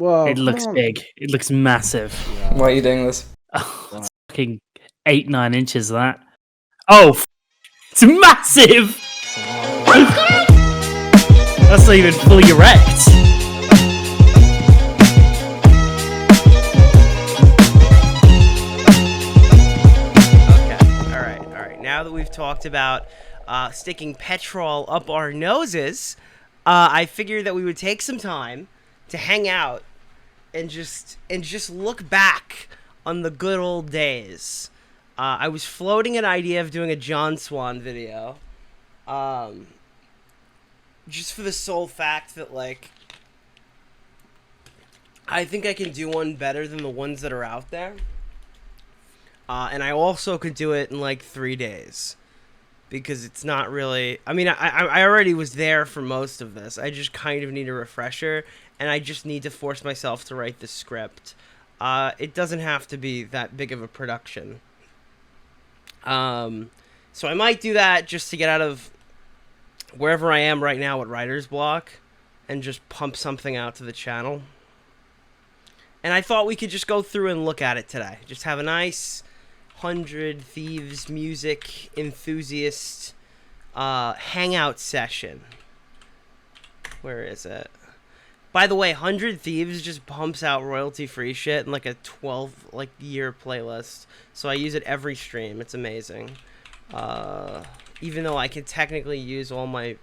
Whoa, It looks big. It looks massive. Yeah. Why are you doing this? Oh, it's fucking 8-9 inches of that. Oh, it's massive! That's not even fully erect. Okay, alright. Now that we've talked about sticking petrol up our noses, I figured that we would take some time to hang out and just look back on the good old days. I was floating an idea of doing a John Swan video, just for the sole fact that, like, I think I can do one better than the ones that are out there. And I also could do it in like 3 days, because it's not really, I mean, I already was there for most of this. I just kind of need a refresher, and I just need to force myself to write the script. It doesn't have to be that big of a production. So I might do that just to get out of wherever I am right now at writer's block and just pump something out to the channel. And I thought we could just go through and look at it today. Just have a nice 100 Thieves music enthusiast hangout session. Where is it? By the way, 100 Thieves just pumps out royalty-free shit in like a 12-year playlist. So I use it every stream. It's amazing. Even though I can technically use all my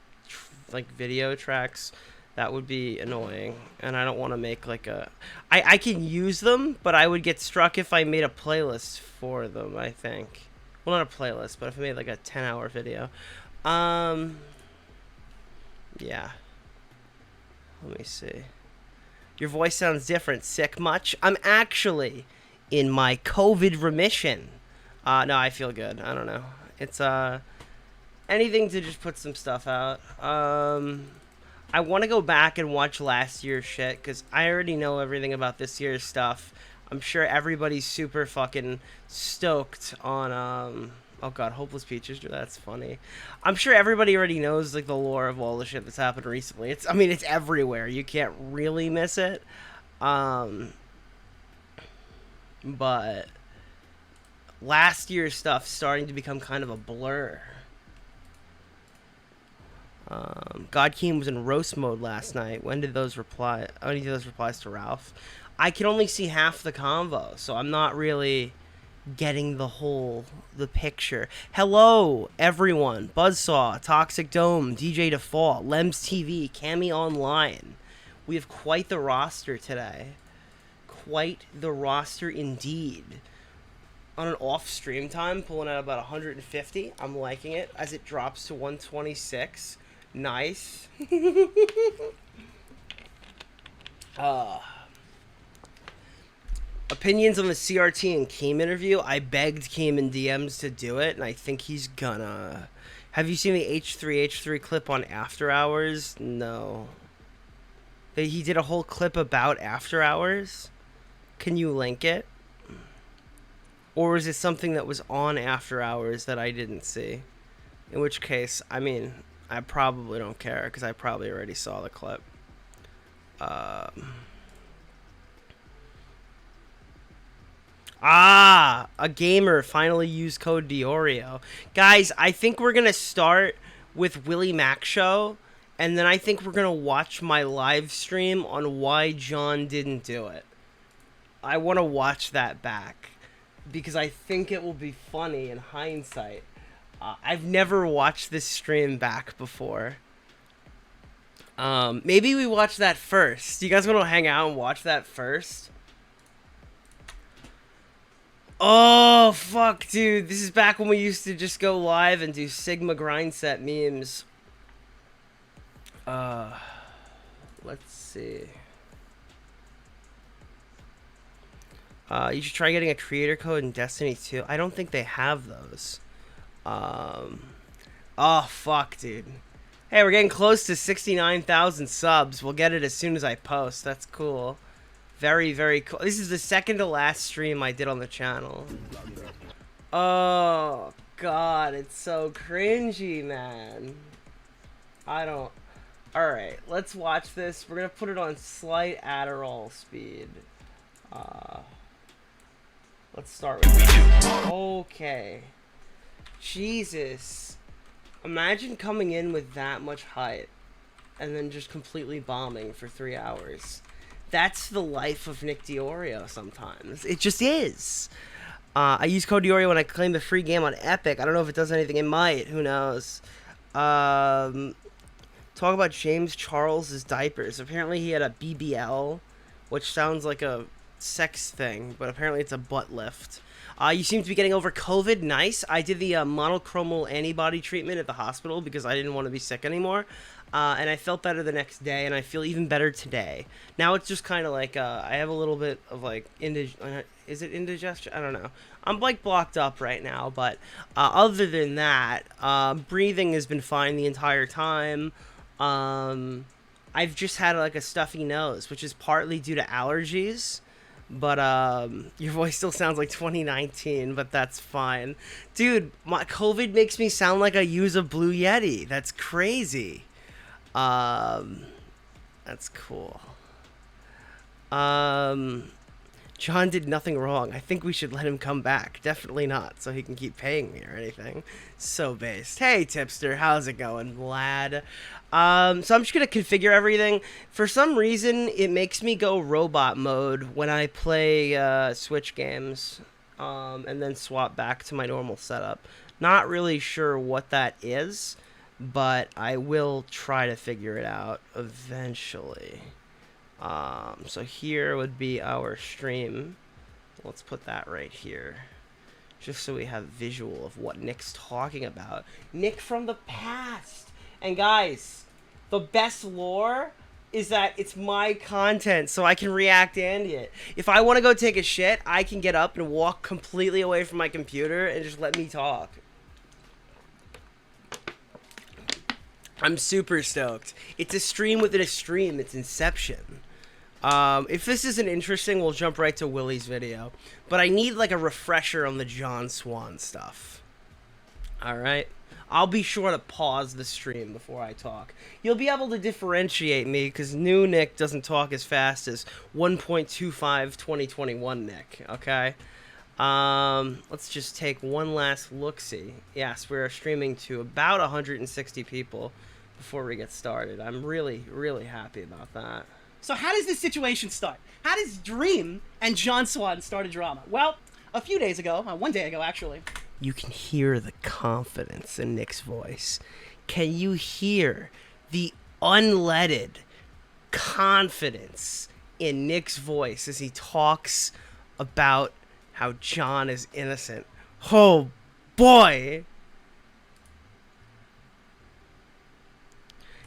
video tracks, that would be annoying. And I don't want to make like a... I can use them, but I would get struck if I made a playlist for them, I think. Well, not a playlist, but if I made like a 10-hour video. Yeah. Let me see. Your voice sounds different. Sick much? I'm actually in my COVID remission. No, I feel good. I don't know. It's anything to just put some stuff out. I want to go back and watch last year's shit, because I already know everything about this year's stuff. I'm sure everybody's super fucking stoked on oh god, Hopeless Peaches, that's funny. I'm sure everybody already knows like the lore of all the shit that's happened recently. I mean, it's everywhere. You can't really miss it. But last year's stuff's starting to become kind of a blur. God Keem was in roast mode last night. When did those reply? Oh, he did those replies to Ralph. I can only see half the convo, so I'm not really getting the picture. Hello, everyone. Buzzsaw, Toxic Dome, DJ Default, Lems TV, Cami Online. We have quite the roster today. Quite the roster indeed. On an off stream time, pulling out about 150. I'm liking it as it drops to 126. Nice. Opinions on the CRT and Keem interview. I begged Keem in DMs to do it, and I think he's gonna. Have you seen the H3H3 clip on After Hours? No. He did a whole clip about After Hours. Can you link it? Or is it something that was on After Hours that I didn't see? In which case, I mean, I probably don't care, because I probably already saw the clip. A gamer finally used code DeOrio. Guys, I think we're going to start with Willie Mac Show, and then I think we're going to watch my live stream on why John didn't do it. I want to watch that back, because I think it will be funny in hindsight. I've never watched this stream back before. Maybe we watch that first. Do you guys want to hang out and watch that first? Oh, fuck, dude. This is back when we used to just go live and do Sigma grind set memes. Let's see. You should try getting a creator code in Destiny 2. I don't think they have those. Oh, fuck, dude. Hey, we're getting close to 69,000 subs. We'll get it as soon as I post. That's cool. Very, very cool. This is the second to last stream I did on the channel. Oh, God. It's so cringy, man. I don't... Alright, let's watch this. We're gonna put it on slight Adderall speed. Let's start with this. Okay. Jesus. Imagine coming in with that much height and then just completely bombing for 3 hours. That's the life of Nick DeOrio sometimes. It just is. I use code DeOrio when I claim the free game on Epic. I don't know if it does anything. It might. Who knows? Talk about James Charles's diapers. Apparently he had a BBL, which sounds like a sex thing, but apparently it's a butt lift. You seem to be getting over COVID. Nice. I did the monoclonal antibody treatment at the hospital because I didn't want to be sick anymore. And I felt better the next day, and I feel even better today. Now it's just kind of like, I have a little bit of, like, is it indigestion? I don't know. I'm, like, blocked up right now, but other than that, breathing has been fine the entire time. I've just had, like, a stuffy nose, which is partly due to allergies. But, your voice still sounds like 2019, but that's fine. Dude, my COVID makes me sound like I use a Blue Yeti. That's crazy. That's cool. John did nothing wrong. I think we should let him come back. Definitely not, so he can keep paying me or anything. So based. Hey, tipster, how's it going, lad? So I'm just gonna configure everything. For some reason, it makes me go robot mode when I play Switch games, and then swap back to my normal setup. Not really sure what that is, but I will try to figure it out eventually. So here would be our stream. Let's put that right here, just so we have visual of what Nick's talking about. Nick from the past. And guys, the best lore is that it's my content, so I can react and it. If I want to go take a shit, I can get up and walk completely away from my computer and just let me talk. I'm super stoked. It's a stream within a stream. It's Inception. If this isn't interesting, we'll jump right to Willie's video. But I need, like, a refresher on the John Swan stuff. Alright? I'll be sure to pause the stream before I talk. You'll be able to differentiate me, because new Nick doesn't talk as fast as 1.25 2021 Nick, okay? Let's just take one last look-see. Yes, we're streaming to about 160 people before we get started. I'm really, really happy about that. So how does this situation start? How does Dream and John Swan start a drama? Well, a few days ago, one day ago actually. You can hear the confidence in Nick's voice. Can you hear the unleaded confidence in Nick's voice as he talks about how John is innocent? Oh, boy!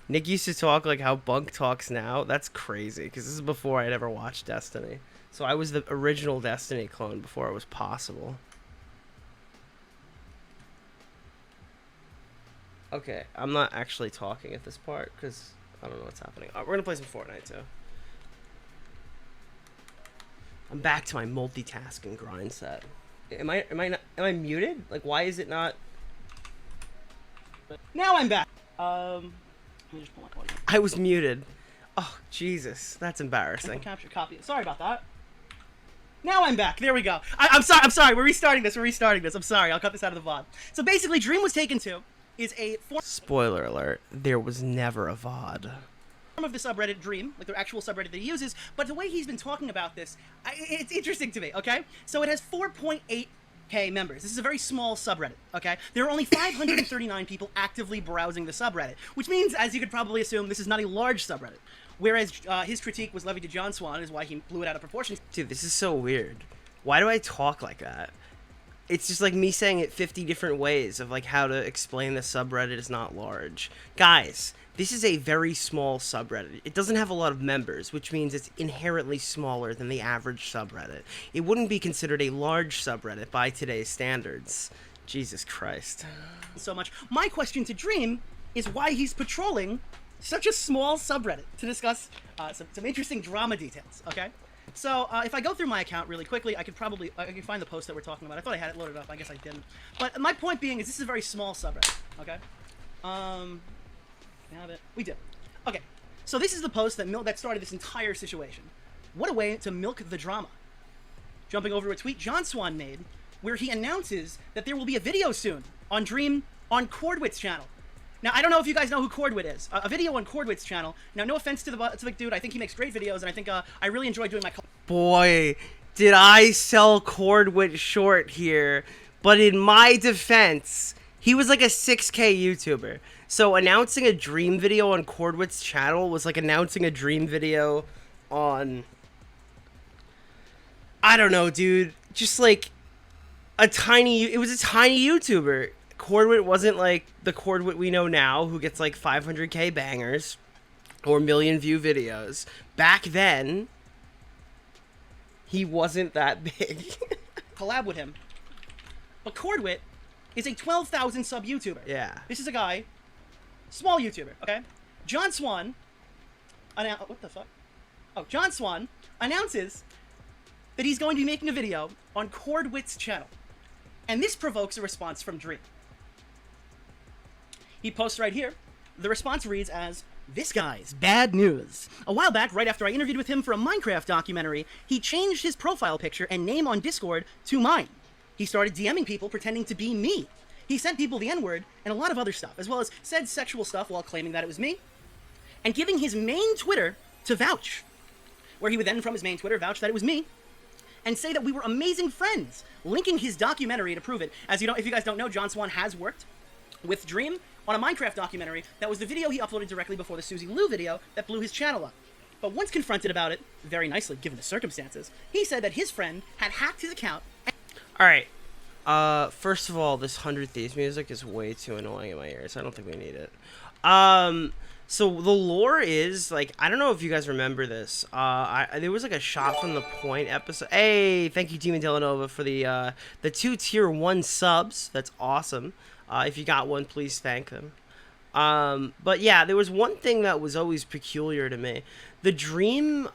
Nick used to talk like how Bunk talks now. That's crazy, because this is before I'd ever watched Destiny. So I was the original Destiny clone before it was possible. Okay, I'm not actually talking at this part, because I don't know what's happening. We're going to play some Fortnite, too. I'm back to my multitasking grind set. Am I muted? Like, why is it not? Now I'm back. Let me just pull my audio. I was muted. Oh, Jesus. That's embarrassing. Capture copy. Sorry about that. Now I'm back. There we go. I'm sorry. We're restarting this. I'm sorry. I'll cut this out of the VOD. So basically, Dream was taken to is a form Spoiler alert. There was never a VOD. of the subreddit Dream, like the actual subreddit that he uses, but the way he's been talking about this, it's interesting to me, okay? So it has 4.8K members. This is a very small subreddit, okay? There are only 539 people actively browsing the subreddit, which means, as you could probably assume, this is not a large subreddit. Whereas his critique was levied to John Swan, is why he blew it out of proportion. Dude, this is so weird. Why do I talk like that? It's just like me saying it 50 different ways of like how to explain the subreddit is not large. Guys, this is a very small subreddit. It doesn't have a lot of members, which means it's inherently smaller than the average subreddit. It wouldn't be considered a large subreddit by today's standards. Jesus Christ. So much. My question to Dream is why he's patrolling such a small subreddit to discuss some interesting drama details, okay? So, if I go through my account really quickly, I could find the post that we're talking about. I thought I had it loaded up, I guess I didn't. But my point being is this is a very small subreddit, okay? We have it. We do. Okay, so this is the post that started this entire situation. What a way to milk the drama. Jumping over to a tweet John Swan made, where he announces that there will be a video soon on Dream on Cordwit's channel. Now, I don't know if you guys know who Cordwit is. A video on Cordwit's channel. Now, no offense to the dude. I think he makes great videos, and I think I really enjoy doing my... Boy, did I sell Cordwit short here. But in my defense, he was like a 6K YouTuber. So announcing a Dream video on Cordwit's channel was like announcing a Dream video on... I don't know, dude. Just like a tiny... It was a tiny YouTuber. Cordwit wasn't like the Cordwit we know now, who gets like 500K bangers or million view videos. Back then, he wasn't that big. Collab with him. But Cordwit is a 12,000 sub YouTuber. Yeah. This is a guy, small YouTuber, okay? John Swan, what the fuck? Oh, John Swan announces that he's going to be making a video on Cordwit's channel. And this provokes a response from Dream. He posts right here. The response reads as, "This guy's bad news. A while back, right after I interviewed with him for a Minecraft documentary, he changed his profile picture and name on Discord to mine. He started DMing people pretending to be me. He sent people the N-word and a lot of other stuff, as well as said sexual stuff while claiming that it was me, and giving his main Twitter to vouch, where he would then, from his main Twitter, vouch that it was me, and say that we were amazing friends, linking his documentary to prove it. As you know, if you guys don't know, John Swan has worked with Dream on a Minecraft documentary. That was the video he uploaded directly before the Susie Lou video that blew his channel up. But once confronted about it, very nicely given the circumstances, he said that his friend had hacked his account. Alright. First of all, this 100 Thieves music is way too annoying in my ears. I don't think we need it. So the lore is, like, I don't know if you guys remember this. There was, like, a Shot from the Point episode. Hey, thank you, Demon Delanova, for the 2 tier 1 subs. That's awesome. If you got one, please thank them. But yeah, there was one thing that was always peculiar to me. The Dream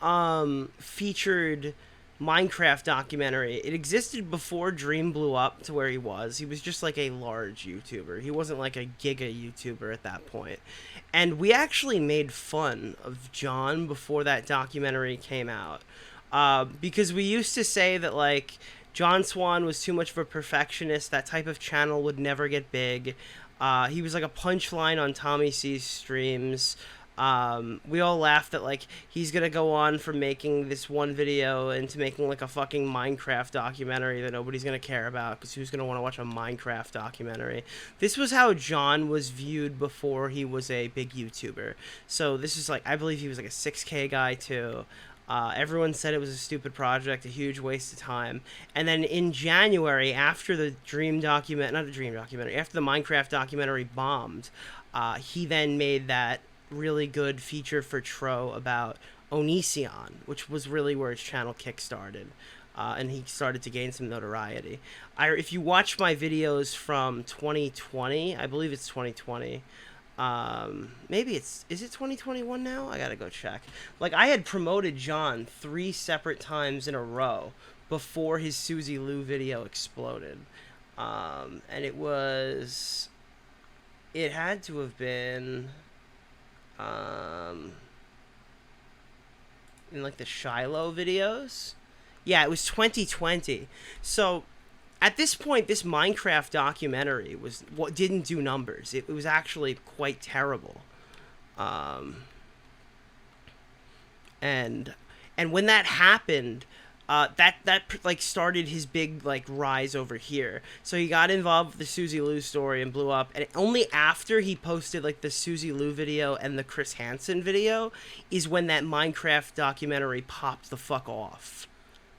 featured Minecraft documentary. It existed before Dream blew up to where he was. He was just like a large YouTuber. He wasn't like a giga YouTuber at that point. And we actually made fun of John before that documentary came out. Because we used to say that, like, John Swan was too much of a perfectionist. That type of channel would never get big. He was like a punchline on Tommy C's streams. We all laughed that, like, he's gonna go on from making this one video into making like a fucking Minecraft documentary that nobody's gonna care about, because who's gonna want to watch a Minecraft documentary? This was how John was viewed before he was a big YouTuber. So this is like, I believe he was like a 6K guy too. Everyone said it was a stupid project, a huge waste of time. And then in January, after the after the Minecraft documentary bombed, he then made that really good feature for Tro about Onision, which was really where his channel kickstarted. And he started to gain some notoriety. If you watch my videos from 2020, I believe it's 2020, maybe is it 2021 now? I gotta go check. Like, I had promoted John 3 separate times in a row before his Susie Lou video exploded. And it had to have been, in like the Shiloh videos. Yeah, it was 2020. So at this point, this Minecraft documentary was what didn't do numbers. It was actually quite terrible. And when that happened, that like started his big like rise over here. So he got involved with the Susie Lou story and blew up. And only after he posted like the Susie Lou video and the Chris Hansen video is when that Minecraft documentary popped the fuck off.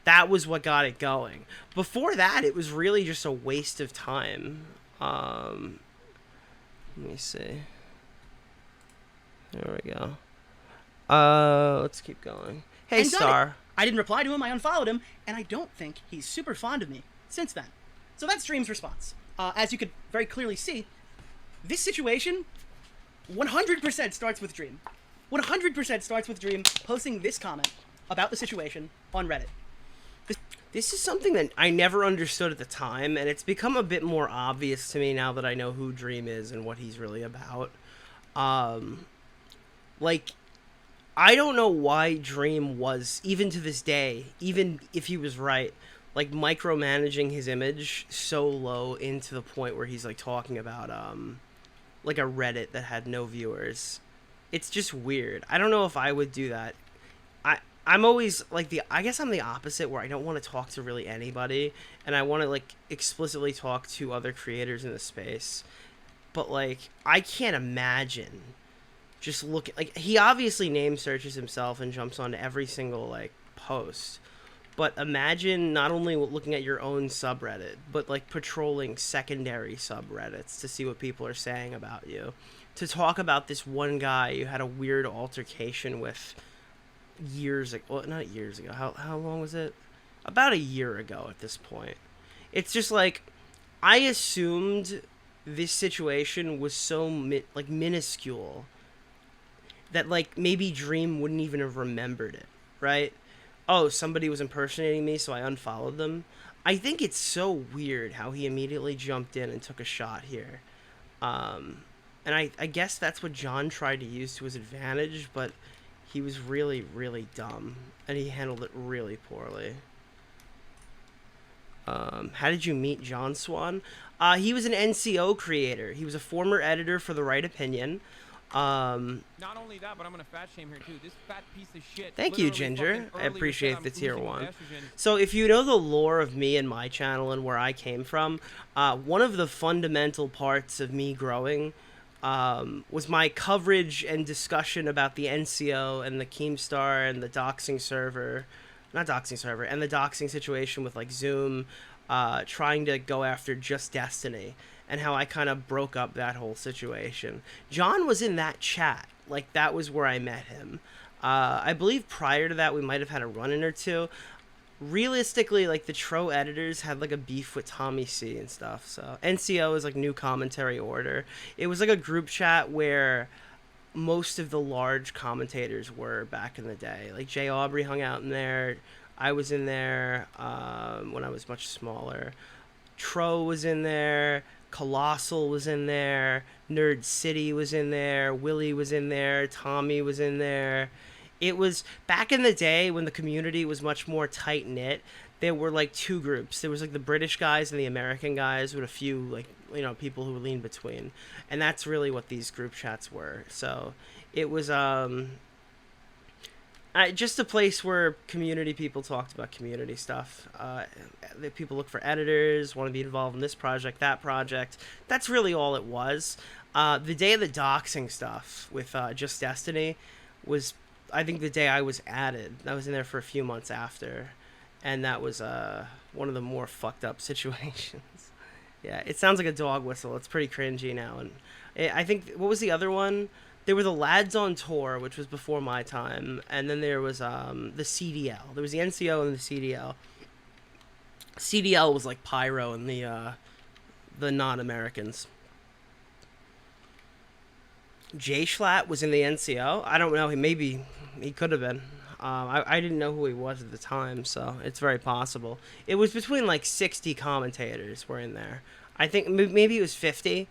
That was what got it going. Before that, it was really just a waste of time. Let me see. There we go. Let's keep going. Hey, And Star. I didn't reply to him, I unfollowed him, and I don't think he's super fond of me since then. So that's Dream's response. As you could very clearly see, this situation 100% starts with Dream. 100% starts with Dream posting this comment about the situation on Reddit. This is something that I never understood at the time, and it's become a bit more obvious to me now that I know who Dream is and what he's really about. Like, I don't know why Dream was, even to this day, even if he was right, like micromanaging his image so low into the point where he's like talking about like a Reddit that had no viewers. It's just weird. I don't know if I would do that. I'm always like I guess I'm the opposite, where I don't want to talk to really anybody, and I want to like explicitly talk to other creators in the space. But like I can't imagine just looking, like, he obviously name searches himself and jumps onto every single like post. But imagine not only looking at your own subreddit, but like patrolling secondary subreddits to see what people are saying about you. To talk about this one guy you had a weird altercation with years ago. Well, not years ago. How long was it? About a year ago at this point. It's just like, I assumed this situation was so minuscule that like maybe Dream wouldn't even have remembered it, right? Oh, somebody was impersonating me, so I unfollowed them. I think it's so weird how he immediately jumped in and took a shot here. And I guess that's what John tried to use to his advantage, but he was really, really dumb, and he handled it really poorly. How did you meet John Swan? He was an NCO creator. He was a former editor for The Right Opinion. Not only that, but I'm gonna fat shame here too. This fat piece of shit. Thank you, Ginger. I appreciate the tier 1. So if you know the lore of me and my channel and where I came from, one of the fundamental parts of me growing was my coverage and discussion about the NCO and the Keemstar and the doxing server. Not doxing server, and the doxing situation with like Zoom trying to go after Just Destiny, and how I kind of broke up that whole situation. John was in that chat. Like, that was where I met him. I believe prior to that, we might have had a run-in or two. Realistically, like, the Tro editors had, like, a beef with Tommy C and stuff, so... NCO is, like, New Commentary Order. It was, like, a group chat where most of the large commentators were back in the day. Like, Jay Aubrey hung out in there. I was in there when I was much smaller. Tro was in there. Colossal was in there, Nerd City was in there, Willie was in there, Tommy was in there. It was back in the day when the community was much more tight-knit. There were like two groups. There was like the British guys and the American guys, with a few like, you know, people who were lean between. And that's really what these group chats were. So it was just a place where community people talked about community stuff. People look for editors, want to be involved in this project, that project. That's really all it was. The day of the doxing stuff with Just Destiny was, I think, the day I was added. I was in there for a few months after, and that was one of the more fucked up situations. Yeah, it sounds like a dog whistle. It's pretty cringy now. And I think, what was the other one? There were the Lads on Tour, which was before my time, and then there was the CDL. There was the NCO and the CDL. CDL was like Pyro and the non-Americans. Jay Schlatt was in the NCO. I don't know. Maybe he could have been. I didn't know who he was at the time, so it's very possible. It was between like 60 commentators were in there. I think maybe it was 50.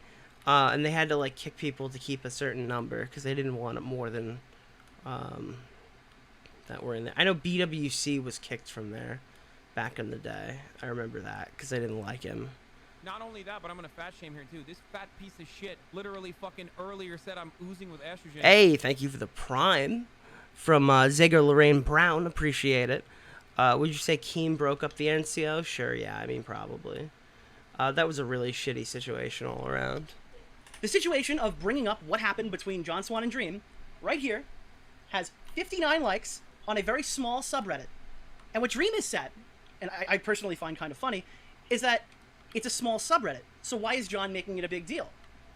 And they had to like kick people to keep a certain number because they didn't want it more than that were in there. I know BWC was kicked from there back in the day. I remember that because I didn't like him. Not only that, but I'm gonna fat shame here too. This fat piece of shit literally fucking earlier said I'm oozing with estrogen. Hey, thank you for the prime from Zega Lorraine Brown. Appreciate it. Would you say Keem broke up the NCO? Sure, yeah. I mean, probably. That was a really shitty situation all around. The situation of bringing up what happened between John Swan and Dream, right here, has 59 likes on a very small subreddit. And what Dream has said, and I personally find kind of funny, is that it's a small subreddit. So why is John making it a big deal?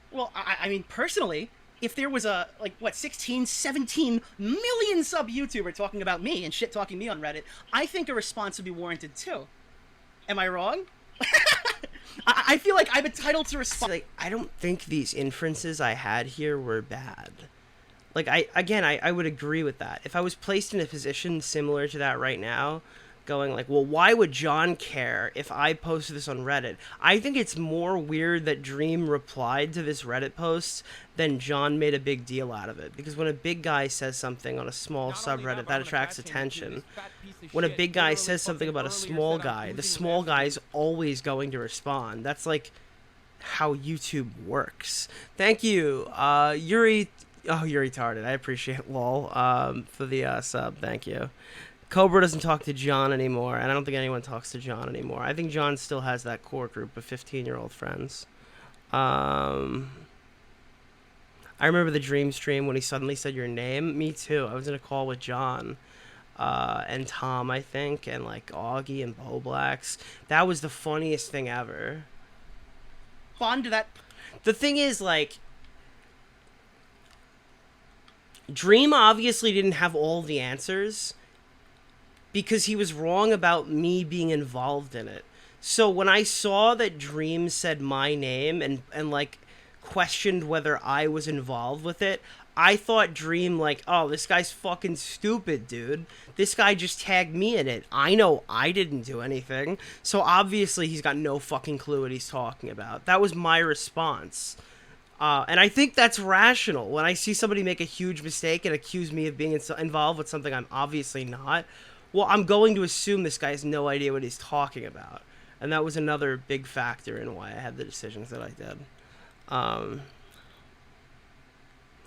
Well, I mean, personally, if there was a, 16, 17 million sub YouTuber talking about me and shit-talking me on Reddit, I think a response would be warranted too. Am I wrong? I feel like I'm entitled to respond. Like, I don't think these inferences I had here were bad. Like, I would agree with that. If I was placed in a position similar to that right now, going like, well, why would John care if I posted this on Reddit? I think it's more weird that Dream replied to this Reddit post than John made a big deal out of it. Because when a big guy says something on a small subreddit, that attracts attention. When a big guy says something about a small guy, the small guy's always going to respond. That's like how YouTube works. Thank you, Yuri. Oh, you're retarded. I appreciate lol for the sub. Thank you. Cobra doesn't talk to John anymore, and I don't think anyone talks to John anymore. I think John still has that core group of 15-year-old friends. I remember the Dream stream when he suddenly said your name. Me too. I was in a call with John and Tom, I think, and like Augie and Blacks. That was the funniest thing ever. Fun to that. The thing is, like, Dream obviously didn't have all the answers because he was wrong about me being involved in it. So when I saw that Dream said my name and like questioned whether I was involved with it, I thought Dream like, oh, this guy's fucking stupid, dude. This guy just tagged me in it. I know I didn't do anything. So obviously he's got no fucking clue what he's talking about. That was my response. And I think that's rational. When I see somebody make a huge mistake and accuse me of being involved with something I'm obviously not, well, I'm going to assume this guy has no idea what he's talking about. And that was another big factor in why I had the decisions that I did.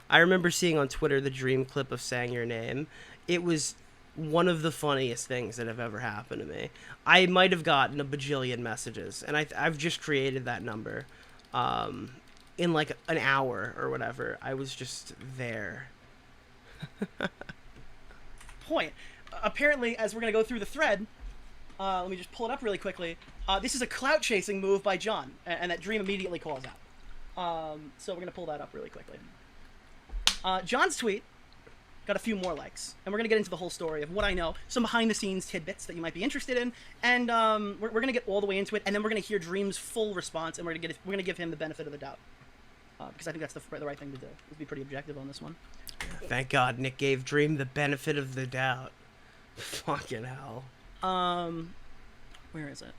I remember seeing on Twitter the Dream clip of saying your name. It was one of the funniest things that have ever happened to me. I might have gotten a bajillion messages, and I've just created that number. In like an hour or whatever. I was just there. Point. Apparently, as we're going to go through the thread, let me just pull it up really quickly. This is a clout-chasing move by John, and that Dream immediately calls out. So we're going to pull that up really quickly. John's tweet got a few more likes, and we're going to get into the whole story of what I know, some behind-the-scenes tidbits that you might be interested in, and we're going to get all the way into it, and then we're going to hear Dream's full response, and we're going to give him the benefit of the doubt. Because I think that's the right thing to do. Let's be pretty objective on this one. Thank God Nick gave Dream the benefit of the doubt. Fucking hell. Where is it?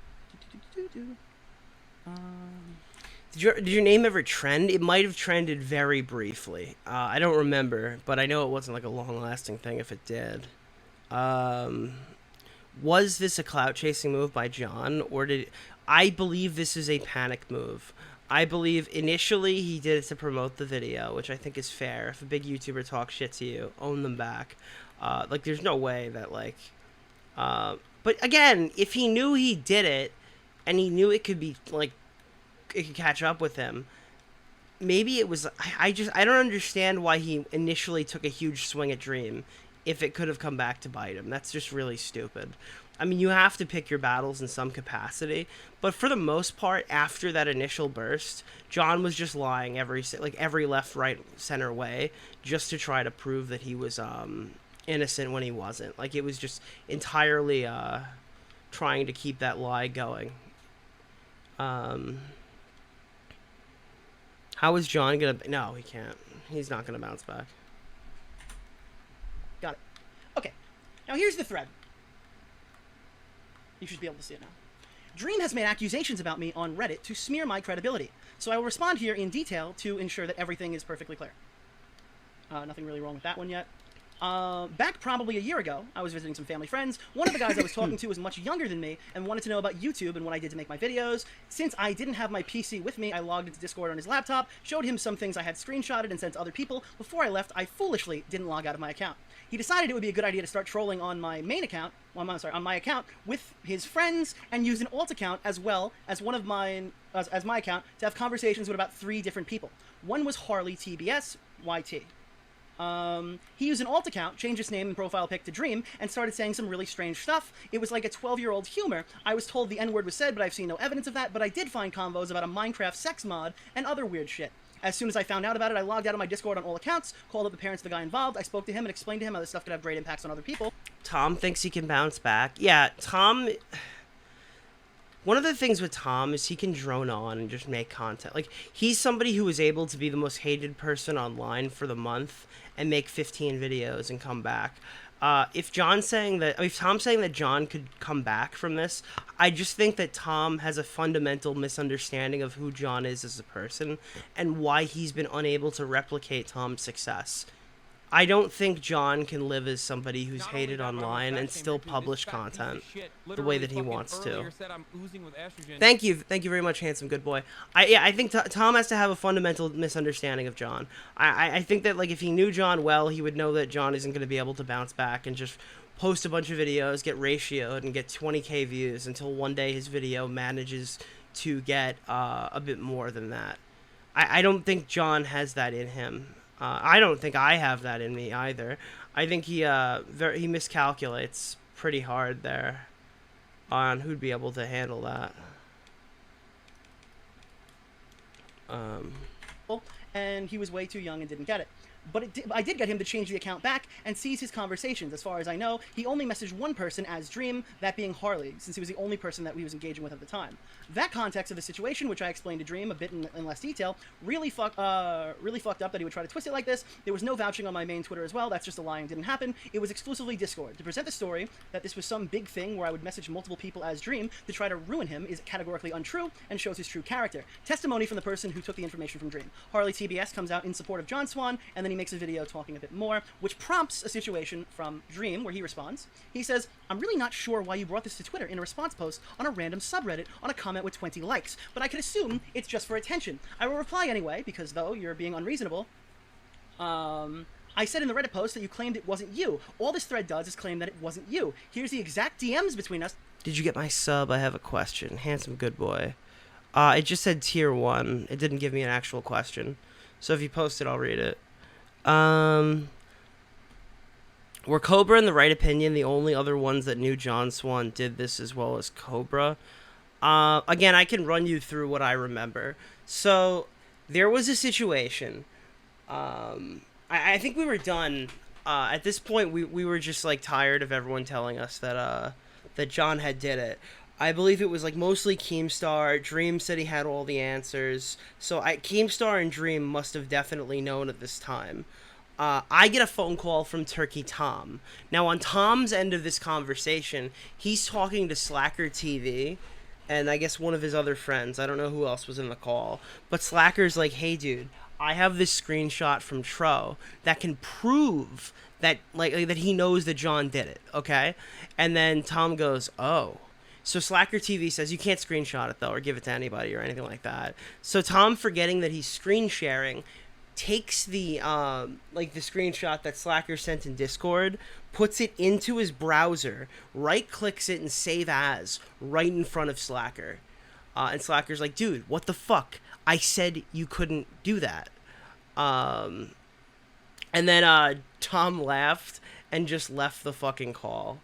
Did your name ever trend? It might have trended very briefly. I don't remember, but I know it wasn't like a long-lasting thing if it did. Was this a clout-chasing move by John, or did... I believe this is a panic move. I believe initially he did it to promote the video, which I think is fair. If a big YouTuber talks shit to you, own them back. Like, there's no way that, like... but again, if he knew he did it, and he knew it could be, like, it could catch up with him, maybe it was... I don't understand why he initially took a huge swing at Dream if it could have come back to bite him. That's just really stupid. I mean, you have to pick your battles in some capacity, but for the most part, after that initial burst, John was just lying every left, right, center way, just to try to prove that he was innocent when he wasn't. Like, it was just entirely trying to keep that lie going. How is John gonna... No, he can't. He's not gonna bounce back. Got it. Okay. Now here's the thread. You should be able to see it now. Dream has made accusations about me on Reddit to smear my credibility, so I will respond here in detail to ensure that everything is perfectly clear. Nothing really wrong with that one yet. Back probably a year ago, I was visiting some family friends. One of the guys I was talking to was much younger than me and wanted to know about YouTube and what I did to make my videos. Since I didn't have my PC with me, I logged into Discord on his laptop, showed him some things I had screenshotted and sent to other people. Before I left, I foolishly didn't log out of my account. He decided it would be a good idea to start trolling on my main account, on my account with his friends, and use an alt account as well as one of mine, as my account, to have conversations with about 3 different people. One was Harley TBS YT. He used an alt account, changed his name and profile pic to Dream, and started saying some really strange stuff. It was like a 12-year-old humor. I was told the N-word was said, but I've seen no evidence of that, but I did find convos about a Minecraft sex mod and other weird shit. As soon as I found out about it, I logged out of my Discord on all accounts, called up the parents of the guy involved, I spoke to him and explained to him how this stuff could have great impacts on other people. Tom thinks he can bounce back. Yeah, Tom... One of the things with Tom is he can drone on and just make content. Like, he's somebody who was able to be the most hated person online for the month and make 15 videos and come back. if Tom's saying that John could come back from this, I just think that Tom has a fundamental misunderstanding of who John is as a person and why he's been unable to replicate Tom's success. I don't think John can live as somebody who's hated online and still publish content the way that he wants to. Thank you very much, handsome good boy. I think Tom has to have a fundamental misunderstanding of John. I think that, like, if he knew John well, he would know that John isn't going to be able to bounce back and just post a bunch of videos, get ratioed, and get 20k views until one day his video manages to get a bit more than that. I don't think John has that in him. I don't think I have that in me either. I think he miscalculates pretty hard there on who'd be able to handle that. And he was way too young and didn't get it. But I did get him to change the account back and seize his conversations. As far as I know, he only messaged one person as Dream, that being Harley, since he was the only person that he was engaging with at the time. That context of the situation, which I explained to Dream a bit in less detail, really fucked up that he would try to twist it like this. There was no vouching on my main Twitter as well. That's just a lying didn't happen. It was exclusively Discord. To present the story that this was some big thing where I would message multiple people as Dream to try to ruin him is categorically untrue and shows his true character. Testimony from the person who took the information from Dream. Harley TBS comes out in support of John Swan, and then he makes a video talking a bit more, which prompts a situation from Dream where he responds. He says, "I'm really not sure why you brought this to Twitter in a response post on a random subreddit on a comment with 20 likes, but I could assume it's just for attention. I will reply anyway, because though you're being unreasonable, I said in the Reddit post that you claimed it wasn't you. All this thread does is claim that it wasn't you. Here's the exact DMs between us." Did you get my sub? I have a question. Handsome good boy. It just said tier 1. It didn't give me an actual question. So if you post it, I'll read it. Were Cobra and the Right Opinion the only other ones that knew John Swan did this as well as Cobra? Again, I can run you through what I remember. So there was a situation. I think we were done. At this point, we were just like tired of everyone telling us that that John had did it. I believe it was like mostly Keemstar. Dream said he had all the answers. So Keemstar and Dream must have definitely known at this time. I get a phone call from Turkey Tom. Now, on Tom's end of this conversation, he's talking to Slacker TV and I guess one of his other friends. I don't know who else was in the call. But Slacker's like, "Hey, dude, I have this screenshot from Tro that can prove that that he knows that John did it, okay?" And then Tom goes, "Oh." So Slacker TV says, "You can't screenshot it, though, or give it to anybody or anything like that." So Tom, forgetting that he's screen sharing, takes the the screenshot that Slacker sent in Discord, puts it into his browser, right-clicks it, and save as right in front of Slacker. And Slacker's like, "Dude, what the fuck? I said you couldn't do that." And then Tom laughed and just left the fucking call.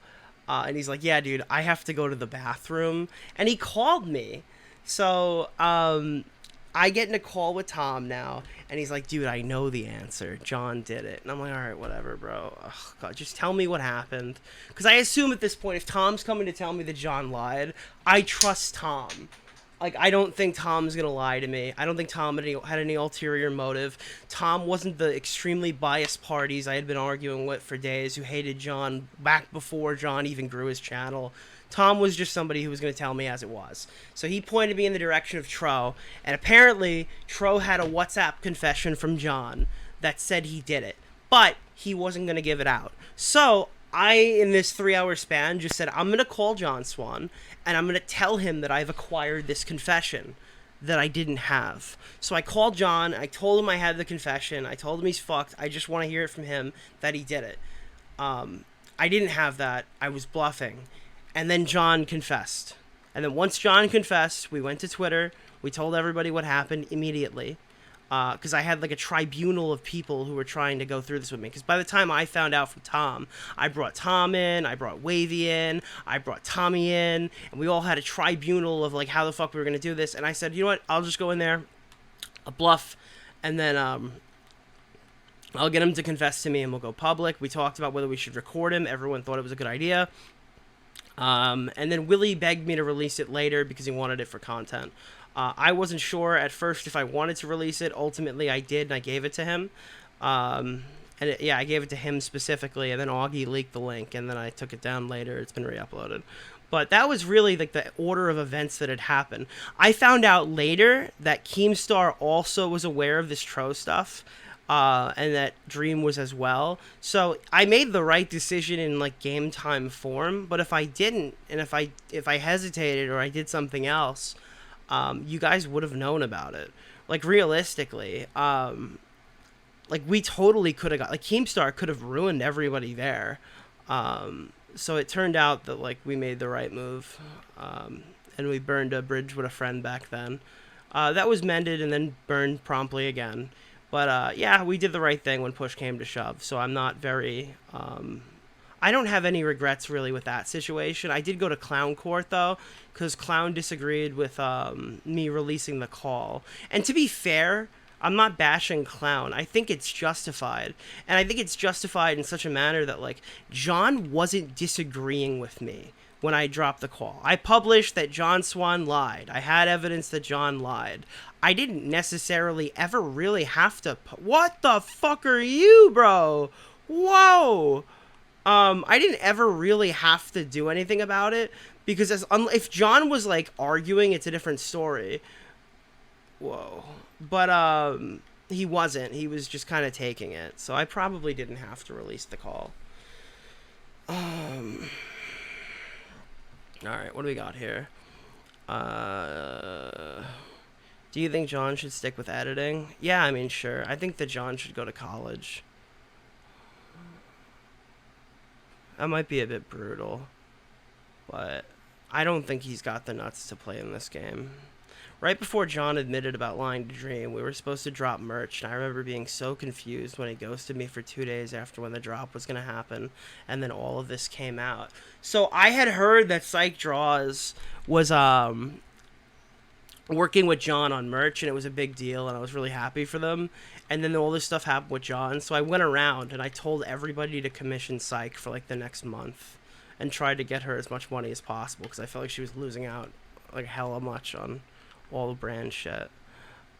And he's like, "Yeah, dude, I have to go to the bathroom." And he called me. So I get in a call with Tom now. And he's like, "Dude, I know the answer. John did it." And I'm like, "All right, whatever, bro. Ugh, God, just tell me what happened." Because I assume at this point, if Tom's coming to tell me that John lied, I trust Tom. Like, I don't think Tom's gonna lie to me. I don't think Tom had any ulterior motive. Tom wasn't the extremely biased parties I had been arguing with for days who hated John back before John even grew his channel. Tom was just somebody who was going to tell me as it was. So he pointed me in the direction of Tro, and apparently Tro had a WhatsApp confession from John that said he did it, but he wasn't going to give it out. So I, in this 3-hour span, just said, I'm going to call John Swan, and I'm going to tell him that I've acquired this confession that I didn't have. So I called John, I told him I had the confession, I told him he's fucked, I just want to hear it from him that he did it. I didn't have that, I was bluffing. And then John confessed. And then once John confessed, we went to Twitter, we told everybody what happened immediately. Because I had like a tribunal of people who were trying to go through this with me. Because by the time I found out from Tom, I brought Tom in, I brought Wavy in, I brought Tommy in, and we all had a tribunal of like how the fuck we were going to do this. And I said, you know what, I'll just go in there, a bluff, and then I'll get him to confess to me and we'll go public. We talked about whether we should record him. Everyone thought it was a good idea. And then Willie begged me to release it later because he wanted it for content. I wasn't sure at first if I wanted to release it. Ultimately, I did, and I gave it to him. And And yeah, I gave it to him specifically, and then Augie leaked the link, and then I took it down later. It's been re-uploaded. But that was really like the order of events that had happened. I found out later that Keemstar also was aware of this Tro stuff, and that Dream was as well. So I made the right decision in like game time form. But if I didn't, and if I hesitated or I did something else, you guys would have known about it. Like realistically, like we totally could have got like Keemstar could have ruined everybody there. So it turned out that like we made the right move, and we burned a bridge with a friend back then. That was mended and then burned promptly again. But yeah, we did the right thing when push came to shove. So I'm not very. I don't have any regrets really with that situation. I did go to Clown Court though, because Clown disagreed with me releasing the call. And to be fair, I'm not bashing Clown. I think it's justified. And I think it's justified in such a manner that, like, John wasn't disagreeing with me when I dropped the call. I published that John Swan lied. I had evidence that John lied. I didn't necessarily ever really have to... What the fuck are you, bro? Whoa! I didn't ever really have to do anything about it, because if John was, like, arguing, it's a different story. Whoa. But he wasn't. He was just kind of taking it. So I probably didn't have to release the call. Alright, what do we got here? Do you think John should stick with editing? Yeah, I mean, sure. I think that John should go to college. That might be a bit brutal, but I don't think he's got the nuts to play in this game. Right before John admitted about lying to Dream, we were supposed to drop merch, and I remember being so confused when he ghosted me for 2 days after when the drop was going to happen, and then all of this came out. So I had heard that Psych Draws was working with John on merch, and it was a big deal, and I was really happy for them. And then all this stuff happened with John, so I went around, and I told everybody to commission Psych for, like, the next month, and tried to get her as much money as possible, because I felt like she was losing out, like, hella much on all the brand shit.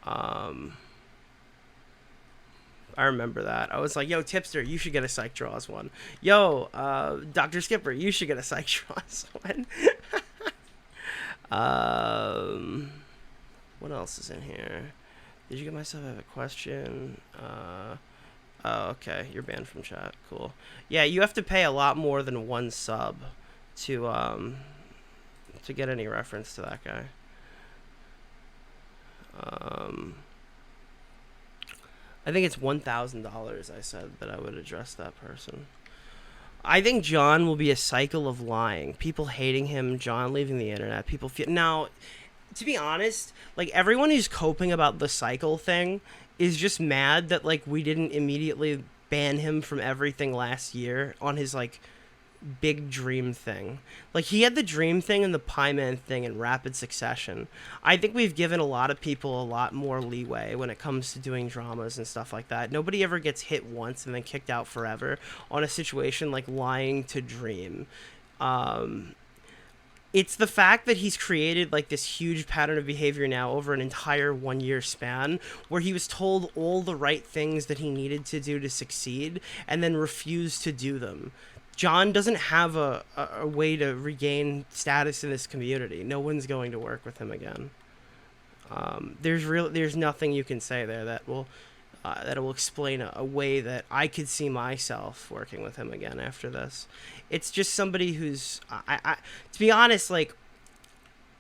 I remember that. I was like, yo, Tipster, you should get a Psych Draws one. Yo, Dr. Skipper, you should get a Psych Draws one. What else is in here? Did you get myself? I have a question. Oh, okay. You're banned from chat. Cool. Yeah, you have to pay a lot more than one sub to get any reference to that guy. I think it's $1,000. I said that I would address that person. I think John will be a cycle of lying. People hating him, John leaving the internet, people feel... Now, to be honest, like, everyone who's coping about the cycle thing is just mad that, like, we didn't immediately ban him from everything last year on his, like, big Dream thing. Like, he had the Dream thing and the Pieman thing in rapid succession. I think we've given a lot of people a lot more leeway when it comes to doing dramas and stuff like that. Nobody ever gets hit once and then kicked out forever on a situation like lying to Dream. It's the fact that he's created, like, this huge pattern of behavior now over an entire 1 year span where he was told all the right things that he needed to do to succeed and then refused to do them. John doesn't have a way to regain status in this community. No one's going to work with him again. There's nothing you can say there that will explain a way that I could see myself working with him again after this. It's just somebody who's, to be honest, like,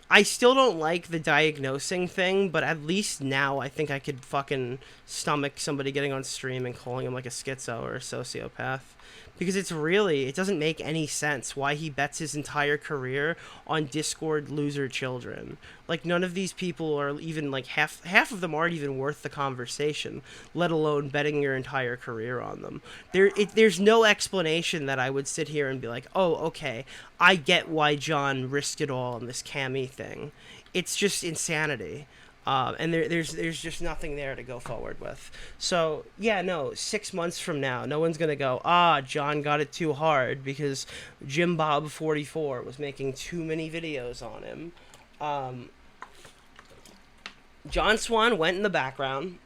I still don't like the diagnosing thing, but at least now I think I could fucking stomach somebody getting on stream and calling him like a schizo or a sociopath. Because it doesn't make any sense why he bets his entire career on Discord loser children. Like, none of these people are even, like, half of them aren't even worth the conversation, let alone betting your entire career on them. There's no explanation that I would sit here and be like, oh, okay, I get why John risked it all on this Cammy thing. It's just insanity. And there's just nothing there to go forward with. So, yeah, no, 6 months from now, no one's going to go, John got it too hard because Jim Bob 44 was making too many videos on him. John Swan went in the background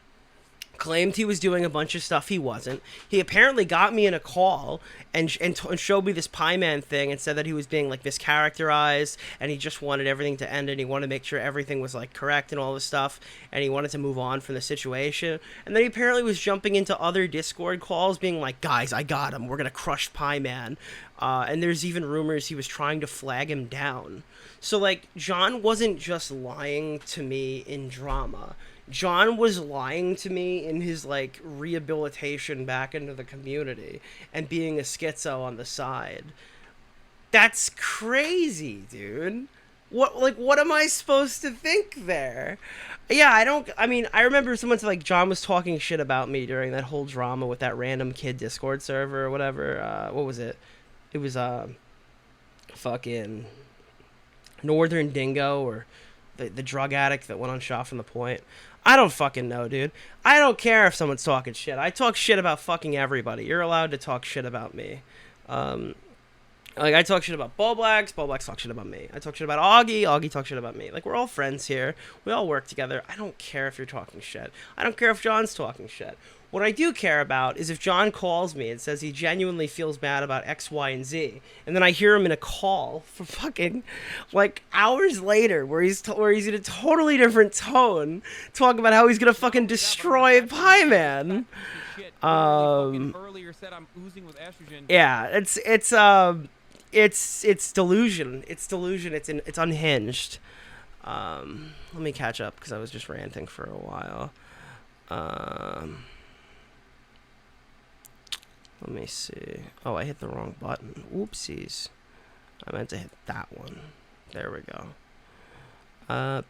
claimed he was doing a bunch of stuff he wasn't. He apparently got me in a call and showed me this Pie Man thing and said that he was being like mischaracterized and he just wanted everything to end and he wanted to make sure everything was like correct and all this stuff and he wanted to move on from the situation. And then he apparently was jumping into other Discord calls being like, guys, I got him. We're going to crush Pie Man. And there's even rumors he was trying to flag him down. So like John wasn't just lying to me in drama. John was lying to me in his, like, rehabilitation back into the community and being a schizo on the side. That's crazy, dude. What am I supposed to think there? Yeah, I remember someone said, like, John was talking shit about me during that whole drama with that random kid Discord server or whatever. What was it? It was, fucking Northern Dingo or the drug addict that went on Shot from the Point. I don't fucking know, dude. I don't care if someone's talking shit. I talk shit about fucking everybody. You're allowed to talk shit about me. Like, I talk shit about Blacks talk shit about me. I talk shit about Augie talks shit about me. Like, we're all friends here. We all work together. I don't care if you're talking shit. I don't care if John's talking shit. What I do care about is if John calls me and says he genuinely feels bad about X, Y, and Z, and then I hear him in a call for fucking, like, hours later where he's in a totally different tone talking about how he's gonna fucking destroy Pie Man. Yeah, it's delusion. It's delusion. It's unhinged. Let me catch up because I was just ranting for a while. Let me see. Oh, I hit the wrong button. Oopsies. I meant to hit that one. There we go.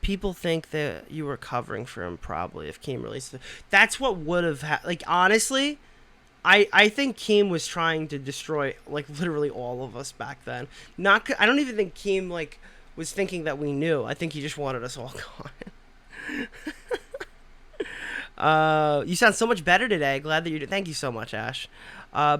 People think that you were covering for him probably if Keem released it. That's what would have like, honestly, I think Keem was trying to destroy, like, literally all of us back then. I don't even think Keem, like, was thinking that we knew. I think he just wanted us all gone. You sound so much better today. Glad that you did. Thank you so much, Ash.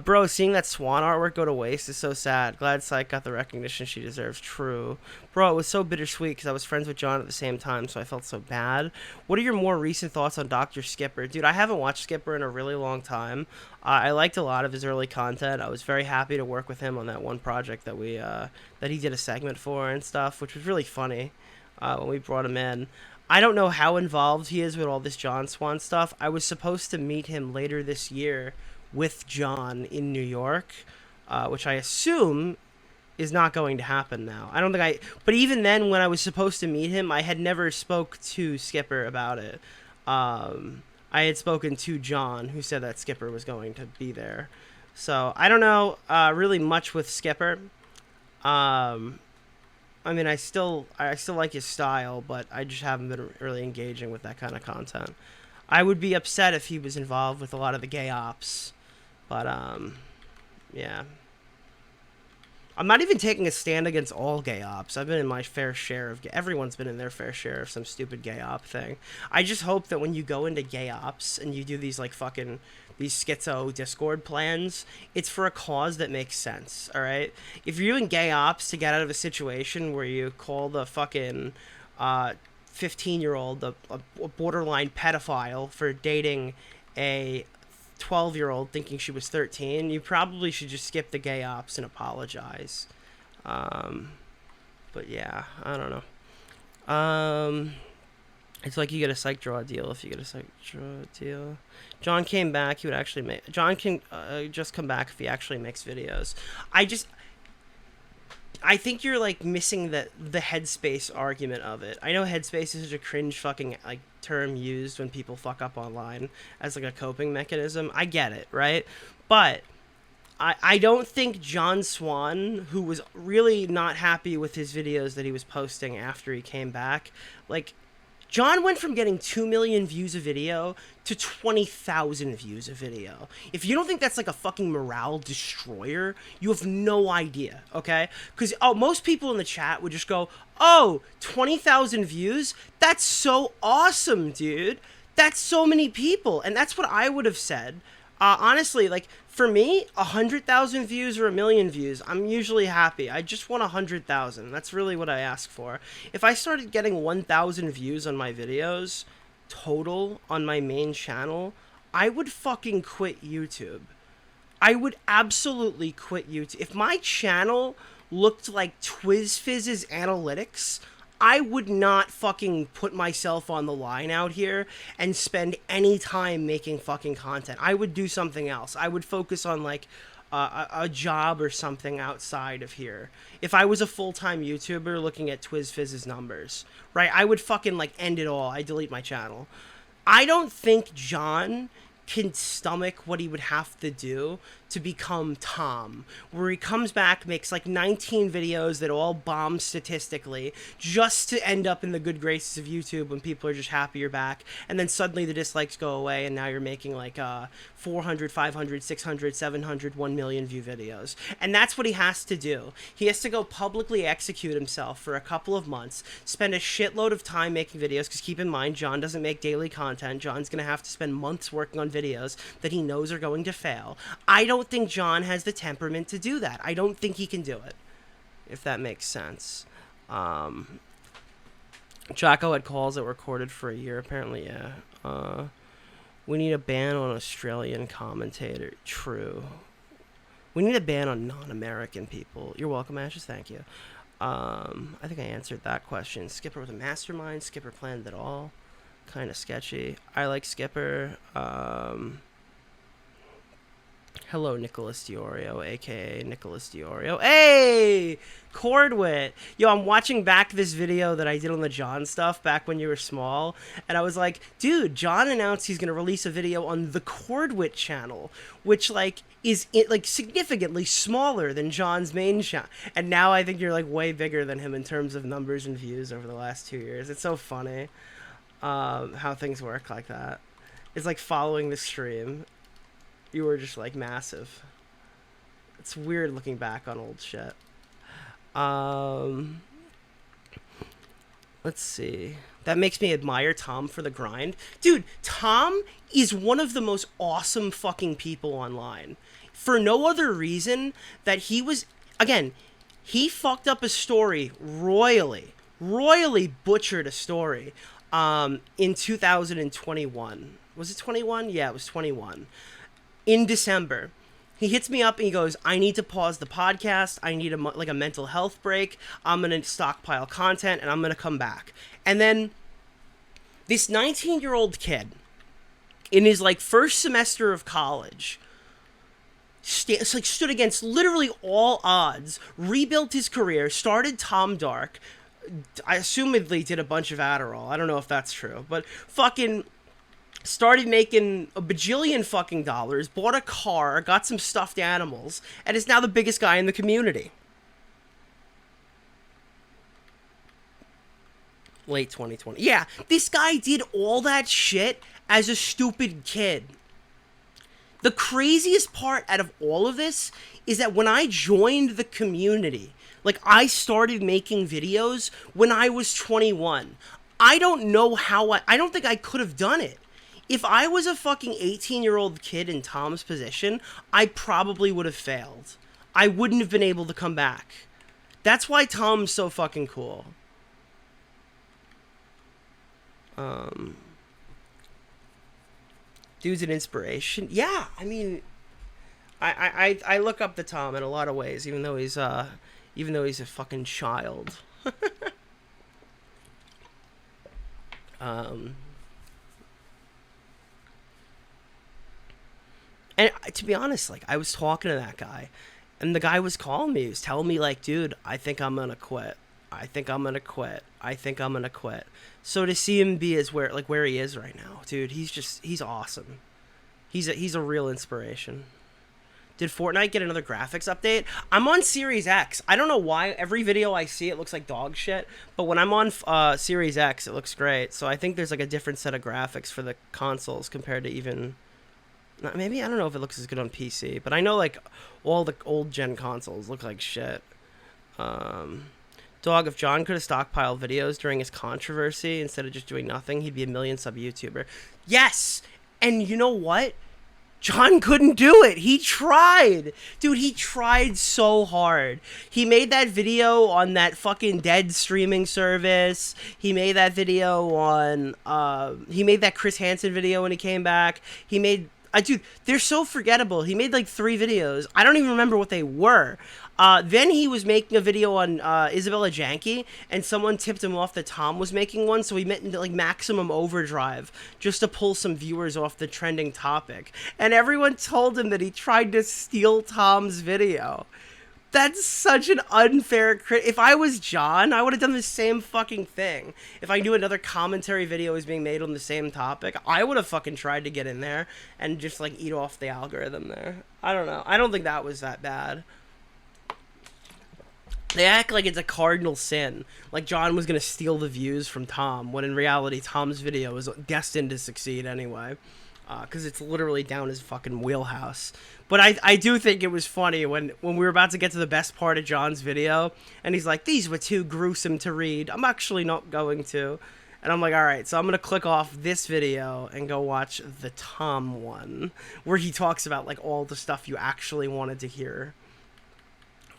Bro, seeing that Swan artwork go to waste is so sad. Glad Syke got the recognition she deserves. True. Bro, it was so bittersweet because I was friends with John at the same time, so I felt so bad. What are your more recent thoughts on Dr. Skipper? Dude, I haven't watched Skipper in a really long time. I liked a lot of his early content. I was very happy to work with him on that one project that that he did a segment for and stuff, which was really funny when we brought him in. I don't know how involved he is with all this John Swan stuff. I was supposed to meet him later this year with John in New York, which I assume is not going to happen now. I don't think but even then when I was supposed to meet him, I had never spoke to Skipper about it. I had spoken to John, who said that Skipper was going to be there. So I don't know really much with Skipper. I mean, I still like his style, but I just haven't been really engaging with that kind of content. I would be upset if he was involved with a lot of the gay ops, but yeah. I'm not even taking a stand against all gay ops. I've been in my fair share of everyone's been in their fair share of some stupid gay op thing. I just hope that when you go into gay ops and you do these like fucking these schizo Discord plans, it's for a cause that makes sense, all right? If you're doing gay ops to get out of a situation where you call the fucking 15-year-old a borderline pedophile for dating a 12-year-old thinking she was 13, you probably should just skip the gay ops and apologize. But yeah, I don't know. It's like you get a psych draw deal if you get a psych draw deal. John came back. He would actually make. John can just come back if he actually makes videos. I think you're like missing the headspace argument of it. I know headspace is such a cringe fucking like term used when people fuck up online as like a coping mechanism. I get it, right? But I don't think John Swan, who was really not happy with his videos that he was posting after he came back, like, John went from getting 2 million views a video to 20,000 views a video. If you don't think that's like a fucking morale destroyer, you have no idea, okay? Because most people in the chat would just go, oh, 20,000 views? That's so awesome, dude. That's so many people. And that's what I would have said. Honestly, like, for me, 100,000 views or 1 million views, I'm usually happy. I just want 100,000. That's really what I ask for. If I started getting 1,000 views on my videos total on my main channel, I would fucking quit YouTube. I would absolutely quit YouTube. If my channel looked like TwizFizz's analytics, I would not fucking put myself on the line out here and spend any time making fucking content. I would do something else. I would focus on like a job or something outside of here. If I was a full-time YouTuber looking at TwizFizz's numbers, right, I would fucking like end it all. I delete my channel. I don't think John can stomach what he would have to do to become Tom, where he comes back, makes like 19 videos that all bomb statistically, just to end up in the good graces of YouTube when people are just happy you're back, and then suddenly the dislikes go away, and now you're making like 400, 500, 600, 700, 1 million view videos. And that's what he has to do. He has to go publicly execute himself for a couple of months, spend a shitload of time making videos, because keep in mind, John doesn't make daily content. John's going to have to spend months working on videos that he knows are going to fail. I don't think John has the temperament to do that. I don't think he can do it, if that makes sense. Jocko had calls that were recorded for a year, apparently, yeah. We need a ban on Australian commentator. True. We need a ban on non-American people. You're welcome, Ashes. Thank you. I think I answered that question. Skipper was a mastermind. Skipper planned it all. Kind of sketchy. I like Skipper. Hello, Nicholas DeOrio, a.k.a. Nicholas DeOrio. Hey! Cordwit! Yo, I'm watching back this video that I did on the John stuff back when you were small, and I was like, dude, John announced he's going to release a video on the Cordwit channel, which, like, is, like, significantly smaller than John's main channel. And now I think you're, like, way bigger than him in terms of numbers and views over the last 2 years. It's so funny how things work like that. It's like following the stream. You were just like massive. It's weird looking back on old shit. Let's see. That makes me admire Tom for the grind. Dude, Tom is one of the most awesome fucking people online. For no other reason that he was, again, he fucked up a story royally butchered a story in 2021. Was it 21? Yeah, it was 21. In December, he hits me up and he goes, I need to pause the podcast. I need a mental health break. I'm going to stockpile content and I'm going to come back. And then this 19-year-old kid in his like first semester of college stood against literally all odds, rebuilt his career, started Tom Dark. I assumedly did a bunch of Adderall. I don't know if that's true, but fucking started making a bajillion fucking dollars, bought a car, got some stuffed animals, and is now the biggest guy in the community. Late 2020. Yeah, this guy did all that shit as a stupid kid. The craziest part out of all of this is that when I joined the community, like I started making videos when I was 21. I don't know how I don't think I could have done it. If I was a fucking 18-year-old kid in Tom's position, I probably would have failed. I wouldn't have been able to come back. That's why Tom's so fucking cool. Dude's an inspiration. Yeah, I mean, I look up to Tom in a lot of ways, even though he's a fucking child. And to be honest, like, I was talking to that guy, and the guy was calling me. He was telling me, like, dude, I think I'm gonna quit. I think I'm gonna quit. I think I'm gonna quit. So to see him be where he is right now, dude, he's awesome. He's a real inspiration. Did Fortnite get another graphics update? I'm on Series X. I don't know why. Every video I see, it looks like dog shit. But when I'm on Series X, it looks great. So I think there's like a different set of graphics for the consoles compared to even... Maybe, I don't know if it looks as good on PC. But I know like all the old gen consoles look like shit. Dog, if John could have stockpiled videos during his controversy instead of just doing nothing, he'd be a million sub YouTuber. Yes! And you know what? John couldn't do it. He tried. Dude, he tried so hard. He made that video on that fucking dead streaming service. He made that video on, he made that Chris Hansen video when he came back. He made, dude, they're so forgettable. He made like 3 videos. I don't even remember what they were. Then he was making a video on Isabella Janke, and someone tipped him off that Tom was making one, so he went into like maximum overdrive just to pull some viewers off the trending topic. And everyone told him that he tried to steal Tom's video. That's such an unfair If I was John, I would have done the same fucking thing. If I knew another commentary video was being made on the same topic, I would have fucking tried to get in there and just like eat off the algorithm there. I don't know. I don't think that was that bad. They act like it's a cardinal sin, like John was going to steal the views from Tom, when in reality Tom's video is destined to succeed anyway, because it's literally down his fucking wheelhouse. But I do think it was funny when we were about to get to the best part of John's video, and he's like, these were too gruesome to read, I'm actually not going to. And I'm like, all right, so I'm going to click off this video and go watch the Tom one, where he talks about like all the stuff you actually wanted to hear.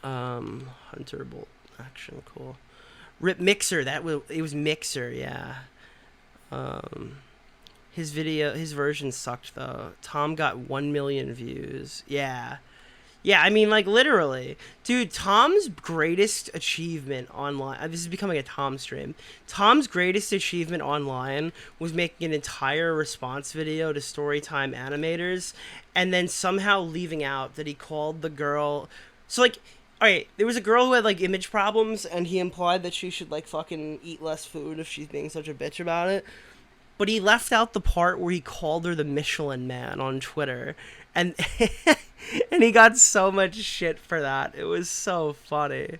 Hunter Bolt action, cool. Rip Mixer, it was Mixer, yeah. His version sucked though. Tom got 1 million views. Yeah, I mean, like, literally, dude. Tom's greatest achievement online. This is becoming a Tom stream. Tom's greatest achievement online was making an entire response video to Storytime animators, and then somehow leaving out that he called the girl. So like, alright, there was a girl who had, like, image problems, and he implied that she should, like, fucking eat less food if she's being such a bitch about it. But he left out the part where he called her the Michelin Man on Twitter. And and he got so much shit for that. It was so funny.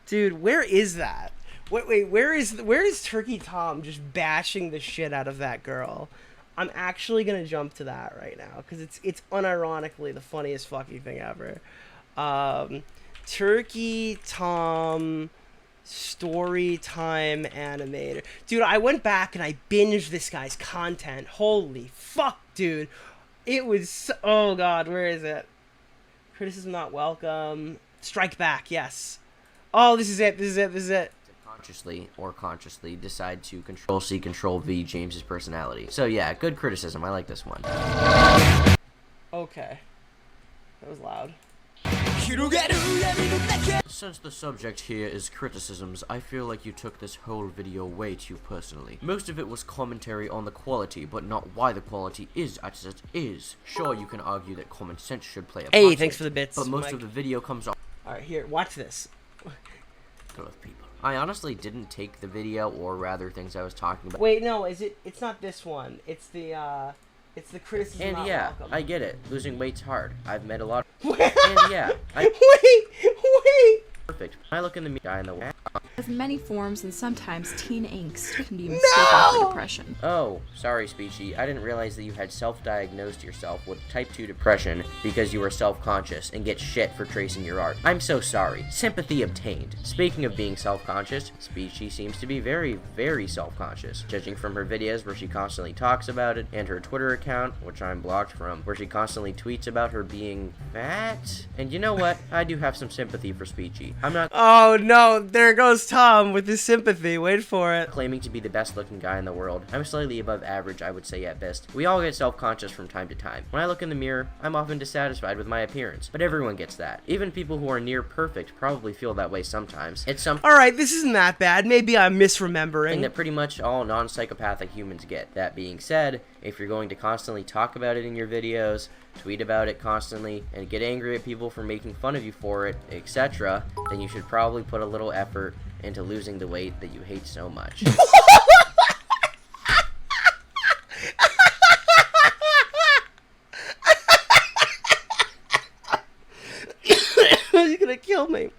Dude, where is that? Wait, where is Turkey Tom just bashing the shit out of that girl? I'm actually gonna jump to that right now because it's unironically the funniest fucking thing ever. Turkey Tom Storytime animator. Dude, I went back and I binged this guy's content. Holy fuck, dude. It was oh god, where is it? Criticism not welcome. Strike back, yes. Oh, this is it. Consciously or consciously decide to Control C, Control V James's personality. So yeah, good criticism. I like this one. Okay. That was loud. Since the subject here is criticisms, I feel like you took this whole video way too personally. Most of it was commentary on the quality, but not why the quality is as it is. Sure, you can argue that common sense should play a part. Hey, thanks for the bits, but most Mike. of the video comes off. Alright, here, watch this. Of people. I honestly didn't take the video, or rather things I was talking about. Wait, no, it's not this one. It's the criticism. And not yeah, welcome. I get it. Losing weight's hard. I've met a lot of... Wait, and yeah, wait! Perfect. I look in the guy in the... Has many forms, and sometimes teen angst can be mistaken for depression. Oh, sorry, Speechy. I didn't realize that you had self-diagnosed yourself with type 2 depression because you were self-conscious and get shit for tracing your art. I'm so sorry. Sympathy obtained. Speaking of being self-conscious, Speechy seems to be very, very self-conscious, judging from her videos where she constantly talks about it, and her Twitter account, which I'm blocked from, where she constantly tweets about her being fat. And you know what? I do have some sympathy for Speechy. I'm not... Oh no, there goes Tom with his sympathy. Wait for it. claiming to be the best looking guy in the world. I'm slightly above average, I would say at best. We all get self-conscious from time to time. When I look in the mirror, I'm often dissatisfied with my appearance, but everyone gets that. Even people who are near perfect probably feel that way sometimes. It's something Alright, this isn't that bad. Maybe I'm misremembering. that pretty much all non-psychopathic humans get. That being said, if you're going to constantly talk about it in your videos, tweet about it constantly, and get angry at people for making fun of you for it, etc., then you should probably put a little effort into losing the weight that you hate so much. He's gonna kill me.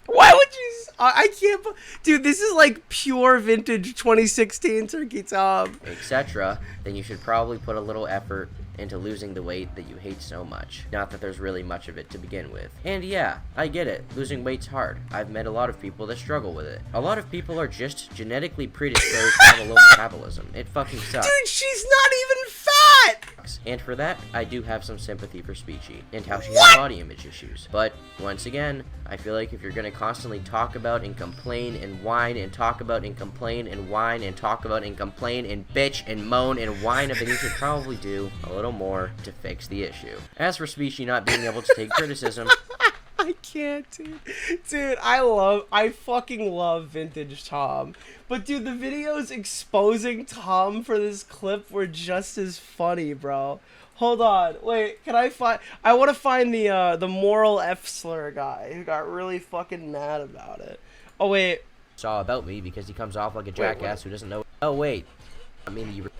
Why would you... I can't... Dude, this is like pure vintage 2016 Turkey Tom. etc., then you should probably put a little effort into losing the weight that you hate so much. Not that there's really much of it to begin with. And yeah, I get it. Losing weight's hard. I've met a lot of people that struggle with it. A lot of people are just genetically predisposed to have a low metabolism. It fucking sucks. Dude, she's not even fat! And for that, I do have some sympathy for Speechy and how she has body image issues. But once again, I feel like if you're gonna constantly talk about and complain and whine and talk about and complain and whine and talk about and complain and bitch and moan and whine, then you should probably do a little more to fix the issue. As for Speechy not being able to take criticism, I can't, dude. Dude, I fucking love vintage Tom. But dude, the videos exposing Tom for this clip were just as funny, bro. Hold on, wait, can I want to find the moral F slur guy who got really fucking mad about it. Oh wait. saw about me because he comes off like a jackass who doesn't know. Oh wait, I mean you.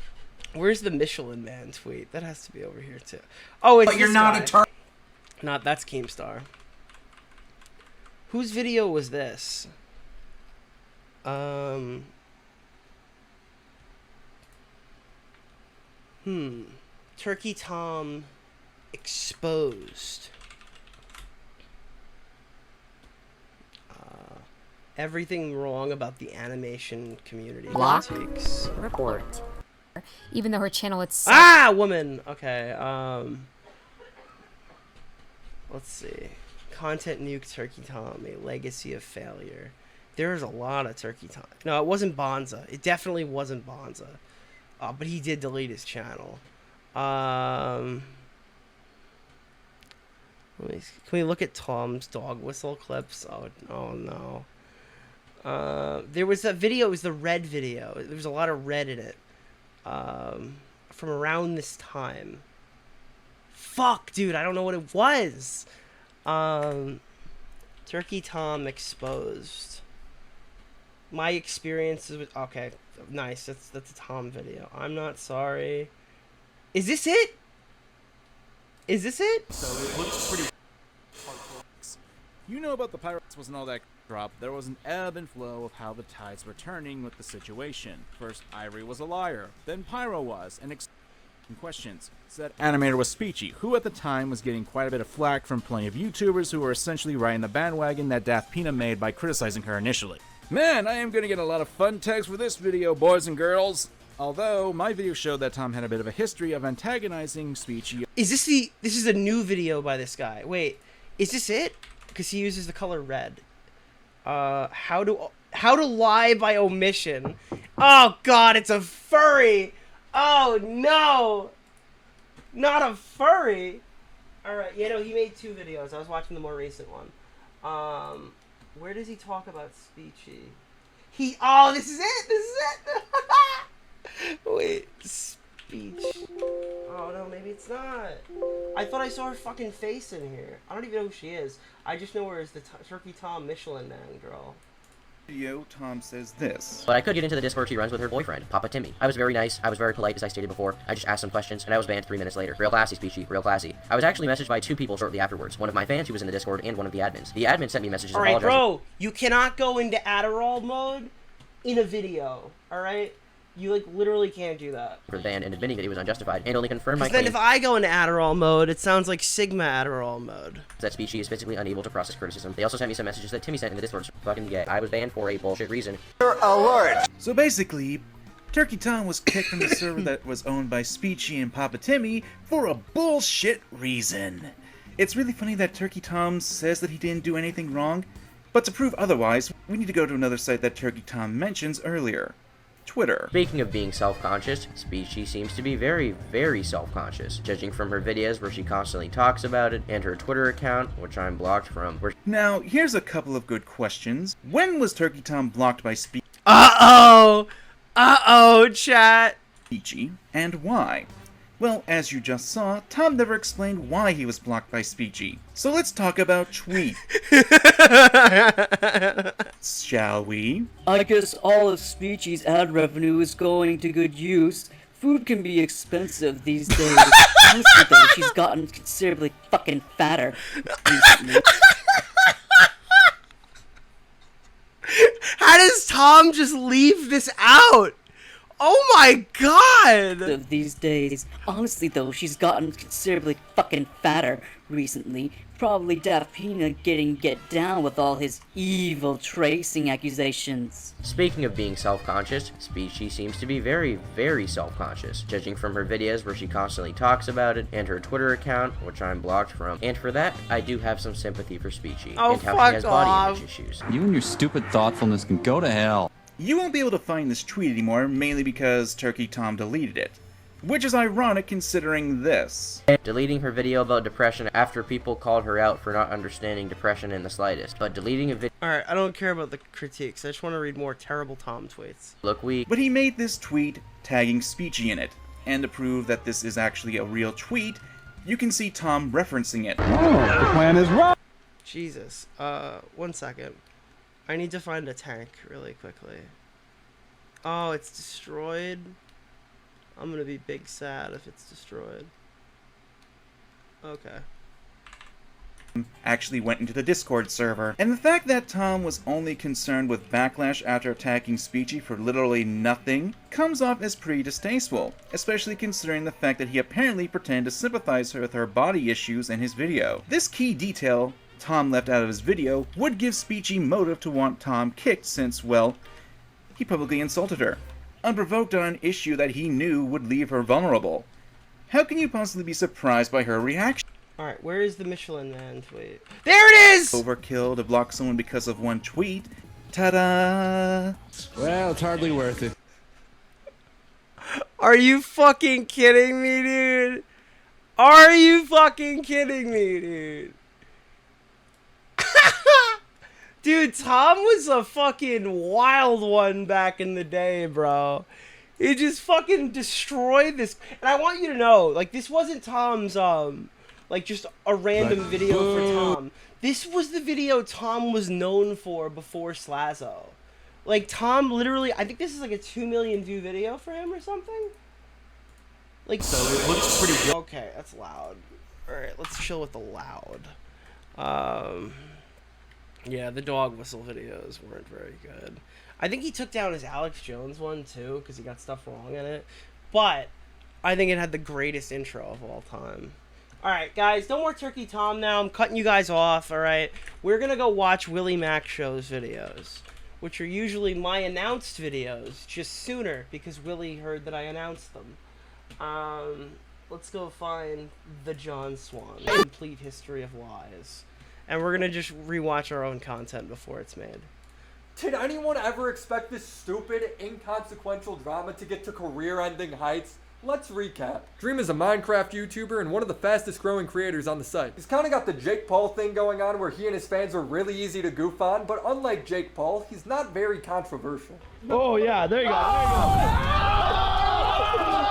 Where's the Michelin Man tweet? That has to be over here too. Oh, it's. But you're not a turd. Not that's Keemstar. Whose video was this? Turkey Tom exposed. Everything wrong about the animation community. Block report. Even though her channel itself. Ah, woman. Okay. Let's see. Content nuke Turkey Tom, a legacy of failure. There's a lot of Turkey Tom. No, it wasn't Bonza. It definitely wasn't Bonza. But he did delete his channel. Can we look at Tom's dog whistle clips? Oh no. There was a video. It was the red video. There was a lot of red in it. From around this time. Fuck, dude. I don't know what it was. Turkey Tom exposed. My experiences with. Okay, nice. That's a Tom video. I'm not sorry. Is this it? Is this it? So it looks pretty. You know about the pirates wasn't all that drop. There was an ebb and flow of how the tides were turning with the situation. First, Ivory was a liar. Then Pyro was, and questions. Said animator was Speechy, who at the time was getting quite a bit of flack from plenty of YouTubers who were essentially riding the bandwagon that Daft Pina made by criticizing her initially. Man, I am gonna get a lot of fun tags for this video, boys and girls. Although, my video showed that Tom had a bit of a history of antagonizing Speechy. This is a new video by this guy. Wait, is this it? Because he uses the color red. How to lie by omission. Oh god, it's a furry! Oh no! Not a furry! Alright, you know, he made 2 videos. I was watching the more recent one. Where does he talk about Speechy? Oh, this is it! This is it! Wait, Speech. Oh no, maybe it's not. I thought I saw her fucking face in here. I don't even know who she is. I just know her as the Turkey Tom Michelin Man girl. Video, Tom says this. But I could get into the Discord she runs with her boyfriend, Papa Timmy. I was very nice, I was very polite as I stated before. I just asked some questions, and I was banned 3 minutes later. Real classy, Speechy, real classy. I was actually messaged by 2 people shortly afterwards. One of my fans who was in the Discord, and one of the admins. The admin sent me messages Alright, apologizing. bro, you cannot go into Adderall mode in a video, alright? You, like, literally can't do that. For the ban and admitting that it was unjustified, and only confirmed my then claim if I go into Adderall mode, it sounds like Sigma Adderall mode. that Speechy is physically unable to process criticism. They also sent me some messages that Timmy sent in the Discord. Fucking gay. I was banned for a bullshit reason. So basically, Turkey Tom was kicked from the server that was owned by Speechy and Papa Timmy for a bullshit reason. It's really funny that Turkey Tom says that he didn't do anything wrong, but to prove otherwise, we need to go to another site that Turkey Tom mentions earlier. Twitter. Speaking of being self-conscious, Speechy seems to be very, very self-conscious, judging from her videos where she constantly talks about it, and her Twitter account, which I'm blocked from. Now, here's a couple of good questions. When was Turkey Tom blocked by Uh-oh! Uh-oh, chat! Speechy, and why? Well, as you just saw, Tom never explained why he was blocked by Speechy. So let's talk about tweets. Shall we? I guess all of Speechy's ad revenue is going to good use. Food can be expensive these days. Honestly though, she's gotten considerably fucking fatter recently. How does Tom just leave this out? Oh my god! Of these days. Honestly though, she's gotten considerably fucking fatter recently. Probably Daft Peanut get down with all his evil tracing accusations. Speaking of being self-conscious, Speechy seems to be very, very self-conscious, judging from her videos where she constantly talks about it, and her Twitter account, which I'm blocked from. And for that, I do have some sympathy for Speechy, Oh, and how fuck she has off. body image issues. You and your stupid thoughtfulness can go to hell. You won't be able to find this tweet anymore, mainly because Turkey Tom deleted it. Which is ironic considering this. Deleting her video about depression after people called her out for not understanding depression in the slightest, but deleting a video Alright, I don't care about the critiques. I just want to read more terrible Tom tweets. look weak. But he made this tweet tagging Speechy in it. And to prove that this is actually a real tweet, you can see Tom referencing it. Oh, the plan is right. Jesus. 1 second. I need to find a tank really quickly. Oh, it's destroyed. I'm gonna be big sad if it's destroyed. Okay. Actually went into the Discord server. And the fact that Tom was only concerned with backlash after attacking Speechy for literally nothing comes off as pretty distasteful, especially considering the fact that he apparently pretended to sympathize with her body issues in his video. This key detail Tom left out of his video would give Speechy motive to want Tom kicked since, well, he publicly insulted her, unprovoked on an issue that he knew would leave her vulnerable. How can you possibly be surprised by her reaction? Alright, where is the Michelin Man tweet? There it is! Overkill to block someone because of one tweet. Ta-da! Well, it's hardly worth it. Are you fucking kidding me, dude? Are you fucking kidding me, dude? Dude, Tom was a fucking wild one back in the day, bro. He just fucking destroyed this. And I want you to know, like, this wasn't Tom's, like, just a random video for Tom. This was the video Tom was known for before Slazo. Like, Tom literally, I think this is like a 2 million view video for him or something. Like, so it looks pretty good. Okay, that's loud. Alright, let's chill with the loud. Yeah, the dog whistle videos weren't very good. I think he took down his Alex Jones one, too, because he got stuff wrong in it. But I think it had the greatest intro of all time. Alright, guys, no more Turkey Tom now. I'm cutting you guys off, alright? We're going to go watch Willie Mac Show's videos, which are usually my announced videos, just sooner, because Willie heard that I announced them. Let's go find the John Swan, Complete History of Lies. And we're gonna just rewatch our own content before it's made. Did anyone ever expect this stupid, inconsequential drama to get to career-ending heights? Let's recap. Dream is a Minecraft YouTuber and one of the fastest growing creators on the site. He's kinda got the Jake Paul thing going on where he and his fans are really easy to goof on, but unlike Jake Paul, he's not very controversial. Oh, yeah, there you go. There you go.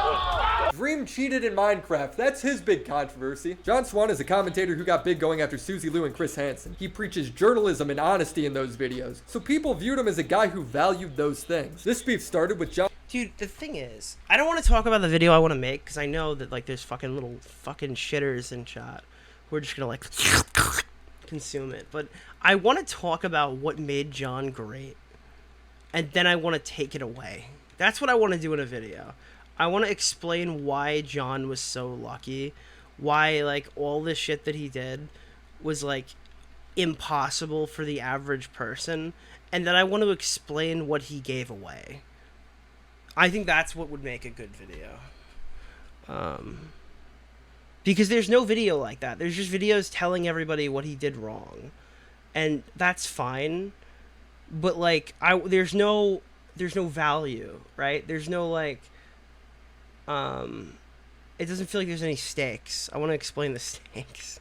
Dream cheated in Minecraft. That's his big controversy. John Swan is a commentator who got big going after Susie Liu and Chris Hansen. He preaches journalism and honesty in those videos, so people viewed him as a guy who valued those things. This beef started with John. Dude, the thing is, I don't want to talk about the video I want to make, because I know that, like, there's fucking little fucking shitters in chat who are just gonna, like, consume it. But I want to talk about what made John great, and then I want to take it away. That's what I want to do in a video. I want to explain why John was so lucky, why, like, all the shit that he did was, like, impossible for the average person, and then I want to explain what he gave away. I think that's what would make a good video. Because there's no video like that. There's just videos telling everybody what he did wrong. And that's fine. But, like, there's no value, right? There's no, like, it doesn't feel like there's any stakes. I want to explain the stakes.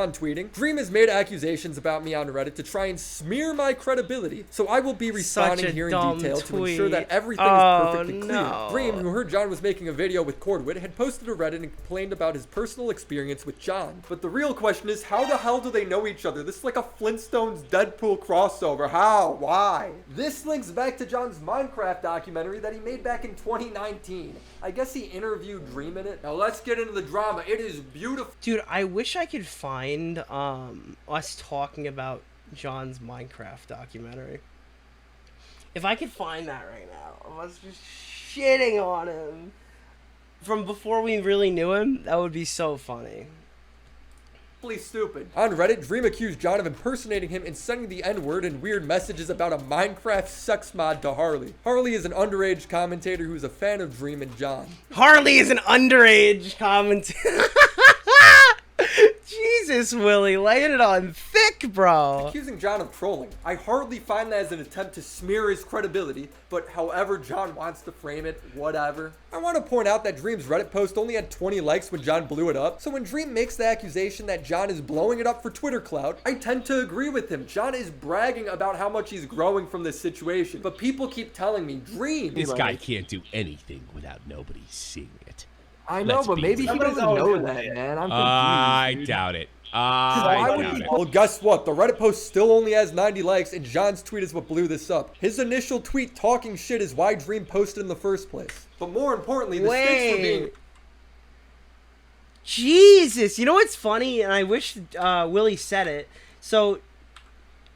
On tweeting, Dream has made accusations about me on Reddit to try and smear my credibility, so I will be responding here in detail to ensure that everything is perfectly clear. Dream, who heard John was making a video with Cordwood, had posted to Reddit and complained about his personal experience with John. But the real question is, how the hell do they know each other? This is like a Flintstones Deadpool crossover. How? Why? This links back to John's Minecraft documentary that he made back in 2019. I guess he interviewed Dream in it. Now let's get into the drama. It is beautiful. Dude, I wish I could find us talking about John's Minecraft documentary. If I could find that right now, I was just shitting on him from before we really knew him, that would be so funny. Stupid. On Reddit, Dream accused John of impersonating him and sending the N-word and weird messages about a Minecraft sex mod to Harley. Harley is an underage commentator who's a fan of Dream and John. Harley is an underage commentator. Jesus, Willie, laying it on thick, bro. Accusing John of trolling. I hardly find that as an attempt to smear his credibility, but however John wants to frame it, whatever. I want to point out that Dream's Reddit post only had 20 likes when John blew it up, so when Dream makes the accusation that John is blowing it up for Twitter clout, I tend to agree with him. John is bragging about how much he's growing from this situation, but people keep telling me, Dream. This guy can't do anything without nobody seeing it. I know, but maybe he doesn't know that, man. I'm confused. I doubt it. I doubt it. Well, guess what? The Reddit post still only has 90 likes, and John's tweet is what blew this up. His initial tweet talking shit is why Dream posted in the first place. But more importantly, the stakes were being... Jesus! You know what's funny? And I wish Willie said it. So,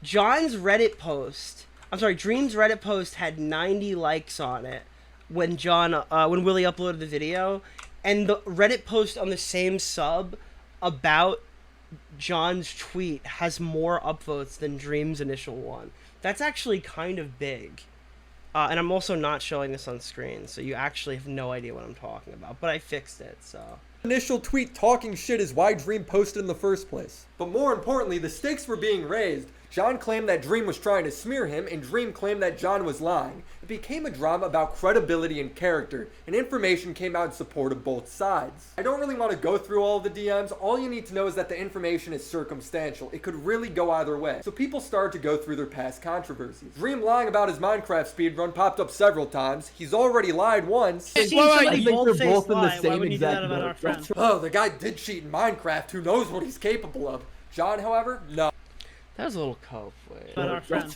John's Reddit post... I'm sorry, Dream's Reddit post had 90 likes on it when when Willie uploaded the video. And the Reddit post on the same sub about John's tweet has more upvotes than Dream's initial one. That's actually kind of big. And I'm also not showing this on screen, so you actually have no idea what I'm talking about. But I fixed it, so... Initial tweet talking shit is why Dream posted in the first place. But more importantly, the stakes were being raised. John claimed that Dream was trying to smear him, and Dream claimed that John was lying. It became a drama about credibility and character, and information came out in support of both sides. I don't really want to go through all of the DMs. All you need to know is that the information is circumstantial. It could really go either way. So people started to go through their past controversies. Dream lying about his Minecraft speedrun popped up several times. He's already lied once. I think they're both in the same exact boat. Oh, the guy did cheat in Minecraft. Who knows what he's capable of? John, however, no. That was a little cope. But our friend.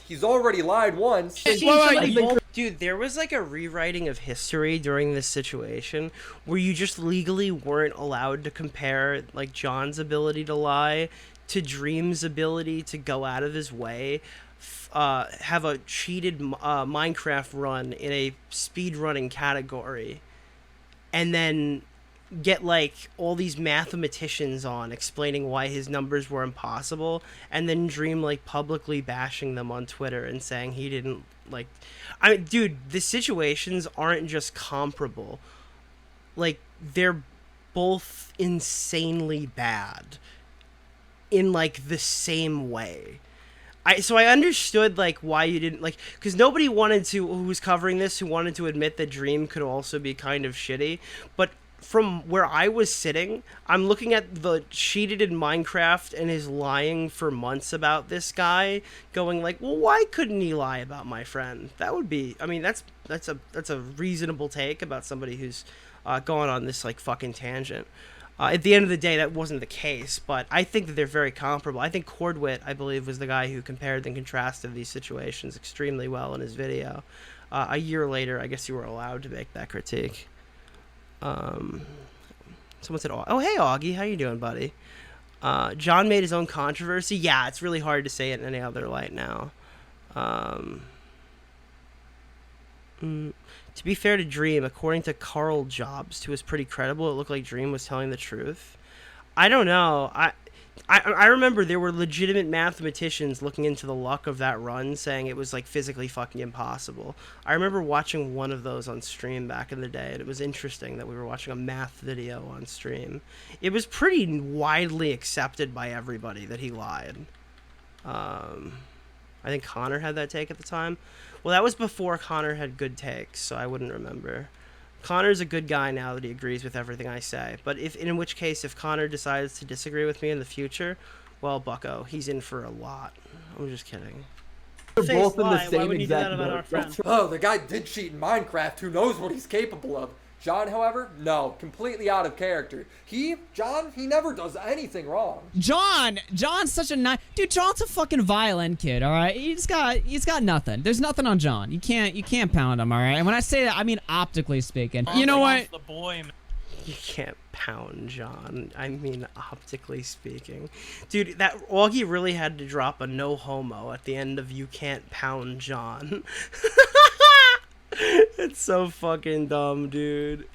He's already lied once. Dude, there was like a rewriting of history during this situation where you just legally weren't allowed to compare like John's ability to lie to Dream's ability to go out of his way, have a cheated Minecraft run in a speedrunning category, and then get like all these mathematicians on explaining why his numbers were impossible, and then Dream like publicly bashing them on Twitter and saying he didn't like... I mean, dude, the situations aren't just comparable. Like, they're both insanely bad in like the same way. So I understood like why you didn't like, because nobody wanted to, who was covering this, who wanted to admit that Dream could also be kind of shitty, but from where I was sitting, I'm looking at the cheated in Minecraft and his lying for months about this guy, going like, well, why couldn't he lie about my friend? That would be, I mean, that's a reasonable take about somebody who's going on this like fucking tangent. At the end of the day, that wasn't the case, but I think that they're very comparable. I think Cordwit, I believe, was the guy who compared and contrasted these situations extremely well in his video. A year later, I guess you were allowed to make that critique. Someone said, oh, hey, Augie, how you doing, buddy? John made his own controversy. Yeah, it's really hard to say it in any other light now. To be fair to Dream, according to Carl Jobs, who was pretty credible, it looked like Dream was telling the truth. I don't know. I remember there were legitimate mathematicians looking into the luck of that run, saying it was like physically fucking impossible. I remember watching one of those on stream back in the day, and it was interesting that we were watching a math video on stream. It was pretty widely accepted by everybody that he lied. I think Connor had that take at the time. Well, that was before Connor had good takes, so I wouldn't remember. Connor's a good guy now that he agrees with everything I say, but in which case, if Connor decides to disagree with me in the future, well, bucko, he's in for a lot. I'm just kidding. They're both in the same exact boat. Oh, the guy did cheat in Minecraft. Who knows what he's capable of? John, however, no, completely out of character. John, he never does anything wrong. John's such a nice dude. John's a fucking violent kid. All right, he's got nothing. There's nothing on John. You can't pound him. All right, and when I say that, I mean optically speaking. You know what? You can't pound John. I mean, optically speaking. Dude, that Augie really had to drop a no homo at the end of "You can't pound John." It's so fucking dumb, dude.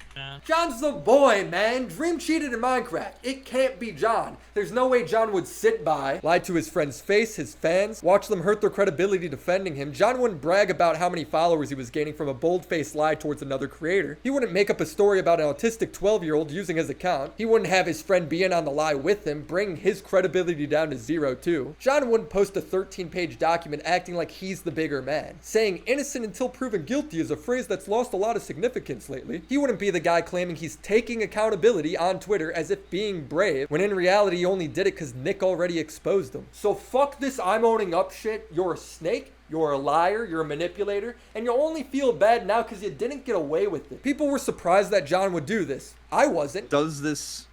John's the boy, man. Dream cheated in Minecraft. It can't be John. There's no way John would sit by, lie to his friend's face, his fans, watch them hurt their credibility defending him. John wouldn't brag about how many followers he was gaining from a bold-faced lie towards another creator. He wouldn't make up a story about an autistic 12-year-old using his account. He wouldn't have his friend be in on the lie with him, bringing his credibility down to 0 too. John wouldn't post a 13-page document acting like he's the bigger man. Saying innocent until proven guilty is a phrase that's lost a lot of significance lately. He wouldn't be the guy claiming he's taking accountability on Twitter as if being brave, when in reality he only did it because Nick already exposed him. So fuck this I'm owning up shit. You're a snake, you're a liar, you're a manipulator, and you only feel bad now because you didn't get away with it. People were surprised that John would do this. I wasn't. Does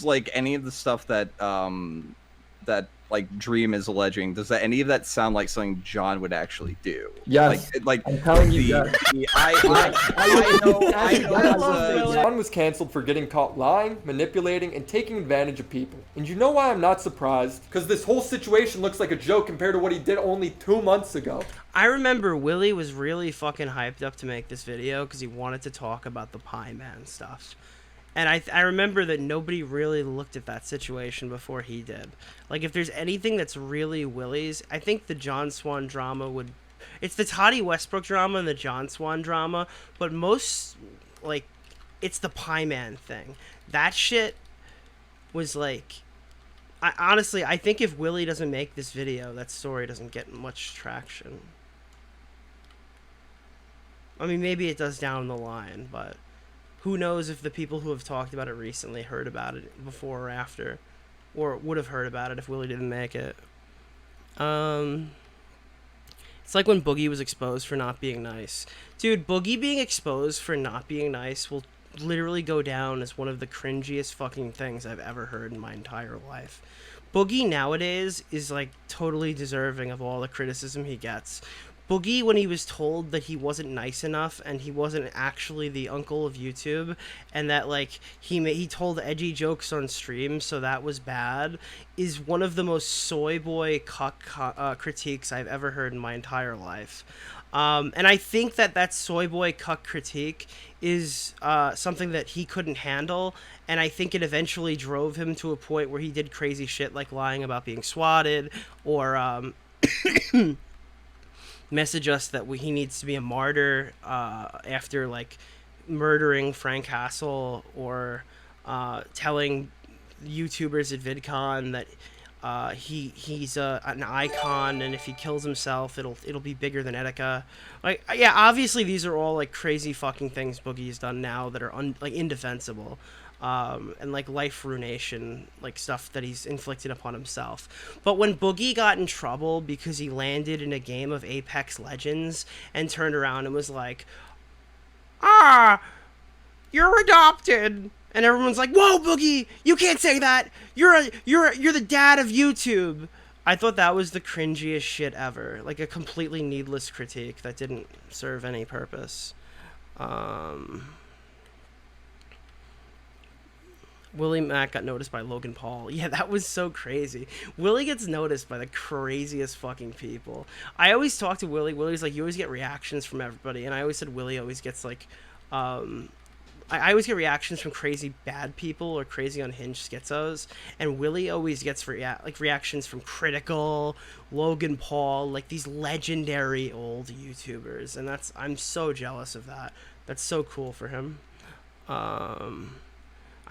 like any of the stuff that like Dream is alleging, does that any of that sound like something John would actually do? Yes. Like I'm telling you, I know. John was canceled for getting caught lying, manipulating, and taking advantage of people. And you know why I'm not surprised? Because this whole situation looks like a joke compared to what he did only 2 months ago. I remember Willie was really fucking hyped up to make this video because he wanted to talk about the Pie Man stuff. And I remember that nobody really looked at that situation before he did. Like, if there's anything that's really Willie's, I think the John Swan drama would... It's the Toddy Westbrook drama and the John Swan drama, but most, like, it's the Pie Man thing. That shit was, like... honestly, I think if Willie doesn't make this video, that story doesn't get much traction. I mean, maybe it does down the line, but... Who knows if the people who have talked about it recently heard about it before or after, or would have heard about it if Willie didn't make it. It's like when Boogie was exposed for not being nice. Dude, Boogie being exposed for not being nice will literally go down as one of the cringiest fucking things I've ever heard in my entire life. Boogie nowadays is like totally deserving of all the criticism he gets. Boogie, when he was told that he wasn't nice enough and he wasn't actually the uncle of YouTube, and that like he told edgy jokes on stream, so that was bad, is one of the most soy boy cuck critiques I've ever heard in my entire life. And I think that soy boy cuck critique is something that he couldn't handle, and I think it eventually drove him to a point where he did crazy shit like lying about being swatted, or message us that he needs to be a martyr after like murdering Frank Hassel, or telling YouTubers at VidCon that he's an icon, and if he kills himself it'll be bigger than Etika. Like, yeah, obviously these are all like crazy fucking things Boogie's done now that are like indefensible. And like life ruination, like stuff that he's inflicted upon himself. But when Boogie got in trouble because he landed in a game of Apex Legends and turned around and was like, you're adopted, and everyone's like, whoa, Boogie, you can't say that, you're the dad of YouTube. I thought that was the cringiest shit ever, like a completely needless critique that didn't serve any purpose. Willie Mack got noticed by Logan Paul. Yeah, that was so crazy. Willie gets noticed by the craziest fucking people. I always talk to Willie. Willie's like, you always get reactions from everybody. And I always said Willie always gets like, I always get reactions from crazy bad people or crazy unhinged schizos. And Willie always gets reactions from Critical, Logan Paul, like these legendary old YouTubers. And I'm so jealous of that. That's so cool for him.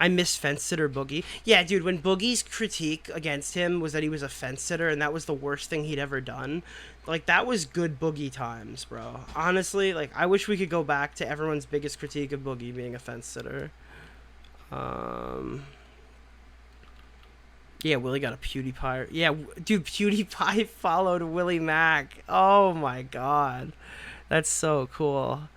I miss fence sitter Boogie. Yeah, dude, when Boogie's critique against him was that he was a fence sitter and that was the worst thing he'd ever done, like, that was good Boogie times, bro. Honestly, like, I wish we could go back to everyone's biggest critique of Boogie being a fence sitter. Yeah, Willie got a PewDiePie. Yeah, dude, PewDiePie followed Willie Mack. Oh my god. That's so cool.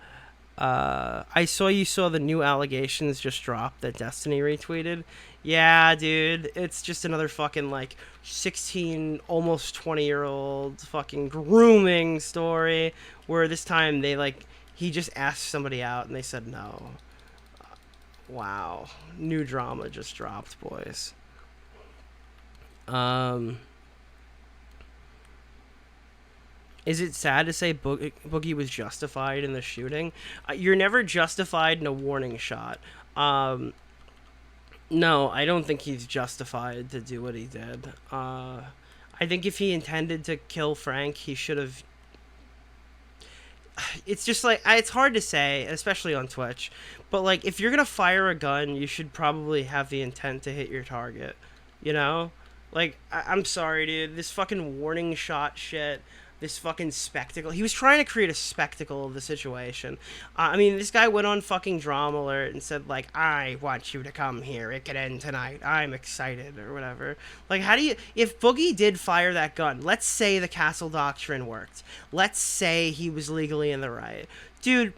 I saw you saw the new allegations just dropped that Destiny retweeted. Yeah, dude, it's just another fucking like 16, almost 20-year-old fucking grooming story where this time he just asked somebody out and they said no. Wow. New drama just dropped, boys. Is it sad to say Boogie was justified in the shooting? You're never justified in a warning shot. No, I don't think he's justified to do what he did. I think if he intended to kill Frank, he should have... It's just like, it's hard to say, especially on Twitch, but like, if you're gonna fire a gun, you should probably have the intent to hit your target, you know? Like, I'm sorry, dude, this fucking warning shot shit, this fucking spectacle. He was trying to create a spectacle of the situation. I mean, this guy went on fucking Drama Alert and said, like, I want you to come here. It could end tonight. I'm excited, or whatever. Like, how do you... If Boogie did fire that gun, let's say the Castle Doctrine worked. Let's say he was legally in the right. Dude,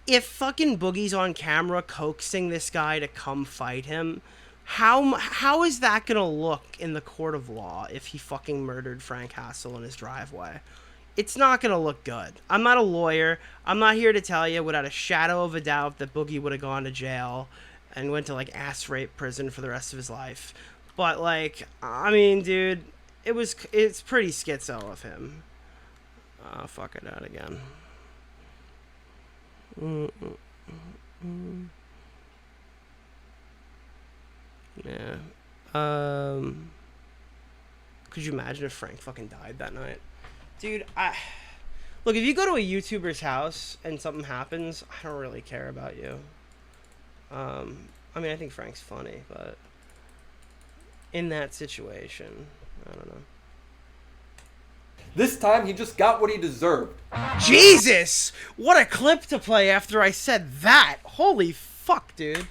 if fucking Boogie's on camera coaxing this guy to come fight him... How is that gonna look in the court of law if he fucking murdered Frank Hassel in his driveway? It's not gonna look good. I'm not a lawyer. I'm not here to tell you without a shadow of a doubt that Boogie would have gone to jail and went to like ass rape prison for the rest of his life. But like, I mean, dude, it's pretty schizo of him. Fuck it out again. Yeah. Could you imagine if Frank fucking died that night? Dude, look, if you go to a YouTuber's house and something happens, I don't really care about you. I mean, I think Frank's funny, but in that situation, I don't know. This time, he just got what he deserved. Jesus! What a clip to play after I said that! Holy fuck, dude.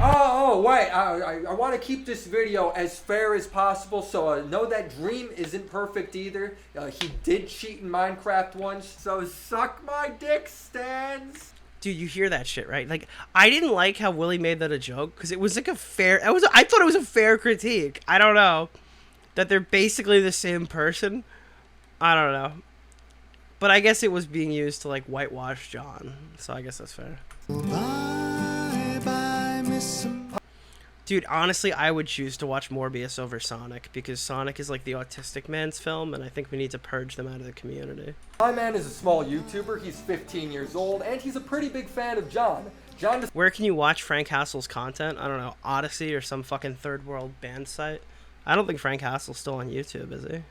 Oh, wait, I want to keep this video as fair as possible, so know that Dream isn't perfect either. He did cheat in Minecraft once, so suck my dick, Stans. Dude, you hear that shit, right? Like, I didn't like how Willie made that a joke, because it was like a fair... I thought it was a fair critique. I don't know. That they're basically the same person. I don't know. But I guess it was being used to, like, whitewash John, so I guess that's fair. Dude, honestly, I would choose to watch Morbius over Sonic, because Sonic is like the autistic man's film, and I think we need to purge them out of the community. My man is a small YouTuber, he's 15 years old, and he's a pretty big fan of John. Where can you watch Frank Hassel's content? I don't know, Odyssey or some fucking third world band site? I don't think Frank Hassel's still on YouTube, is he?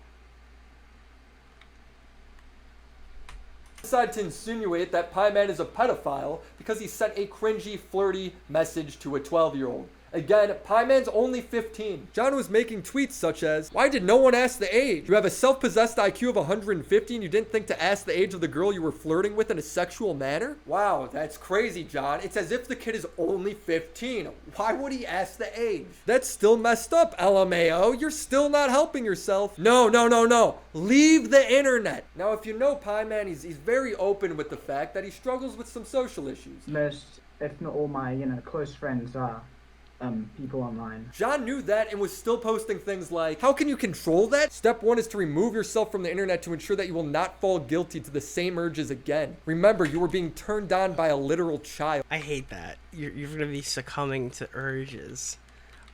Decided to insinuate that Pie Man is a pedophile because he sent a cringy, flirty message to a 12-year-old. Again, Pie Man's only 15. John was making tweets such as, why did no one ask the age? You have a self-possessed IQ of 150 and you didn't think to ask the age of the girl you were flirting with in a sexual manner? Wow, that's crazy, John. It's as if the kid is only 15. Why would he ask the age? That's still messed up, LMAO. You're still not helping yourself. No. Leave the internet. Now, if you know Pie Man, he's very open with the fact that he struggles with some social issues. Most, if not all my, close friends are people online. John knew that and was still posting things like, how can you control that? Step 1 is to remove yourself from the internet to ensure that you will not fall guilty to the same urges again. Remember, you were being turned on by a literal child. I hate that. You're gonna be succumbing to urges.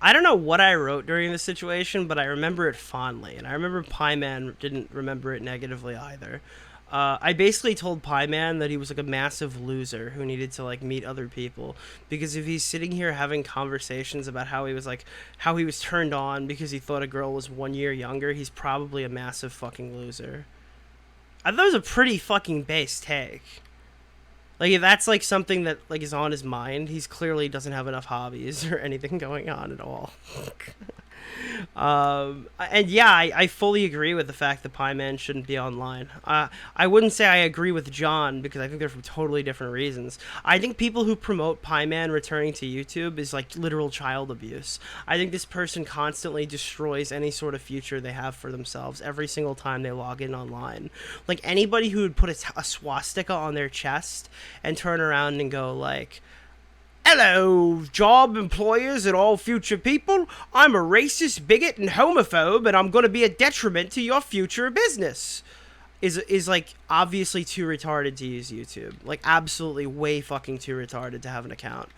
I don't know what I wrote during this situation, but I remember it fondly, and I remember Pie Man didn't remember it negatively either. I basically told Pie Man that he was like a massive loser who needed to like meet other people, because if he's sitting here having conversations about how he was turned on because he thought a girl was 1 year younger, he's probably a massive fucking loser. I thought it was a pretty fucking base take. Like, if that's like something that like is on his mind, he's clearly doesn't have enough hobbies or anything going on at all. And yeah, I fully agree with the fact that Pie Man shouldn't be online. I wouldn't say I agree with John, because I think they're for totally different reasons. I think people who promote Pie Man returning to YouTube is like literal child abuse. I think this person constantly destroys any sort of future they have for themselves every single time they log in online. Like, anybody who would put a swastika on their chest and turn around and go like, hello, job employers and all future people. I'm a racist, bigot, and homophobe, and I'm going to be a detriment to your future business. is like obviously too retarded to use YouTube. Like absolutely way fucking too retarded to have an account.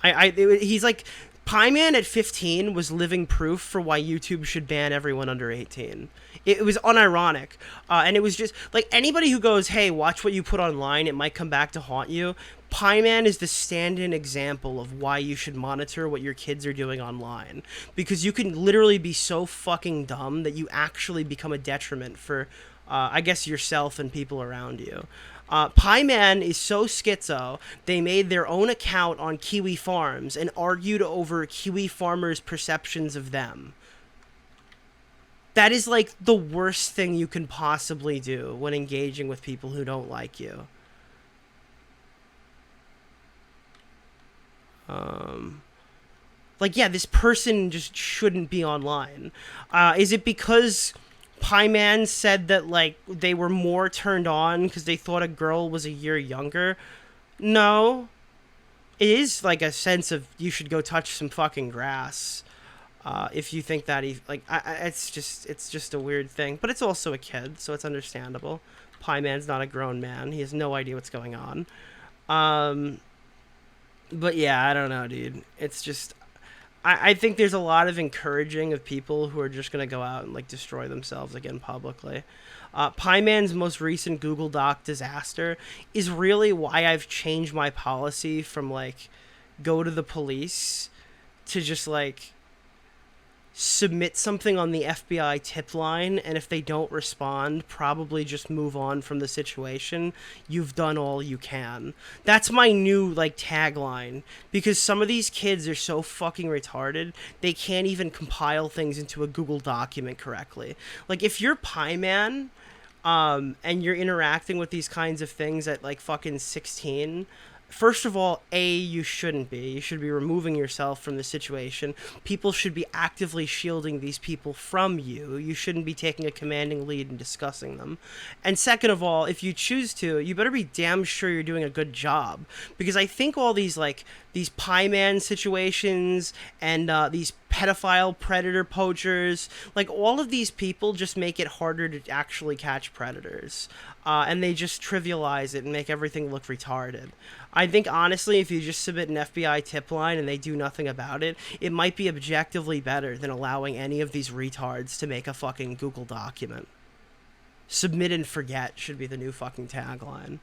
He's like Pieman at 15 was living proof for why YouTube should ban everyone under 18. It was unironic. And it was just like anybody who goes, hey, watch what you put online, it might come back to haunt you. Pieman is the stand-in example of why you should monitor what your kids are doing online. Because you can literally be so fucking dumb that you actually become a detriment for, I guess, yourself and people around you. Pieman is so schizo, they made their own account on Kiwi Farms and argued over Kiwi farmers' perceptions of them. That is like the worst thing you can possibly do when engaging with people who don't like you. Like, yeah, this person just shouldn't be online. Is it because Pieman said that, like, they were more turned on because they thought a girl was a year younger? No. It is, like, a sense of you should go touch some fucking grass. If you think that, it's just a weird thing. But it's also a kid, so it's understandable. Pieman's not a grown man. He has no idea what's going on. But yeah, I don't know, dude. It's just, I think there's a lot of encouraging of people who are just going to go out and, like, destroy themselves again publicly. Pieman's most recent Google Doc disaster is really why I've changed my policy from, like, go to the police to just, like, submit something on the FBI tip line, and if they don't respond, probably just move on from the situation. You've done all you can. That's my new, like, tagline, because some of these kids are so fucking retarded, they can't even compile things into a Google document correctly. Like, if you're Pieman, and you're interacting with these kinds of things at, like, fucking 16... First of all, you shouldn't be. You should be removing yourself from the situation. People should be actively shielding these people from you. You shouldn't be taking a commanding lead and discussing them. And second of all, if you choose to, you better be damn sure you're doing a good job. Because I think all these, like, these Pieman situations and these pedophile predator poachers, like, all of these people just make it harder to actually catch predators. And they just trivialize it and make everything look retarded. I think, honestly, if you just submit an FBI tip line and they do nothing about it, it might be objectively better than allowing any of these retards to make a fucking Google document. Submit and forget should be the new fucking tagline.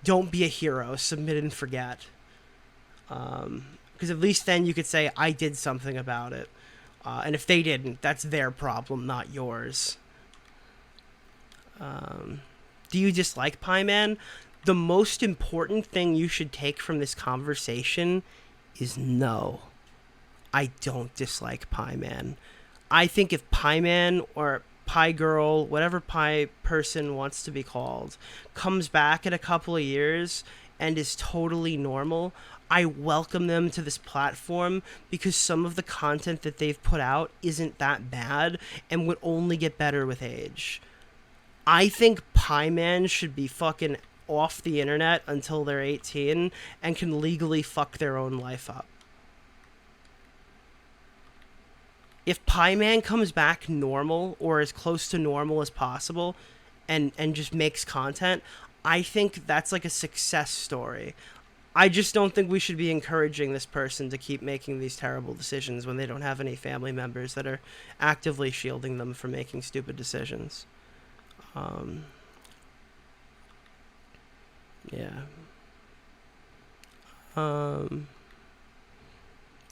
Don't be a hero, submit and forget. Because at least then you could say, I did something about it. And if they didn't, that's their problem, not yours. Do you dislike Pieman? The most important thing you should take from this conversation is no. I don't dislike Pieman. I think if Pieman or Pie Girl, whatever Pie person wants to be called, comes back in a couple of years and is totally normal, I welcome them to this platform because some of the content that they've put out isn't that bad and would only get better with age. I think Pieman should be fucking off the internet until they're 18 and can legally fuck their own life up. If Pieman comes back normal or as close to normal as possible and just makes content, I think that's like a success story. I just don't think we should be encouraging this person to keep making these terrible decisions when they don't have any family members that are actively shielding them from making stupid decisions. Yeah.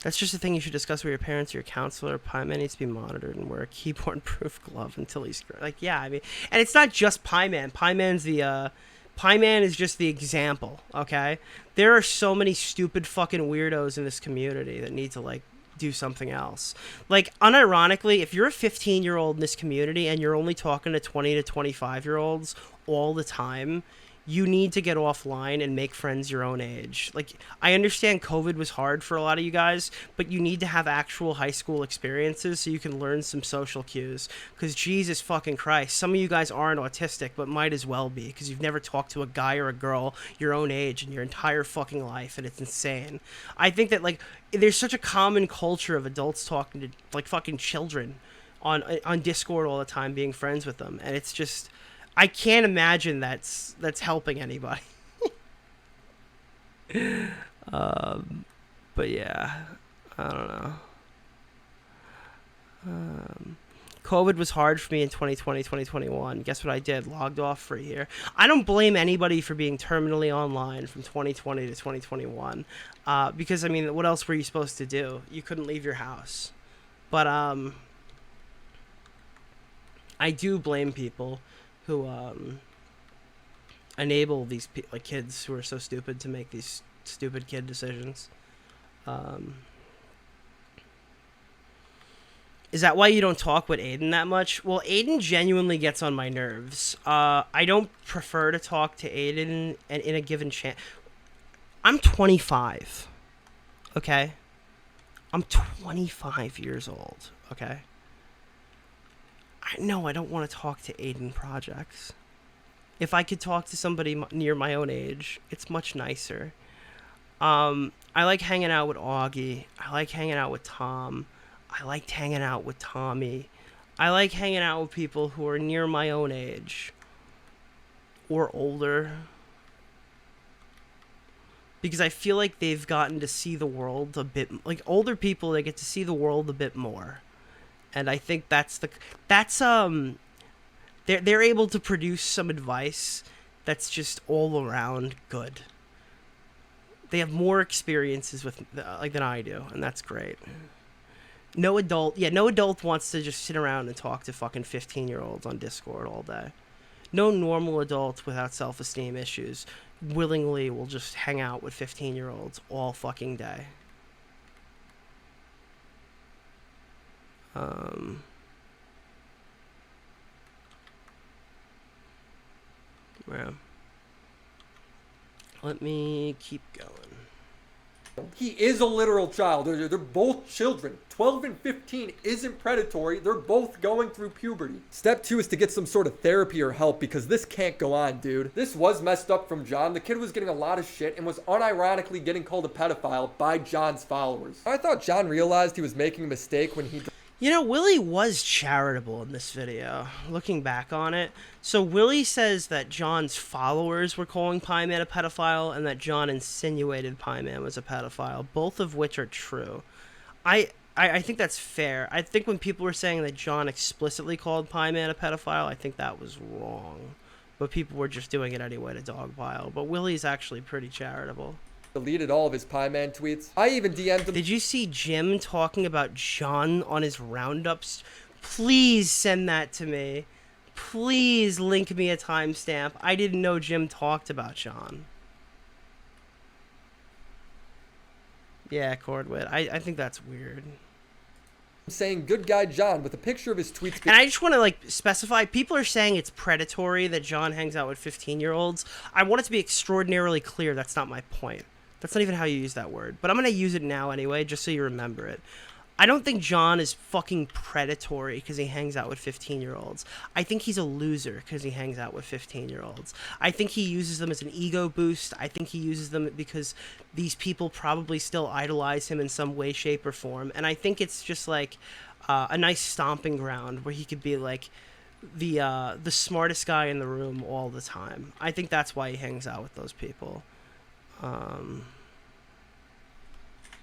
That's just a thing you should discuss with your parents or your counselor. Pieman needs to be monitored and wear a keyboard-proof glove until he's... Like, yeah, I mean... And it's not just Pieman. Pieman is just the example, okay? There are so many stupid fucking weirdos in this community that need to, like, do something else. Like, unironically, if you're a 15-year-old in this community and you're only talking to 20 to 25-year-olds all the time, you need to get offline and make friends your own age. Like, I understand COVID was hard for a lot of you guys, but you need to have actual high school experiences so you can learn some social cues. Because Jesus fucking Christ, some of you guys aren't autistic, but might as well be, because you've never talked to a guy or a girl your own age in your entire fucking life, and it's insane. I think that, like, there's such a common culture of adults talking to, like, fucking children on Discord all the time, being friends with them, and it's just, I can't imagine that's helping anybody. But yeah, I don't know. COVID was hard for me in 2020, 2021. Guess what I did? Logged off for a year. I don't blame anybody for being terminally online from 2020 to 2021. Because, I mean, what else were you supposed to do? You couldn't leave your house. But, I do blame people who, enable these like kids who are so stupid to make these stupid kid decisions. Is that why you don't talk with Aiden that much? Well, Aiden genuinely gets on my nerves. I don't prefer to talk to Aiden in a given chance. I'm 25, okay? I'm 25 years old, okay? I don't want to talk to Aiden projects. If I could talk to somebody near my own age, it's much nicer. I like hanging out with Augie. I like hanging out with Tom. I liked hanging out with Tommy. I like hanging out with people who are near my own age or older, because I feel like they've gotten to see the world a bit, like older people, they get to see the world a bit more. And I think they're able to produce some advice that's just all around good. They have more experiences with than I do, and that's great. No adult wants to just sit around and talk to fucking 15-year-olds on Discord all day. No normal adult without self-esteem issues willingly will just hang out with 15-year-olds all fucking day. Yeah. Let me keep going. He is a literal child. They're both children. 12 and 15 isn't predatory. They're both going through puberty. Step 2 is to get some sort of therapy or help, because this can't go on, dude. This was messed up from John. The kid was getting a lot of shit and was unironically getting called a pedophile by John's followers. I thought John realized he was making a mistake when he... You know, Willie was charitable in this video, looking back on it. So Willie says that John's followers were calling Pie Man a pedophile and that John insinuated Pie Man was a pedophile, both of which are true. I think that's fair. I think when people were saying that John explicitly called Pie Man a pedophile, I think that was wrong. But people were just doing it anyway to dogpile. But Willie's actually pretty charitable. Deleted all of his Pie Man tweets. I even DM'd him. Did you see Jim talking about John on his roundups? Please send that to me. Please link me a timestamp. I didn't know Jim talked about John. Yeah, Cordwit. I think that's weird. Saying good guy John with a picture of his tweets. And I just want to specify, people are saying it's predatory that John hangs out with 15-year-olds. I want it to be extraordinarily clear that's not my point. That's not even how you use that word. But I'm going to use it now anyway, just so you remember it. I don't think John is fucking predatory because he hangs out with 15-year-olds. I think he's a loser because he hangs out with 15-year-olds. I think he uses them as an ego boost. I think he uses them because these people probably still idolize him in some way, shape, or form. And I think it's just a nice stomping ground where he could be the smartest guy in the room all the time. I think that's why he hangs out with those people.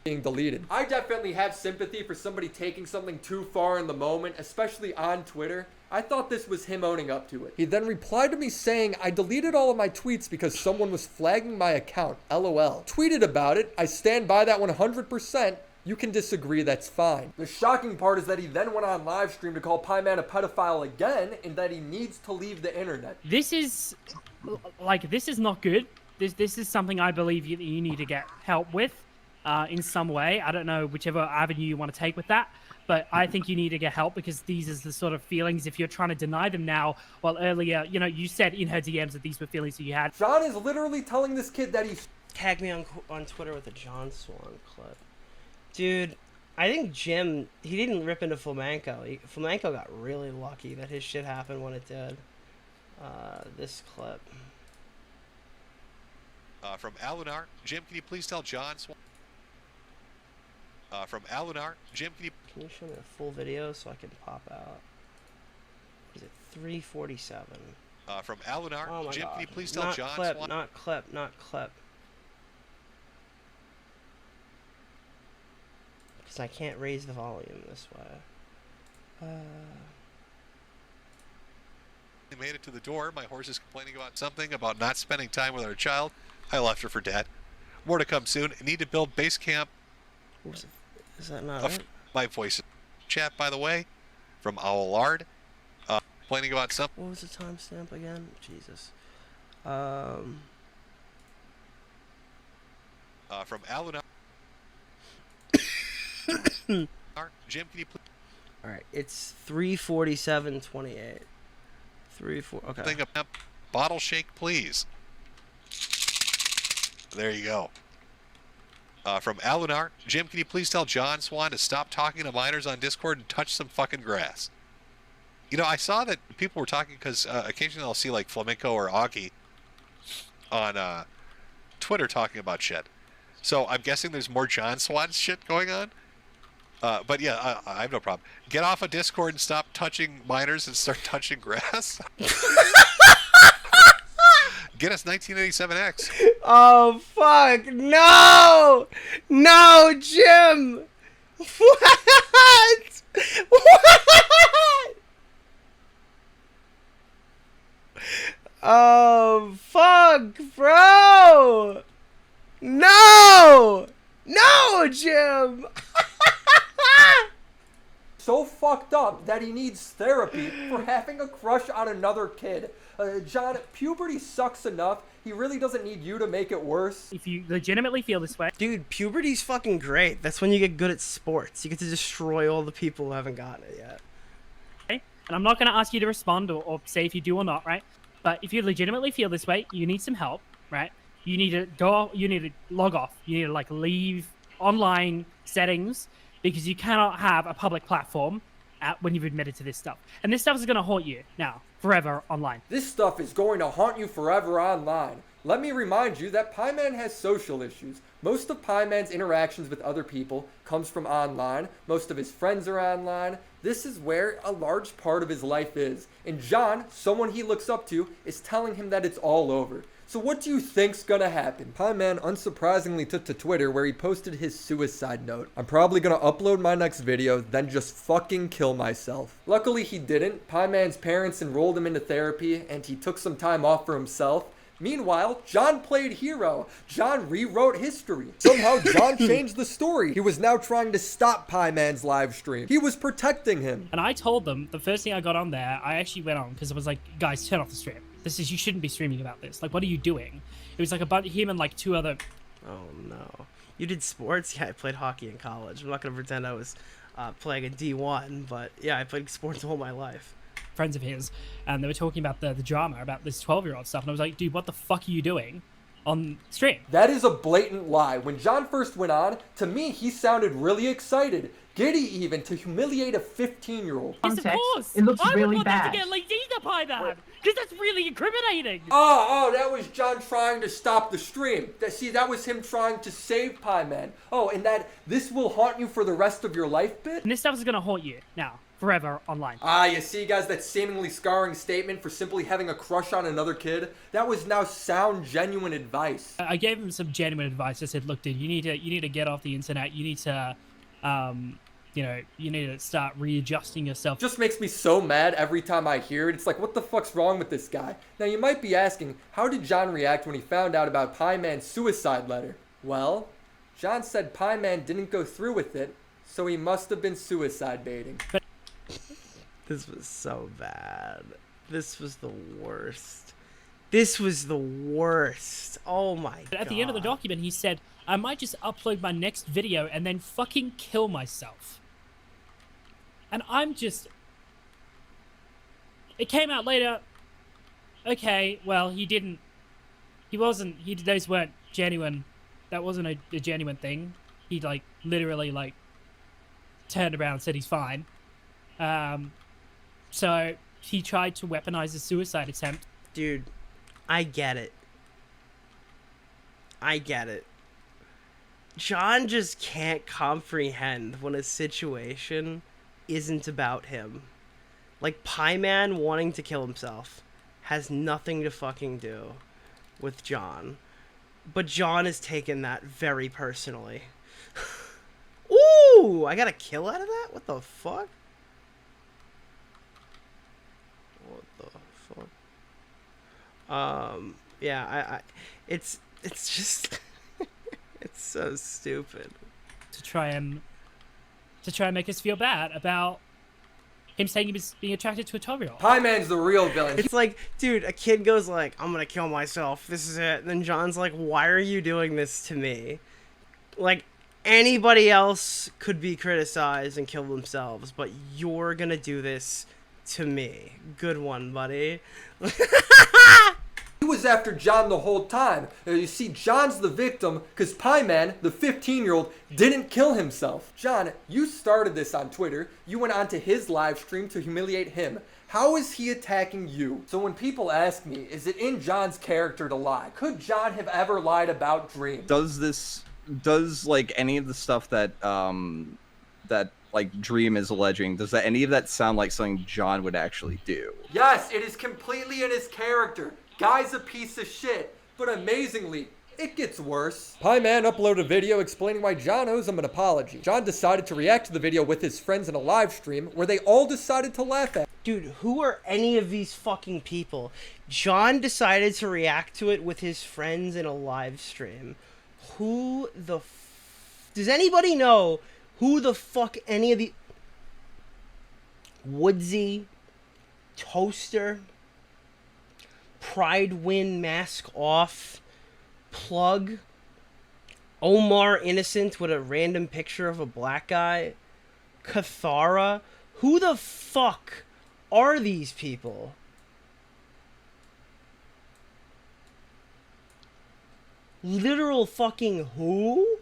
Being deleted. I definitely have sympathy for somebody taking something too far in the moment, especially on Twitter. I thought this was him owning up to it. He then replied to me saying, I deleted all of my tweets because someone was flagging my account, LOL. Tweeted about it. I stand by that 100%. You can disagree, that's fine. The shocking part is that he then went on live stream to call Pie Man a pedophile again, and that he needs to leave the internet. This is not good. This is something I believe you need to get help with. In some way. I don't know whichever avenue you want to take with that, but I think you need to get help because these are the sort of feelings, if you're trying to deny them now, well, earlier, you said in her DMs that these were feelings that you had. John is literally telling this kid that he's... Tag me on Twitter with a John Swan clip. Dude, I think Jim, he didn't rip into Flamenco. Flamenco got really lucky that his shit happened when it did. This clip. From Alunar. Jim, can you please tell John Swan? From Alunar, Jim, can you show me a full video so I can pop out? Is it 347? From Alunar, Oh my Jim, God. can you please tell Not John clip, Swan? not clip, not clip. Because I can't raise the volume this way. I made it to the door. My horse is complaining about something, about not spending time with our child. I left her for dead. More to come soon. I need to build base camp. Is that not it? My voice chat, by the way, from Owlard. Complaining about something. What was the timestamp again? Jesus. From Alunar. Jim, can you please? All right, it's 347:28. 3-4. Okay. Think of bottle shake, please. There you go. From Alunar, Jim, can you please tell John Swan to stop talking to minors on Discord and touch some fucking grass? You know, I saw that people were talking because occasionally I'll see like Flamenco or Augie on Twitter talking about shit. So I'm guessing there's more John Swan shit going on. But yeah, I have no problem. Get off of Discord and stop touching minors and start touching grass. Get us 1987X. Oh, fuck. No! No, Jim! What? What? Oh, fuck, bro! No! No, Jim! So fucked up that he needs therapy for having a crush on another kid. John, puberty sucks enough. He really doesn't need you to make it worse. If you legitimately feel this way. Dude, puberty's fucking great. That's when you get good at sports. You get to destroy all the people who haven't gotten it yet. Okay? And I'm not going to ask you to respond or say if you do or not, right? But if you legitimately feel this way, you need some help, right? You need to go, you need to log off. You need to like leave online settings because you cannot have a public platform when you've admitted to this stuff. And this stuff is going to haunt you now, forever online. This stuff is going to haunt you forever online. Let me remind you that Pieman has social issues. Most of Pieman's interactions with other people comes from online. Most of his friends are online. This is where a large part of his life is. And John, someone he looks up to, is telling him that it's all over. So what do you think's gonna happen? Pieman unsurprisingly took to Twitter where he posted his suicide note. I'm probably gonna upload my next video, then just fucking kill myself. Luckily he didn't. Pieman's parents enrolled him into therapy and he took some time off for himself. Meanwhile, John played hero. John rewrote history. Somehow John changed the story. He was now trying to stop Pieman's live stream. He was protecting him. And I told them, the first thing I got on there, I actually went on because I was like, guys, turn off the stream. You shouldn't be streaming about this. Like, what are you doing? It was like about him and like two other... Oh, no. You did sports? Yeah, I played hockey in college. I'm not going to pretend I was playing a D1, but yeah, I played sports all my life. Friends of his, and they were talking about the drama about this 12-year-old stuff, and I was like, dude, what the fuck are you doing on stream? That is a blatant lie. When John first went on, to me, he sounded really excited. Giddy even to humiliate a 15-year-old. Yes, of course. It looks I really would want bad. them to get laid by that, because that's really incriminating. Oh, that was John trying to stop the stream. That was him trying to save Pieman. Oh, and that this will haunt you for the rest of your life bit? And this stuff is going to haunt you now, forever, online. You see, guys, that seemingly scarring statement for simply having a crush on another kid? That was now sound, genuine advice. I gave him some genuine advice. I said, look, dude, you need to get off the internet. You need to, you need to start readjusting yourself. Just makes me so mad every time I hear it. It's like, what the fuck's wrong with this guy? Now, you might be asking, how did John react when he found out about Pieman's suicide letter? Well, John said Pieman didn't go through with it, so he must have been suicide baiting. This was so bad. This was the worst. This was the worst. Oh my god. At the end of the document, he said, I might just upload my next video and then fucking kill myself. And I'm just... It came out later. Okay, well, he didn't... Those weren't genuine. That wasn't a genuine thing. He, like, literally, like, turned around and said he's fine. So he tried to weaponize a suicide attempt. Dude, I get it. I get it. John just can't comprehend when a situation isn't about him. Like, Pie Man wanting to kill himself has nothing to fucking do with John. But John has taken that very personally. Ooh! I got a kill out of that? What the fuck? What the fuck? Yeah, it's just... it's so stupid. To try and make us feel bad about him saying he was being attracted to a 12-year-old. Pie Man's the real villain. It's like, dude, a kid goes like, I'm gonna kill myself. This is it. And then John's like, why are you doing this to me? Like, anybody else could be criticized and kill themselves, but you're gonna do this to me. Good one, buddy. He was after John the whole time. You see, John's the victim because Pie Man, the 15-year-old, didn't kill himself. John, you started this on Twitter. You went onto his live stream to humiliate him. How is he attacking you? So when people ask me, is it in John's character to lie? Could John have ever lied about Dream? Does like any of the stuff that like Dream is alleging, does that any of that sound like something John would actually do? Yes, it is completely in his character. Guy's a piece of shit, but amazingly, it gets worse. Pie Man uploaded a video explaining why John owes him an apology. John decided to react to the video with his friends in a live stream where they all decided to laugh at. Dude, who are any of these fucking people? John decided to react to it with his friends in a live stream. Who the does anybody know who the fuck any of the... Woodsy, Toaster, Pride Win Mask Off, Plug, Omar Innocent with a random picture of a black guy, Cathara. Who the fuck are these people? Literal fucking who?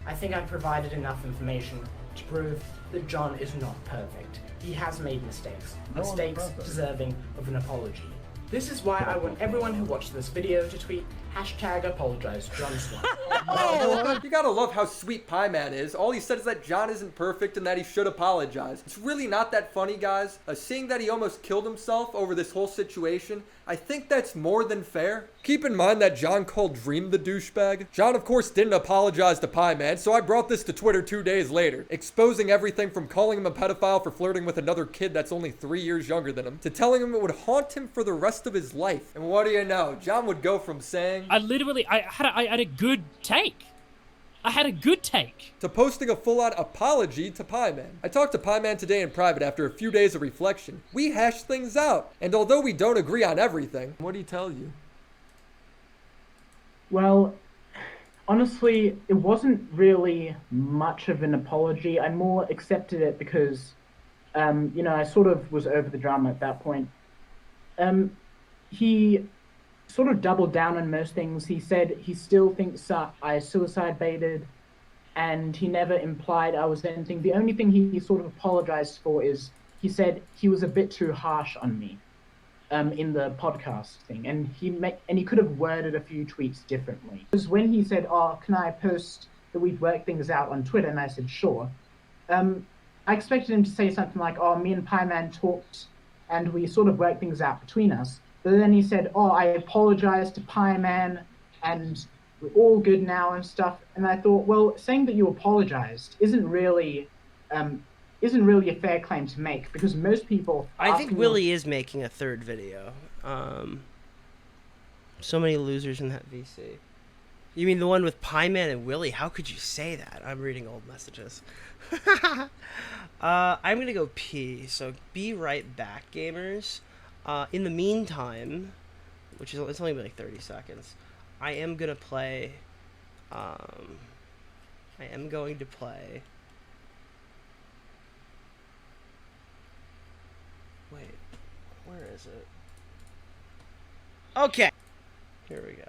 I think I've provided enough information to prove that John is not perfect. He has made mistakes. Mistakes deserving of an apology. This is why I want everyone who watched this video to tweet #apologizeJohnSwan. You gotta love how sweet Pie Man is. All he said is that John isn't perfect and that he should apologize. It's really not that funny, guys. Seeing that he almost killed himself over this whole situation, I think that's more than fair. Keep in mind that John called Dream the douchebag. John, of course, didn't apologize to Pie Man, so I brought this to Twitter 2 days later, exposing everything from calling him a pedophile for flirting with another kid that's only 3 years younger than him, to telling him it would haunt him for the rest of his life. And what do you know? John would go from saying, I had a good take. I had a good take. To posting a full-on apology to Pie Man. I talked to Pie Man today in private after a few days of reflection. We hashed things out. And although we don't agree on everything, what did he tell you? Well, honestly, it wasn't really much of an apology. I more accepted it because, you know, I sort of was over the drama at that point. He sort of doubled down on most things. He said he still thinks I suicide baited, and he never implied I was anything. The only thing he sort of apologized for is he said he was a bit too harsh on me in the podcast thing, and he could have worded a few tweets differently. Because when he said, "Oh, can I post that we'd work things out on Twitter?" and I said, "Sure," I expected him to say something like, "Oh, me and Pie Man talked, and we sort of worked things out between us." But then he said, "Oh, I apologize to Pie Man, and we're all good now and stuff." And I thought, well, saying that you apologized isn't really a fair claim to make, because most people... I think Willie is making a third video. So many losers in that VC. You mean the one with Pie Man and Willie? How could you say that? I'm reading old messages. I'm gonna go pee, so be right back, gamers. In the meantime, which is it's only been like 30 seconds, I am gonna play. I am going to play. Wait, where is it? Okay, here we go.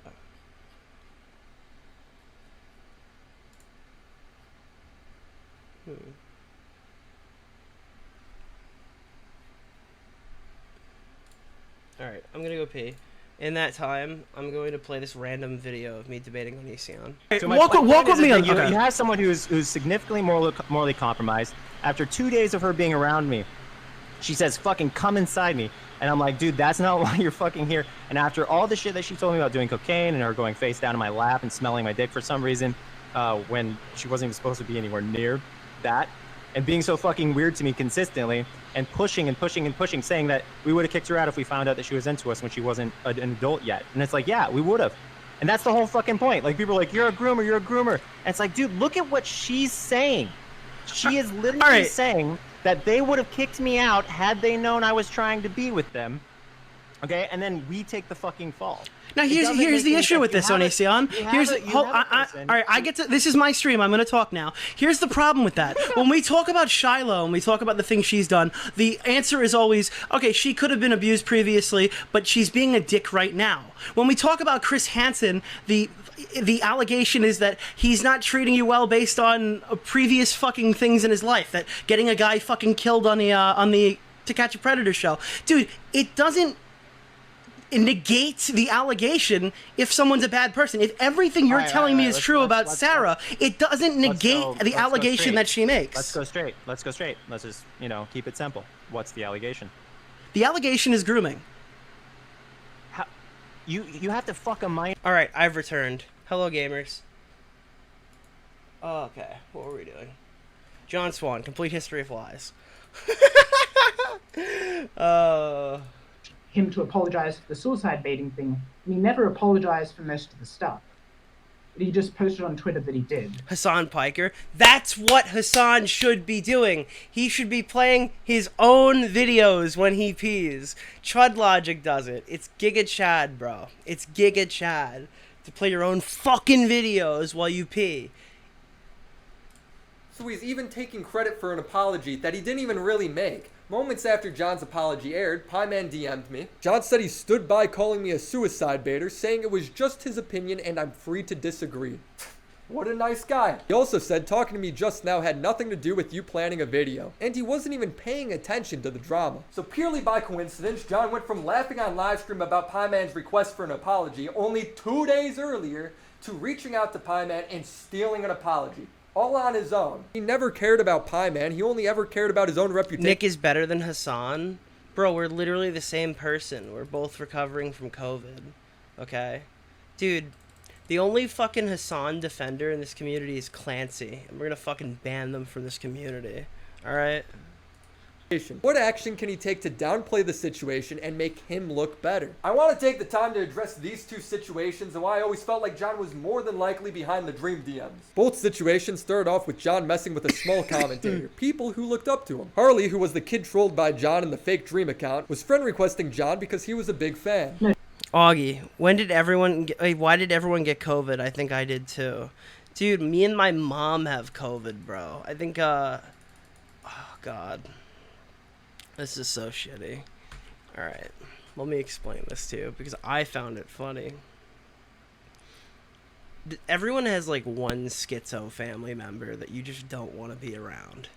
Alright, I'm gonna go pee. In that time, I'm going to play this random video of me debating on Onision. So walk with me on. You have someone who's significantly morally compromised. After 2 days of her being around me, she says, "Fucking come inside me," and I'm like, "Dude, that's not why you're fucking here." And after all the shit that she told me about doing cocaine and her going face down in my lap and smelling my dick for some reason, when she wasn't even supposed to be anywhere near that, and being so fucking weird to me consistently, and pushing and pushing and pushing, saying that we would have kicked her out if we found out that she was into us when she wasn't an adult yet. And it's like, yeah, we would have. And that's the whole fucking point. Like, people are like, you're a groomer, you're a groomer. And it's like, dude, look at what she's saying. She is literally saying that they would have kicked me out had they known I was trying to be with them. Okay, and then we take the fucking fall. Now here's the issue with this, Onision. All right, I get to. This is my stream. I'm going to talk now. Here's the problem with that. When we talk about Shiloh and we talk about the things she's done, the answer is always, okay, she could have been abused previously, but she's being a dick right now. When we talk about Chris Hansen, the allegation is that he's not treating you well based on previous fucking things in his life, that getting a guy fucking killed on the To Catch a Predator show. Dude, it doesn't negate the allegation if someone's a bad person. If everything you're telling me is true about Sarah, it doesn't negate the allegation that she makes. Let's go straight. Let's just, keep it simple. What's the allegation? The allegation is grooming. You have to fuck a mind. All right, I've returned. Hello, gamers. Okay, what were we doing? John Swan, Complete History of Lies. Him to apologize for the suicide baiting thing, and he never apologized for most of the stuff. He just posted on Twitter that he did. Hassan Piker. That's what Hassan should be doing. He should be playing his own videos when he pees. Chud Logic does it. It's Giga Chad, bro. It's Giga Chad. To play your own fucking videos while you pee. So he's even taking credit for an apology that he didn't even really make. Moments after John's apology aired, Pieman DM'd me. John said he stood by calling me a suicide baiter, saying it was just his opinion and I'm free to disagree. What a nice guy. He also said talking to me just now had nothing to do with you planning a video, and he wasn't even paying attention to the drama. So purely by coincidence, John went from laughing on livestream about Pieman's request for an apology only 2 days earlier to reaching out to Pieman and stealing an apology. All on his own. He never cared about Pieman. He only ever cared about his own reputation. Nick is better than Hassan? Bro, we're literally the same person. We're both recovering from COVID. Okay? Dude, the only fucking Hassan defender in this community is Clancy. And we're gonna fucking ban them from this community. Alright? What action can he take to downplay the situation and make him look better? I want to take the time to address these two situations and why I always felt like John was more than likely behind the Dream DMs. Both situations started off with John messing with a small commentator, people who looked up to him. Harley, who was the kid trolled by John in the fake Dream account, was friend requesting John because he was a big fan. Augie, why did everyone get COVID? I think I did too. Dude, me and my mom have COVID, bro. I think, oh God. This is so shitty. Alright, let me explain this to you, because I found it funny. Everyone has, like, one schizo family member that you just don't want to be around.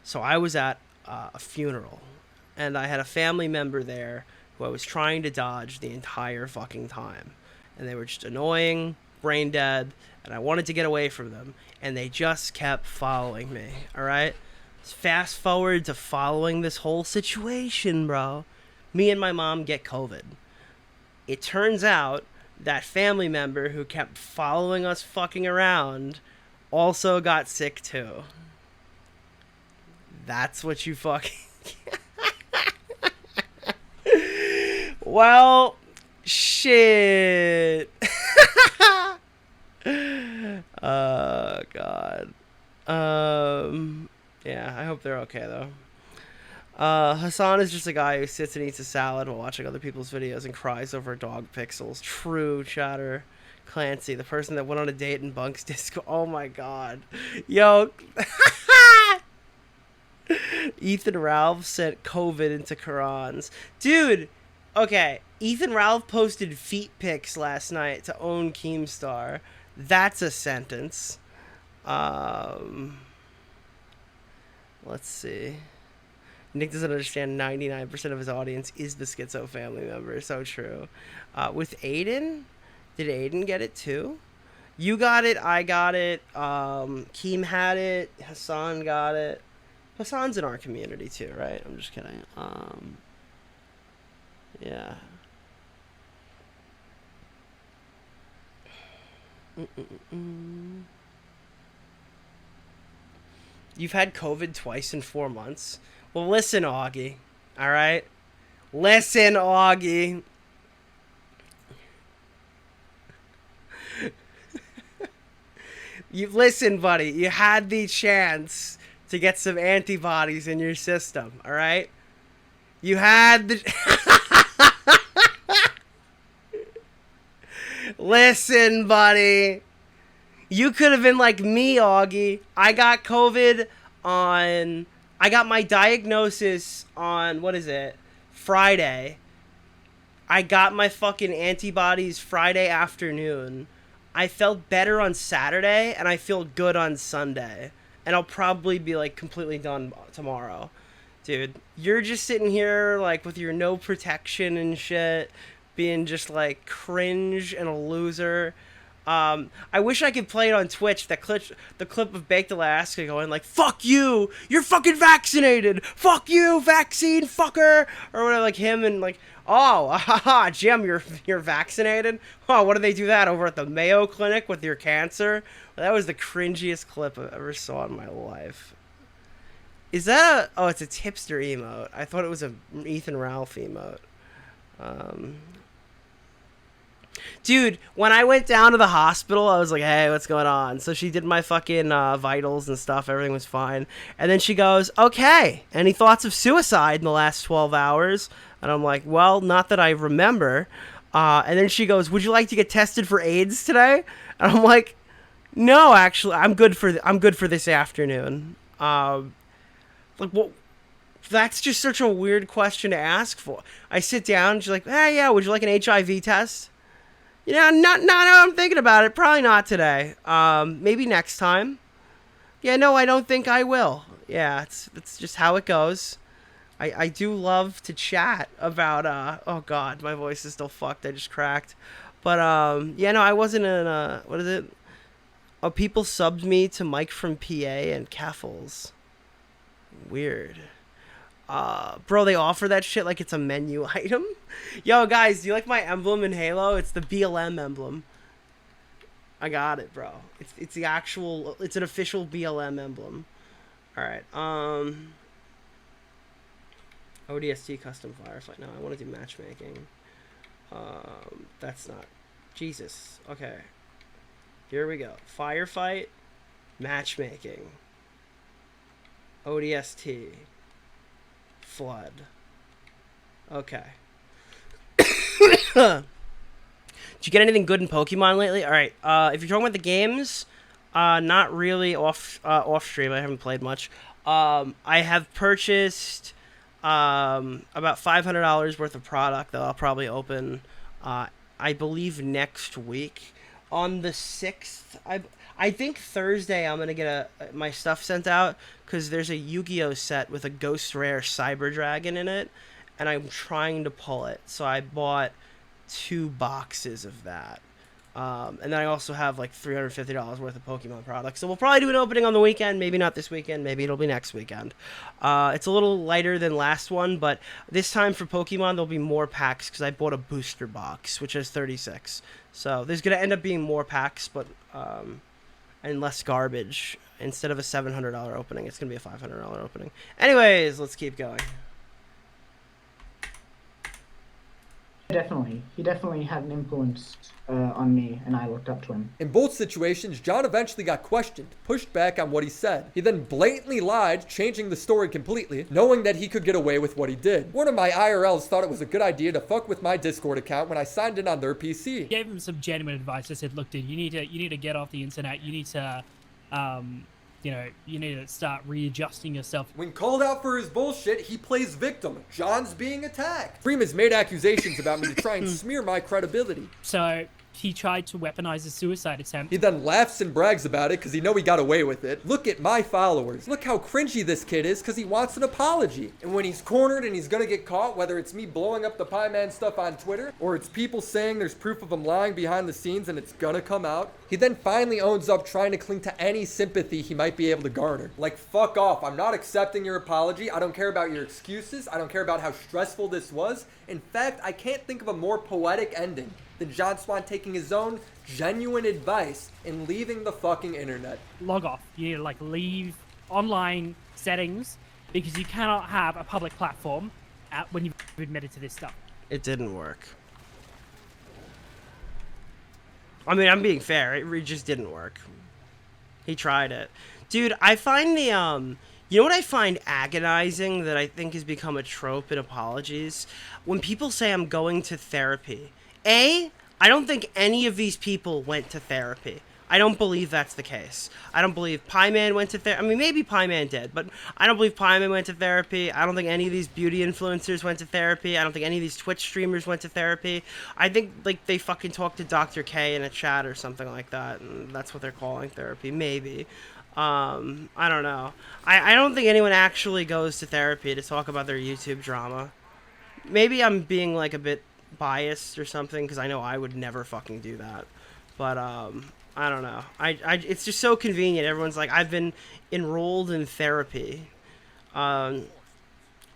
So I was at a funeral, and I had a family member there who I was trying to dodge the entire fucking time. And they were just annoying, brain dead, and I wanted to get away from them, and they just kept following me, alright? Fast forward to following this whole situation, bro. Me and my mom get COVID. It turns out that family member who kept following us fucking around also got sick too. That's what you fucking... Well, shit. Oh, God. Yeah, I hope they're okay, though. Hassan is just a guy who sits and eats a salad while watching other people's videos and cries over dog pixels. True, chatter. Clancy, the person that went on a date in Bunk's disco. Oh, my God. Yo. Ethan Ralph sent COVID into Qurans. Dude, okay. Ethan Ralph posted feet pics last night to own Keemstar. That's a sentence. Let's see. Nick doesn't understand 99% of his audience is the Schizo family member. So true. With Aiden, did Aiden get it too? You got it. I got it. Keem had it. Hassan got it. Hassan's in our community too, right? I'm just kidding. Yeah. You've had COVID twice in 4 months. Well, listen, Augie. All right? Listen, Augie. You listen, buddy. You had the chance to get some antibodies in your system, all right? You had the... Listen, buddy. You could have been like me, Augie. I got COVID on... I got my diagnosis on, what is it? Friday. I got my fucking antibodies Friday afternoon. I felt better on Saturday, and I feel good on Sunday. And I'll probably be, like, completely done tomorrow. Dude, you're just sitting here, like, with your no protection and shit, being just, like, cringe and a loser. I wish I could play it on Twitch, the clip of Baked Alaska going, like, fuck you! You're fucking vaccinated! Fuck you, vaccine fucker! Or whatever, like, him and, like... Oh, haha, Jim, you're vaccinated? Oh, what do they do that over at the Mayo Clinic with your cancer? That was the cringiest clip I ever saw in my life. Is that a... Oh, it's a tipster emote. I thought it was a Ethan Ralph emote. Dude, when I went down to the hospital, I was like, hey, what's going on? So she did my fucking vitals and stuff. Everything was fine. And then she goes, okay, any thoughts of suicide in the last 12 hours? And I'm like, well, not that I remember. And then she goes, would you like to get tested for AIDS today? And I'm like, no, actually, I'm good for this afternoon. Like, what? That's just such a weird question to ask for. I sit down, she's like, yeah, would you like an HIV test? Yeah, no, I'm thinking about it. Probably not today. Maybe next time. Yeah, no, I don't think I will. Yeah, it's just how it goes. I do love to chat about, oh god, my voice is still fucked, I just cracked. But, yeah, no, I wasn't in, what is it? Oh, people subbed me to Mike from PA and Keffels. Weird. Bro, they offer that shit like it's a menu item. Yo, guys, do you like my emblem in Halo? It's the BLM emblem. I got it, bro. It's the actual, it's an official BLM emblem. Alright, ODST custom firefight. No, I want to do matchmaking. That's not... Jesus. Okay. Here we go. Firefight. Matchmaking. ODST. Flood. Okay. Did you get anything good in Pokemon lately? Alright, if you're talking about the games, not really off stream. I haven't played much. I have purchased... about $500 worth of product that I'll probably open, I believe next week. On the 6th, I think Thursday I'm going to get my stuff sent out, because there's a Yu-Gi-Oh set with a Ghost Rare Cyber Dragon in it, and I'm trying to pull it. So I bought 2 boxes of that. And then I also have like $350 worth of Pokemon products. So we'll probably do an opening on the weekend. Maybe not this weekend. Maybe it'll be next weekend. It's a little lighter than last one, but this time for Pokemon there'll be more packs because I bought a booster box, which has 36. So there's going to end up being more packs, but and less garbage. Instead of a $700 opening, it's going to be a $500 opening. Anyways, let's keep going. Definitely. He definitely had an influence on me, and I looked up to him. In both situations, John eventually got questioned, pushed back on what he said. He then blatantly lied, changing the story completely, knowing that he could get away with what he did. One of my IRLs thought it was a good idea to fuck with my Discord account when I signed in on their PC. Gave him some genuine advice. I said, look, dude, you need to get off the internet. You need to, you need to start readjusting yourself. When called out for his bullshit, he plays victim. John's being attacked. Dream has made accusations about me to try and smear my credibility. So he tried to weaponize a suicide attempt. He then laughs and brags about it because he know he got away with it. Look at my followers. Look how cringy this kid is because he wants an apology. And when he's cornered and he's gonna get caught, whether it's me blowing up the Pie Man stuff on Twitter or it's people saying there's proof of him lying behind the scenes and it's gonna come out, he then finally owns up trying to cling to any sympathy he might be able to garner. Like, fuck off. I'm not accepting your apology. I don't care about your excuses. I don't care about how stressful this was. In fact, I can't think of a more poetic ending than John Swan taking his own genuine advice and leaving the fucking internet. Log off. You need to like leave online settings because you cannot have a public platform when you've admitted to this stuff. It didn't work. I mean, I'm being fair. It just didn't work. He tried it. Dude, I find the, you know what I find agonizing that I think has become a trope in apologies? When people say I'm going to therapy. I don't think any of these people went to therapy. I don't believe that's the case. I don't believe Pie Man went to therapy. I mean, maybe Pie Man did, but I don't believe Pie Man went to therapy. I don't think any of these beauty influencers went to therapy. I don't think any of these Twitch streamers went to therapy. I think, like, they fucking talked to Dr. K in a chat or something like that, and that's what they're calling therapy. Maybe. I don't know. I don't think anyone actually goes to therapy to talk about their YouTube drama. Maybe I'm being, like, a bit biased or something, because I know I would never fucking do that. But, I don't know. It's just so convenient. Everyone's like, I've been enrolled in therapy. And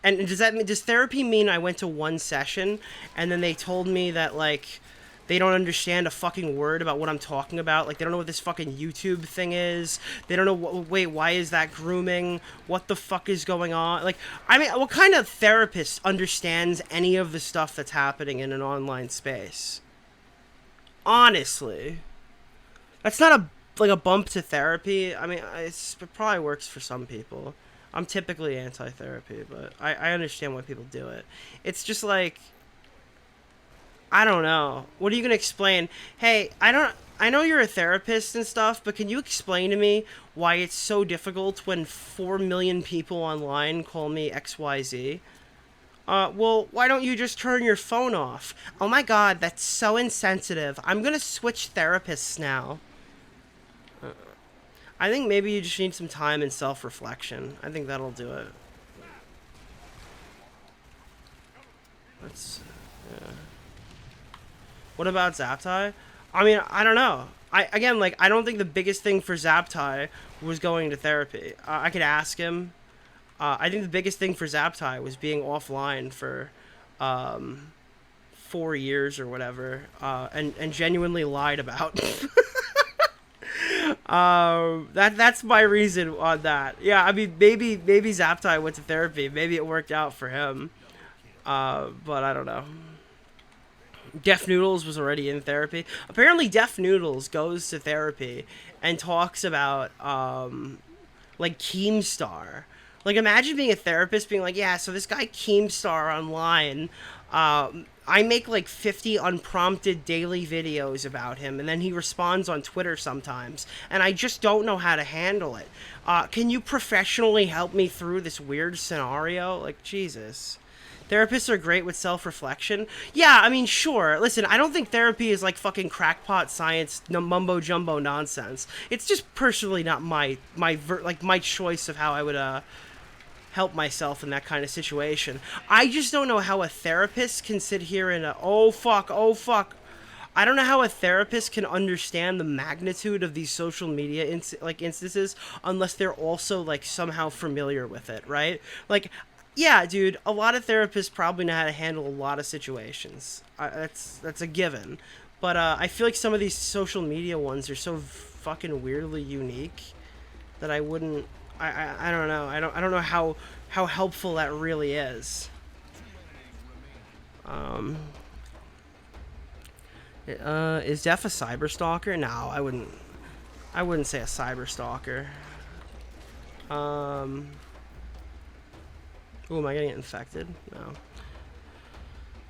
does therapy mean I went to one session and then they told me that, like, they don't understand a fucking word about what I'm talking about? Like, they don't know what this fucking YouTube thing is. They don't know, wait, why is that grooming? What the fuck is going on? Like, I mean, what kind of therapist understands any of the stuff that's happening in an online space? Honestly. That's not a bump to therapy. I mean, it probably works for some people. I'm typically anti-therapy, but I understand why people do it. It's just like, I don't know. What are you gonna explain? Hey, I know you're a therapist and stuff, but can you explain to me why it's so difficult when 4 million people online call me XYZ? Well, why don't you just turn your phone off? Oh my god, that's so insensitive. I'm gonna switch therapists now. I think maybe you just need some time and self-reflection. I think that'll do it. Yeah. What about Zaptai? I mean, I don't know. I don't think the biggest thing for Zaptai was going to therapy. I could ask him. I think the biggest thing for Zaptai was being offline for 4 years or whatever, and genuinely lied about. That's my reason on that. Yeah, I mean, maybe Zaptai went to therapy. Maybe it worked out for him. But I don't know. Def Noodles was already in therapy. Apparently, Def Noodles goes to therapy and talks about, like, Keemstar. Like, imagine being a therapist being like, yeah, so this guy Keemstar online, I make like 50 unprompted daily videos about him, and then he responds on Twitter sometimes, and I just don't know how to handle it. Can you professionally help me through this weird scenario? Like, Jesus. Therapists are great with self-reflection. Yeah, I mean, sure. Listen, I don't think therapy is like fucking crackpot science, mumbo-jumbo nonsense. It's just personally not my choice of how I would, help myself in that kind of situation. I just don't know how a therapist can sit here and oh fuck. I don't know how a therapist can understand the magnitude of these social media instances unless they're also like somehow familiar with it, right? Like, yeah, dude, a lot of therapists probably know how to handle a lot of situations. That's a given. But I feel like some of these social media ones are so fucking weirdly unique that I wouldn't. I don't know. I don't know how helpful that really is. Is Def a cyberstalker? No, I wouldn't say a cyberstalker. Ooh, am I gonna get infected? No.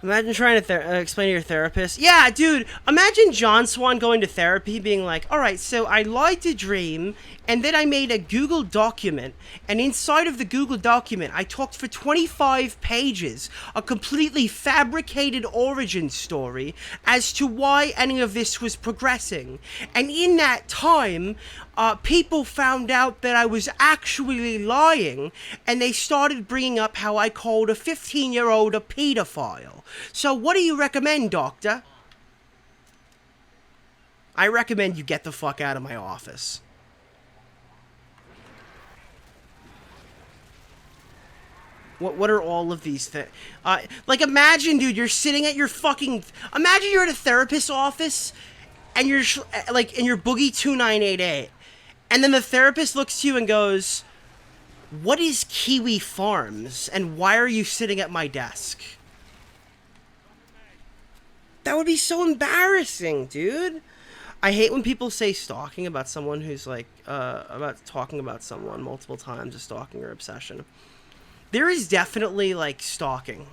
Imagine trying to explain to your therapist. Yeah, dude, imagine John Swan going to therapy being like, all right, so I lied to Dream, and then I made a Google document, and inside of the Google document, I talked for 25 pages, a completely fabricated origin story as to why any of this was progressing. And in that time, people found out that I was actually lying, and they started bringing up how I called a 15-year-old a pedophile. So what do you recommend, doctor? I recommend you get the fuck out of my office. What are all of these things? Like, imagine, dude, you're sitting at your fucking... Imagine you're at a therapist's office, and you're, like, in your Boogie 2988, and then the therapist looks to you and goes, what is Kiwi Farms, and why are you sitting at my desk? That would be so embarrassing, dude. I hate when people say stalking about someone who's like, about talking about someone multiple times, a stalking or obsession. There is definitely, like, stalking.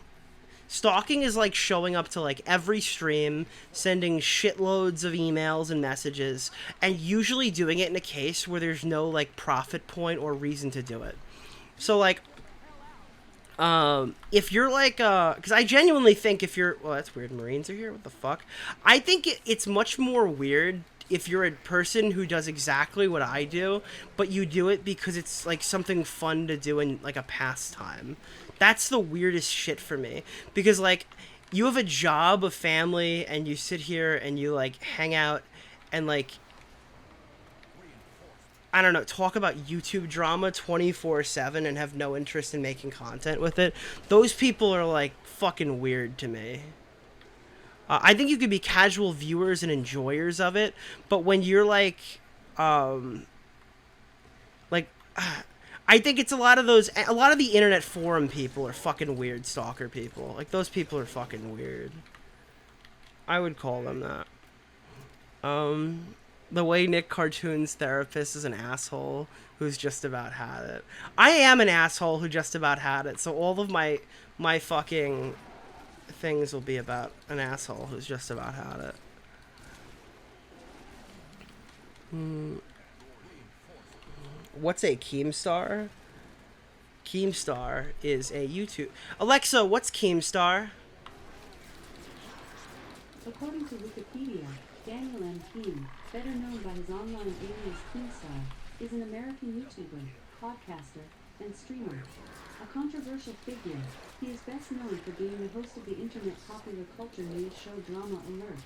Stalking is like showing up to, like, every stream, sending shitloads of emails and messages, and usually doing it in a case where there's no, like, profit point or reason to do it. So, like, if you're like, because I genuinely think if you're, well, that's weird, Marines are here, what the fuck? I think it's much more weird if you're a person who does exactly what I do, but you do it because it's, like, something fun to do in, like, a pastime. That's the weirdest shit for me, because, like, you have a job, a family, and you sit here and you, like, hang out and, like, I don't know, talk about YouTube drama 24/7 and have no interest in making content with it. Those people are, like, fucking weird to me. I think you could be casual viewers and enjoyers of it, but when you're, like, I think it's a lot of the internet forum people are fucking weird stalker people. Like, those people are fucking weird. I would call them that. The way Nick Cartoon's therapist is an asshole who's just about had it. I am an asshole who just about had it, so all of my fucking things will be about an asshole who's just about had it. What's a Keemstar? Keemstar is a YouTube... Alexa, what's Keemstar? According to Wikipedia, Daniel M. Keem, better known by his online alias Keemstar, is an American YouTuber, podcaster, and streamer. A controversial figure, he is best known for being the host of the internet popular culture news show Drama Alert.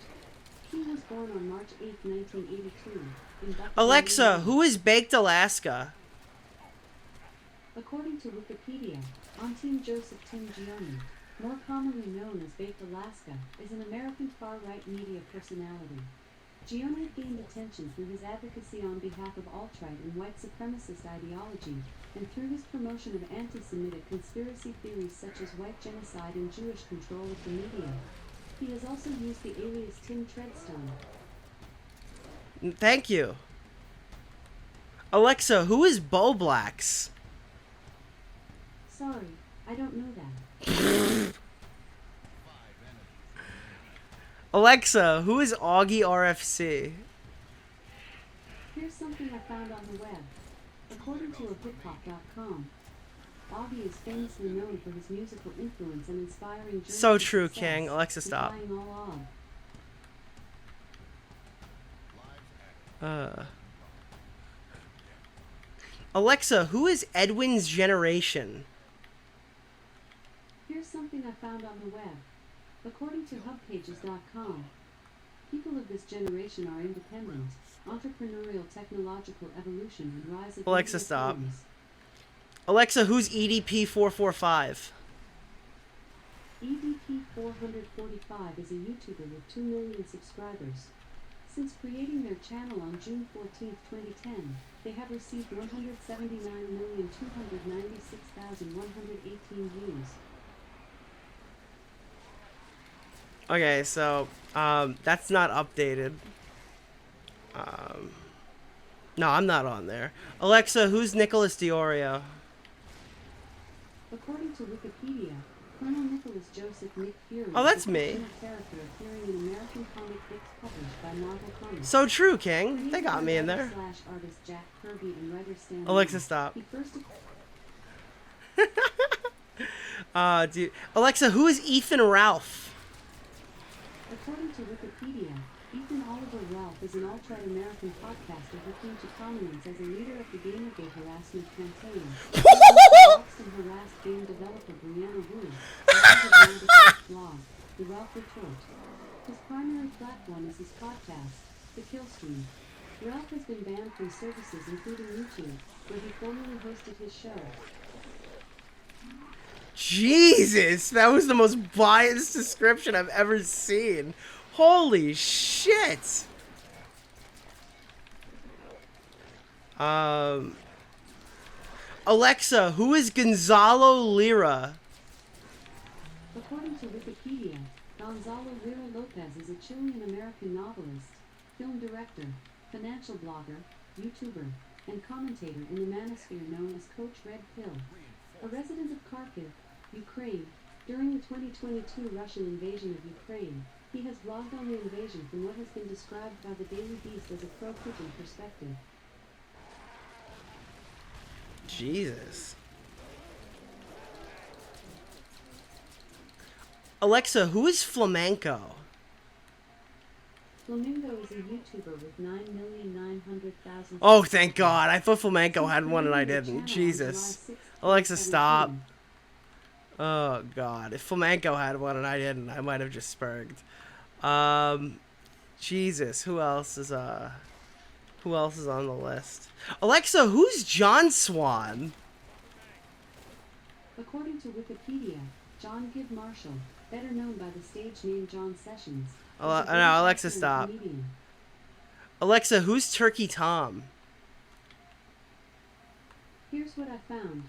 He was born on March 8, 1982, in Buffalo, Alexa, who is Baked Alaska? According to Wikipedia, on Team Joseph Tim Gioni, more commonly known as Baked Alaska, is an American far-right media personality. Gioni gained attention through his advocacy on behalf of alt-right and white supremacist ideology, and through his promotion of anti-Semitic conspiracy theories such as white genocide and Jewish control of the media. He has also used the alias Tim Treadstone. Thank you. Alexa, who is Bo Blacks? Sorry, I don't know that. Alexa, who is Augie RFC? Here's something I found on the web. According to hiphop.com, Augie is famously known for his musical influence and inspiring journey So to true, success, King. Alexa, stop. defying all odds. Alexa, who is Edwin's Generation? Here's something I found on the web. According to hubpages.com, people of this generation are independent, entrepreneurial technological evolution and rise of Alexa, media stop. forms. Alexa, who's EDP445? EDP445 is a YouTuber with 2 million subscribers. Since creating their channel on June 14, 2010, they have received 179,296,118 views. Okay, so, that's not updated. No, I'm not on there. Alexa, who's Nicholas DeOrio? According to Wikipedia, Colonel Nicholas Joseph Nick Fury. Oh, that's is a me. fictional character appearing in American comic books published by Marvel Comics. So true, King. They got me in there. Artist Jack Kirby and writer Stan Alexa, Lee. stop. He first Dude. Alexa, who is Ethan Ralph? According to Wikipedia, Ethan Oliver Ralph is an alt-right American podcaster who came to prominence as a leader of the Gamergate harassment campaign. He doxed and harassed game developer Brianna Wu, and his blog, The Ralph Retort. His primary platform is his podcast, The Killstream. Ralph has been banned from services including YouTube, where he formerly hosted his show. Jesus, that was the most biased description I've ever seen. Holy shit. Alexa, who is Gonzalo Lira? According to Wikipedia, Gonzalo Lira Lopez is a Chilean-American novelist, film director, financial blogger, YouTuber, and commentator in the manosphere known as Coach Red Pill. A resident of Kharkiv, Ukraine, during the 2022 Russian invasion of Ukraine, he has blogged on the invasion from what has been described by the Daily Beast as a pro-Putin perspective. Jesus. Alexa, who is Flamenco? Flamingo is a YouTuber with 9,900,000. Oh, thank God. I thought Flamenco had one and I didn't. Jesus. Alexa, stop. Oh, God. If Flamenco had one and I didn't, I might have just spurged. Jesus. Who else is on the list? Alexa, who's John Swan? According to Wikipedia, John Gibb Marshall, better known by the stage name John Sessions. No, Alexa, stop. Alexa, who's Turkey Tom? Here's what I found.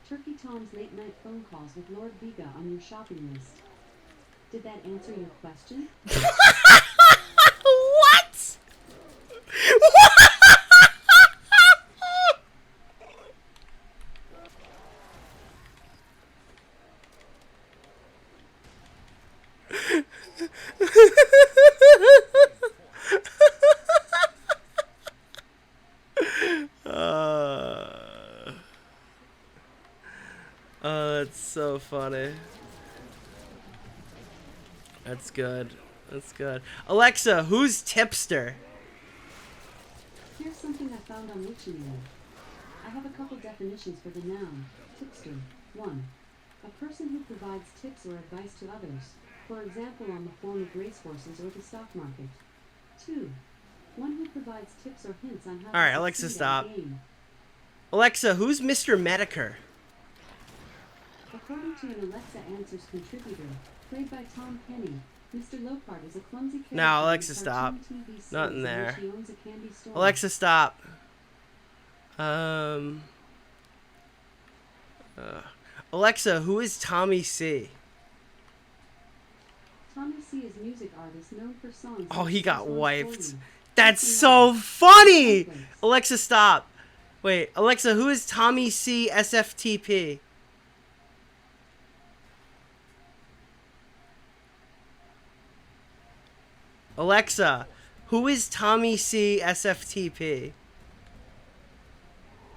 Turkey Tom's late-night phone calls with Lord Vega on your shopping list. Did that answer your question? What? That's so funny. That's good. That's good. Alexa, who's tipster? Here's something I found on Wiktionary. I have a couple definitions for the noun, tipster. 1. A person who provides tips or advice to others, for example on the form of racehorses or the stock market. 2. One who provides tips or hints on how to Alright, Alexa, succeed stop. at a game. Alexa, who's Mr. Medicare? According to an Alexa Answers contributor, played by Tom Penny, Mr. Lockhart is a clumsy character. No, Alexa, in a stop. cartoon TV series Nothing in there. which he owns a candy store. Alexa, stop. Alexa, who is Tommy C? Tommy C is a music artist known for songs. Oh, like he got Swan wiped. Swan. That's so funny! Alexa, stop. Wait, Alexa, who is Tommy C SFTP? Alexa, who is Tommy C SFTP?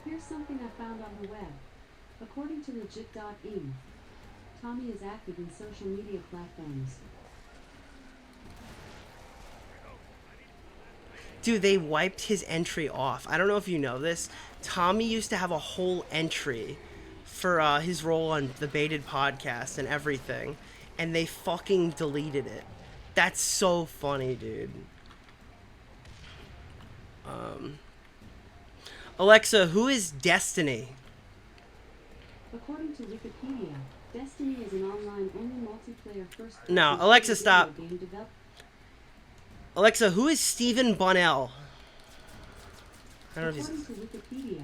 Here's something I found on the web. According to legit.in, Tommy is active in social media platforms. Dude, they wiped his entry off. I don't know if you know this. Tommy used to have a whole entry for his role on the Baited podcast and everything, and they fucking deleted it. That's so funny, dude. Alexa, who is Destiny? According to Wikipedia, Destiny is an online-only multiplayer first-person No, Alexa, video stop. game developed. Alexa, who is Stephen Bunnell? I don't know if According he's... to Wikipedia,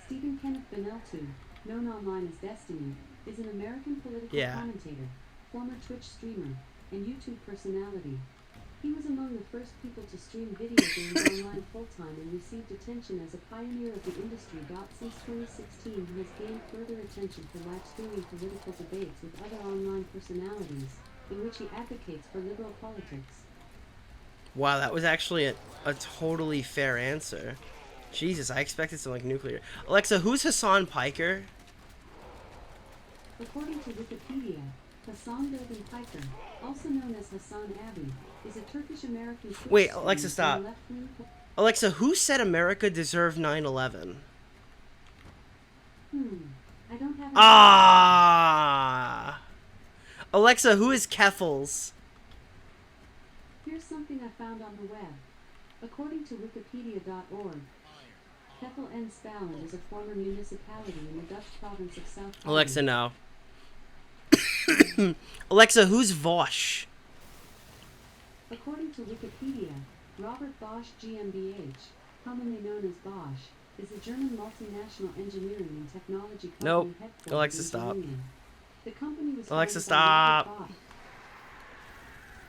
Stephen Kenneth Bunnell II, known online as Destiny, is an American political Yeah. commentator, former Twitch streamer, and YouTube personality. He was among the first people to stream video games online full-time and received attention as a pioneer of the industry. Since 2016, he has gained further attention for live streaming political debates with other online personalities, in which he advocates for liberal politics. Wow, that was actually a totally fair answer. Jesus, I expected something nuclear. Alexa, who's Hassan Piker? According to Wikipedia, Hassan Bilgin Piker, also known as Hassan Abi, is a Turkish-American... Wait, Alexa, stop. Alexa, who said America deserved 9/11? I don't have... Ah! Alexa, who is Keffels? Here's something I found on the web. According to wikipedia.org, Keffel en Spalen is a former municipality in the Dutch province of South Holland. Alexa, no. Alexa, who's Vosh? According to Wikipedia, Robert Bosch GmbH, commonly known as Bosch, is a German multinational engineering and technology company Nope. headquartered Alexa, in stop. Germany. The company was Alexa, founded by Robert stop. Bosch.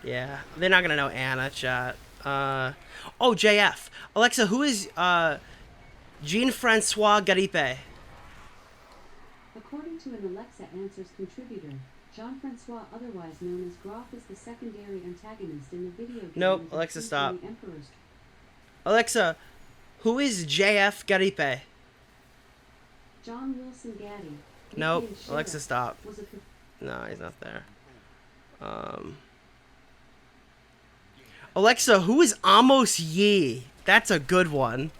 Yeah, they're not gonna know Anna, chat. Oh, JF. Alexa, who is, Jean-Francois Garipe? According to an Alexa Answers contributor, Jean-Francois, otherwise known as Groff, is the secondary antagonist in the video game. Nope, Alexa, stop. Alexa, who is JF Garipe? John Wilson Gaddy. Nope, nicknamed Sheriff, Alexa, stop. was a No, he's not there. Alexa, who is Amos Yee? That's a good one.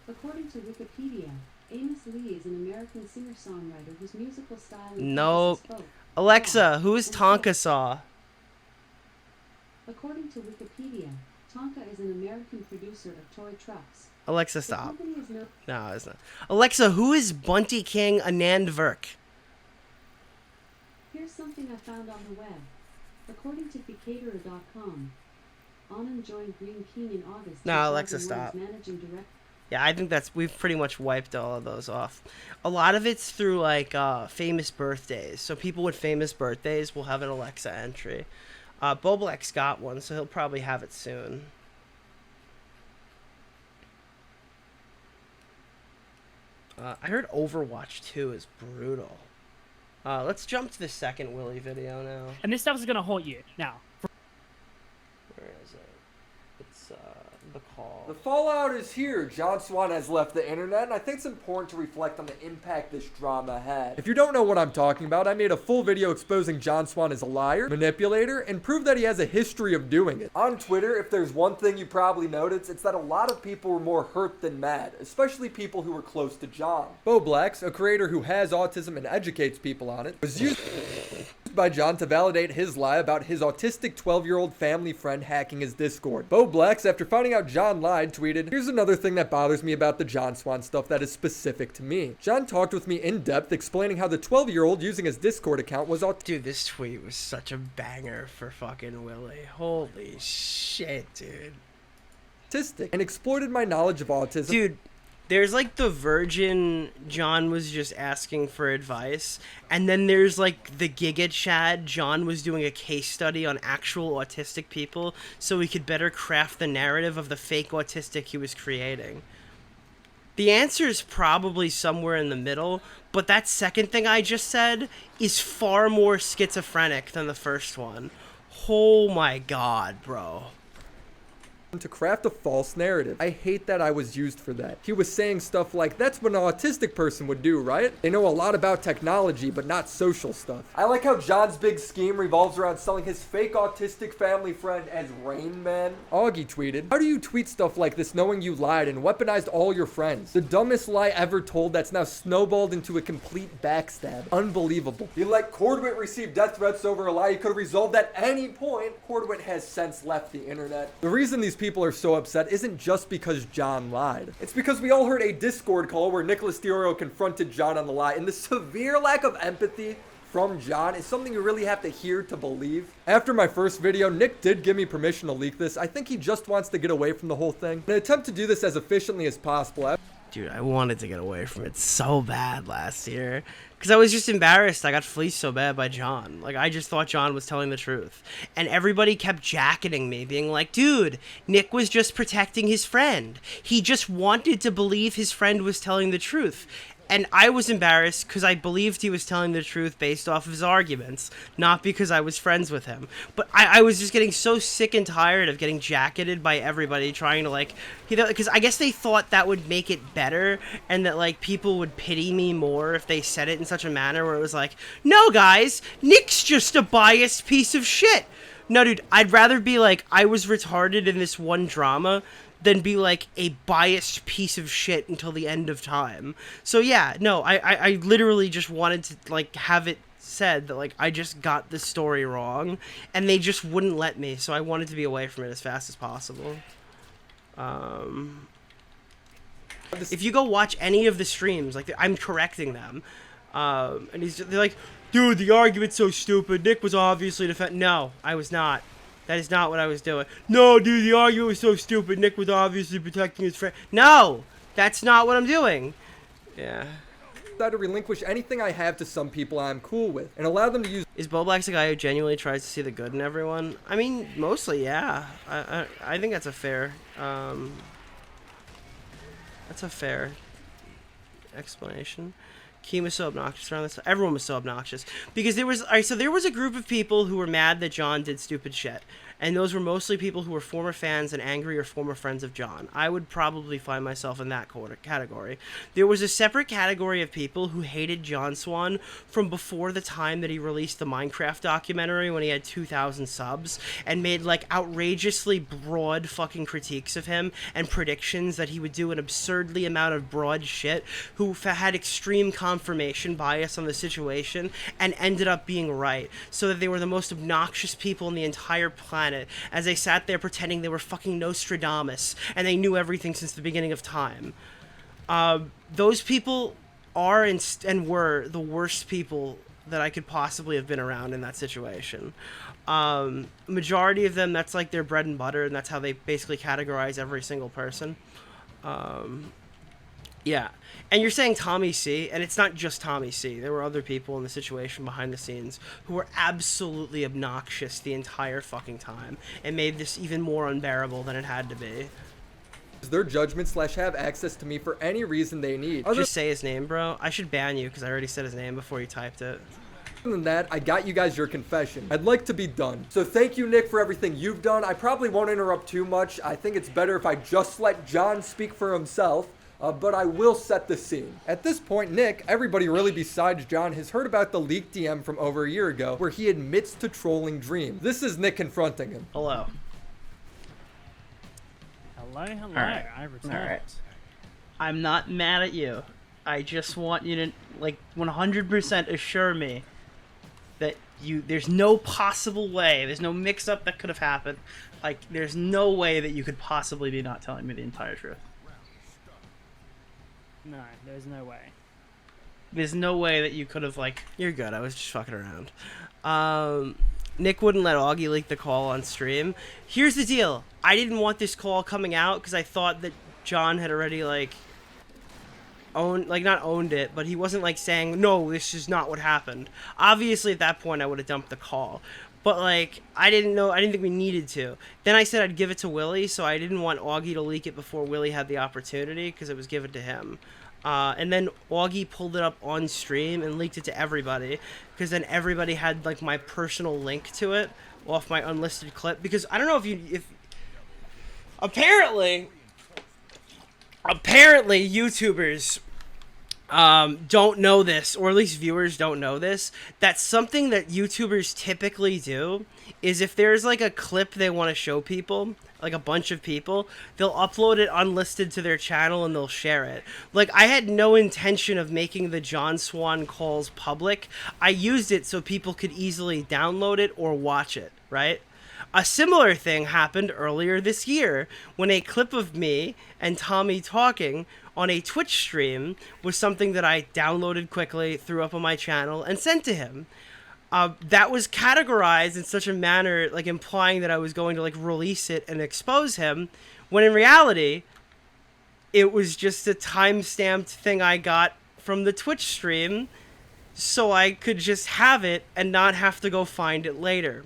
According to Wikipedia, Amos Lee is an American singer-songwriter whose musical style Nope. encompasses folk, Alexa, who is and Tonka Saw? According to Wikipedia, Tonka is an American producer of toy trucks. Alexa, The stop. company is no- No, it's not. Alexa, who is Bunty King Anand Virk? Here's something I found on the web. According to Decatur.com, Anand joined Green King in August. No, Alexa, 2001 stop. as managing director. Yeah, I think we've pretty much wiped all of those off. A lot of it's through, like, famous birthdays. So people with famous birthdays will have an Alexa entry. Boblex got one, so he'll probably have it soon. I heard Overwatch 2 is brutal. Let's jump to the second Willy video now. And this stuff is gonna haunt you now. Where is it? It's the call. The fallout is here. John Swan has left the internet, and I think it's important to reflect on the impact this drama had. If you don't know what I'm talking about, I made a full video exposing John Swan as a liar, manipulator, and prove that he has a history of doing it. On Twitter, if there's one thing you probably noticed, it's that a lot of people were more hurt than mad, especially people who were close to John. Boblex, a creator who has autism and educates people on it, was used by John to validate his lie about his autistic 12-year-old family friend hacking his Discord. Boblex, after finding out John lied, tweeted, "Here's another thing that bothers me about the John Swan stuff that is specific to me. John talked with me in depth explaining how the 12-year-old using his Discord account was autistic." Dude, this tweet was such a banger for fucking Willy. Holy shit, dude. And exploited my knowledge of autism. Dude, there's like the virgin John was just asking for advice, and then there's like the Giga Chad John was doing a case study on actual autistic people so he could better craft the narrative of the fake autistic he was creating. The answer is probably somewhere in the middle, but that second thing I just said is far more schizophrenic than the first one. Oh my god, bro. To craft a false narrative. I hate that I was used for that. He was saying stuff like, "That's what an autistic person would do, right? They know a lot about technology, but not social stuff." I like how John's big scheme revolves around selling his fake autistic family friend as Rain Man. Augie tweeted, "How do you tweet stuff like this knowing you lied and weaponized all your friends? The dumbest lie ever told that's now snowballed into a complete backstab. Unbelievable. He let Cordwit receive death threats over a lie he could have resolved at any point. Cordwit has since left the internet." The reason these people are so upset isn't just because John lied. It's because we all heard a Discord call where Nicholas DeOrio confronted John on the lie, and the severe lack of empathy from John is something you really have to hear to believe. After my first video, Nick did give me permission to leak this. I think he just wants to get away from the whole thing. In an attempt to do this as efficiently as possible, Dude, I wanted to get away from it so bad last year. Because I was just embarrassed. I got fleeced so bad by John. Like, I just thought John was telling the truth. And everybody kept jacketing me, being like, dude, Nick was just protecting his friend. He just wanted to believe his friend was telling the truth. And I was embarrassed because I believed he was telling the truth based off of his arguments, not because I was friends with him. But I was just getting so sick and tired of getting jacketed by everybody trying to, like, you know, because I guess they thought that would make it better and that, like, people would pity me more if they said it in such a manner where it was like, no, guys, Nick's just a biased piece of shit. No, dude, I'd rather be like, I was retarded in this one drama than be like a biased piece of shit until the end of time. So yeah, no, I literally just wanted to like have it said that like I just got the story wrong and they just wouldn't let me, so I wanted to be away from it as fast as possible. If you go watch any of the streams, like I'm correcting them, and they're like, dude, the argument's so stupid, Nick was obviously no, I was not. That is not what I was doing. No, dude, the argument was so stupid. Nick was obviously protecting his friend. No, that's not what I'm doing. Yeah. To relinquish anything I have to some people I'm cool with and allow them to use. Is Bo Black's a guy who genuinely tries to see the good in everyone? I mean, mostly, yeah. I think that's a fair, explanation. Keem was so obnoxious around this. Everyone was so obnoxious because there was so there was a group of people who were mad that John did stupid shit, and those were mostly people who were former fans and angry or former friends of John. I would probably find myself in that category. There was a separate category of people who hated John Swan from before the time that he released the Minecraft documentary when he had 2,000 subs and made like outrageously broad fucking critiques of him and predictions that he would do an absurdly amount of broad shit, who had extreme confirmation bias on the situation and ended up being right, so that they were the most obnoxious people on the entire planet as they sat there pretending they were fucking Nostradamus and they knew everything since the beginning of time. Those people are and were the worst people that I could possibly have been around in that situation. Majority of them, that's like their bread and butter, and that's how they basically categorize every single person. Yeah. And you're saying Tommy C, and it's not just Tommy C. There were other people in the situation behind the scenes who were absolutely obnoxious the entire fucking time and made this even more unbearable than it had to be. Their judgment / have access to me for any reason they need. Just say his name, bro. I should ban you because I already said his name before you typed it. Other than that, I got you guys your confession. I'd like to be done. So thank you, Nick, for everything you've done. I probably won't interrupt too much. I think it's better if I just let John speak for himself. But I will set the scene. At this point, Nick, everybody really besides John, has heard about the leaked DM from over a year ago where he admits to trolling Dream. This is Nick confronting him. Hello. Hello. All right. I returned. All right. I'm not mad at you. I just want you to, like, 100% assure me that there's no possible way, there's no mix-up that could have happened. Like, there's no way that you could possibly be not telling me the entire truth. No, there's no way. There's no way that you could have, like... You're good, I was just fucking around. Nick wouldn't let Augie leak the call on stream. Here's the deal. I didn't want this call coming out because I thought that John had already, like... not owned it, but he wasn't, like, saying, no, this is not what happened. Obviously, at that point, I would have dumped the call. But, like, I didn't think we needed to. Then I said I'd give it to Willie, so I didn't want Augie to leak it before Willie had the opportunity, because it was given to him. And then Augie pulled it up on stream and leaked it to everybody, because then everybody had, like, my personal link to it off my unlisted clip. Because I don't know if apparently YouTubers don't know this, or at least viewers don't know this, that something that YouTubers typically do is if there's like a clip they want to show people, like a bunch of people, they'll upload it unlisted to their channel and they'll share it. Like, I had no intention of making the John Swan calls public. I used it so people could easily download it or watch it, right? A similar thing happened earlier this year when a clip of me and Tommy talking on a Twitch stream was something that I downloaded quickly, threw up on my channel, and sent to him. That was categorized in such a manner, like implying that I was going to like release it and expose him, when in reality, it was just a time-stamped thing I got from the Twitch stream, so I could just have it and not have to go find it later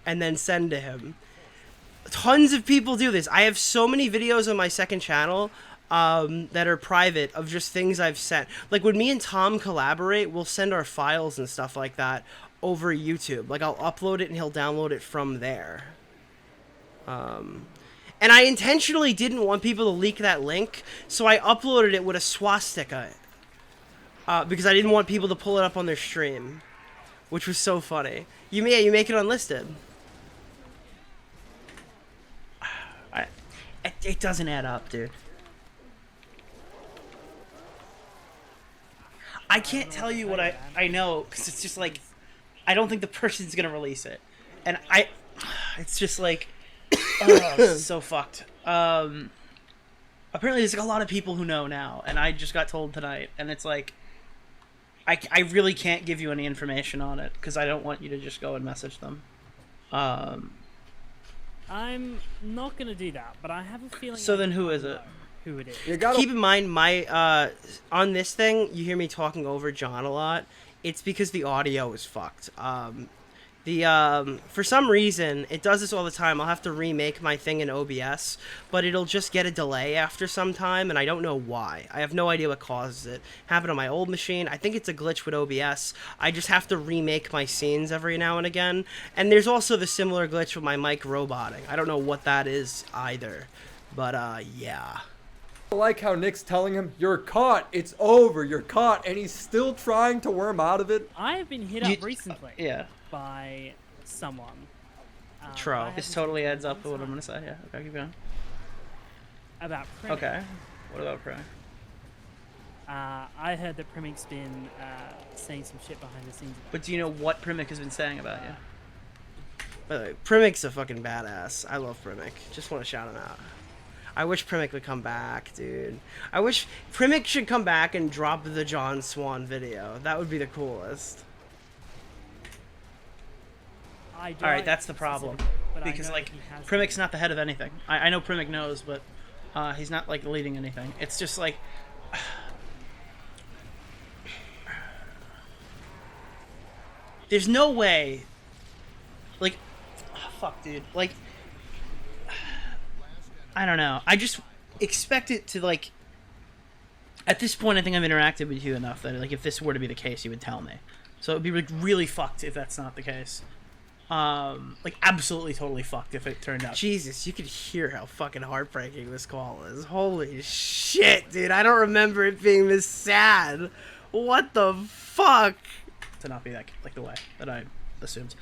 and then send to him. Tons of people do this. I have so many videos on my second channel that are private of just things I've sent. Like when me and Tom collaborate, we'll send our files and stuff like that over YouTube. Like I'll upload it and he'll download it from there. And I intentionally didn't want people to leak that link, so I uploaded it with a swastika. Because I didn't want people to pull it up on their stream, which was so funny. You make it unlisted. It doesn't add up, dude. I can't tell you what I know, because it's just like, I don't think the person's gonna release it. And it's just like, oh, this is so fucked. Apparently there's like a lot of people who know now, and I just got told tonight, and it's like, I really can't give you any information on it, because I don't want you to just go and message them. I'm not gonna do that, but I have a feeling. So then who is it? Who it is? Keep in mind, my on this thing, you hear me talking over John a lot. It's because the audio is fucked. For some reason, it does this all the time. I'll have to remake my thing in OBS, but it'll just get a delay after some time, and I don't know why. I have no idea what causes it. Happened on my old machine. I think it's a glitch with OBS. I just have to remake my scenes every now and again. And there's also the similar glitch with my mic roboting. I don't know what that is either, but yeah. I like how Nick's telling him, you're caught, it's over, you're caught, and he's still trying to worm out of it. I have been hit up recently. Yeah. By someone. Tro. This totally adds up to what I'm gonna say. Yeah. Okay, keep going. About Primic. Okay. What about Primic? I heard that Primic's been saying some shit behind the scenes. But do you know what Primic has been saying about you? By the way, Primic's a fucking badass. I love Primic. Just want to shout him out. I wish Primic would come back, dude. I wish Primic should come back and drop the John Swan video. That would be the coolest. Alright, that's the problem. Because, like, Primic's not the head of anything. I know Primic knows, but he's not, like, leading anything. It's just, like... There's no way... Like... Oh, fuck, dude. Like... I don't know. I just expect it to, like... At this point, I think I've interacted with you enough that, like, if this were to be the case, you would tell me. So it would be, like, really fucked if that's not the case. Like, absolutely totally fucked if it turned out. Jesus, you could hear how fucking heartbreaking this call is. Holy shit, dude. I don't remember it being this sad. What the fuck? To not be that, like, the way that I assumed.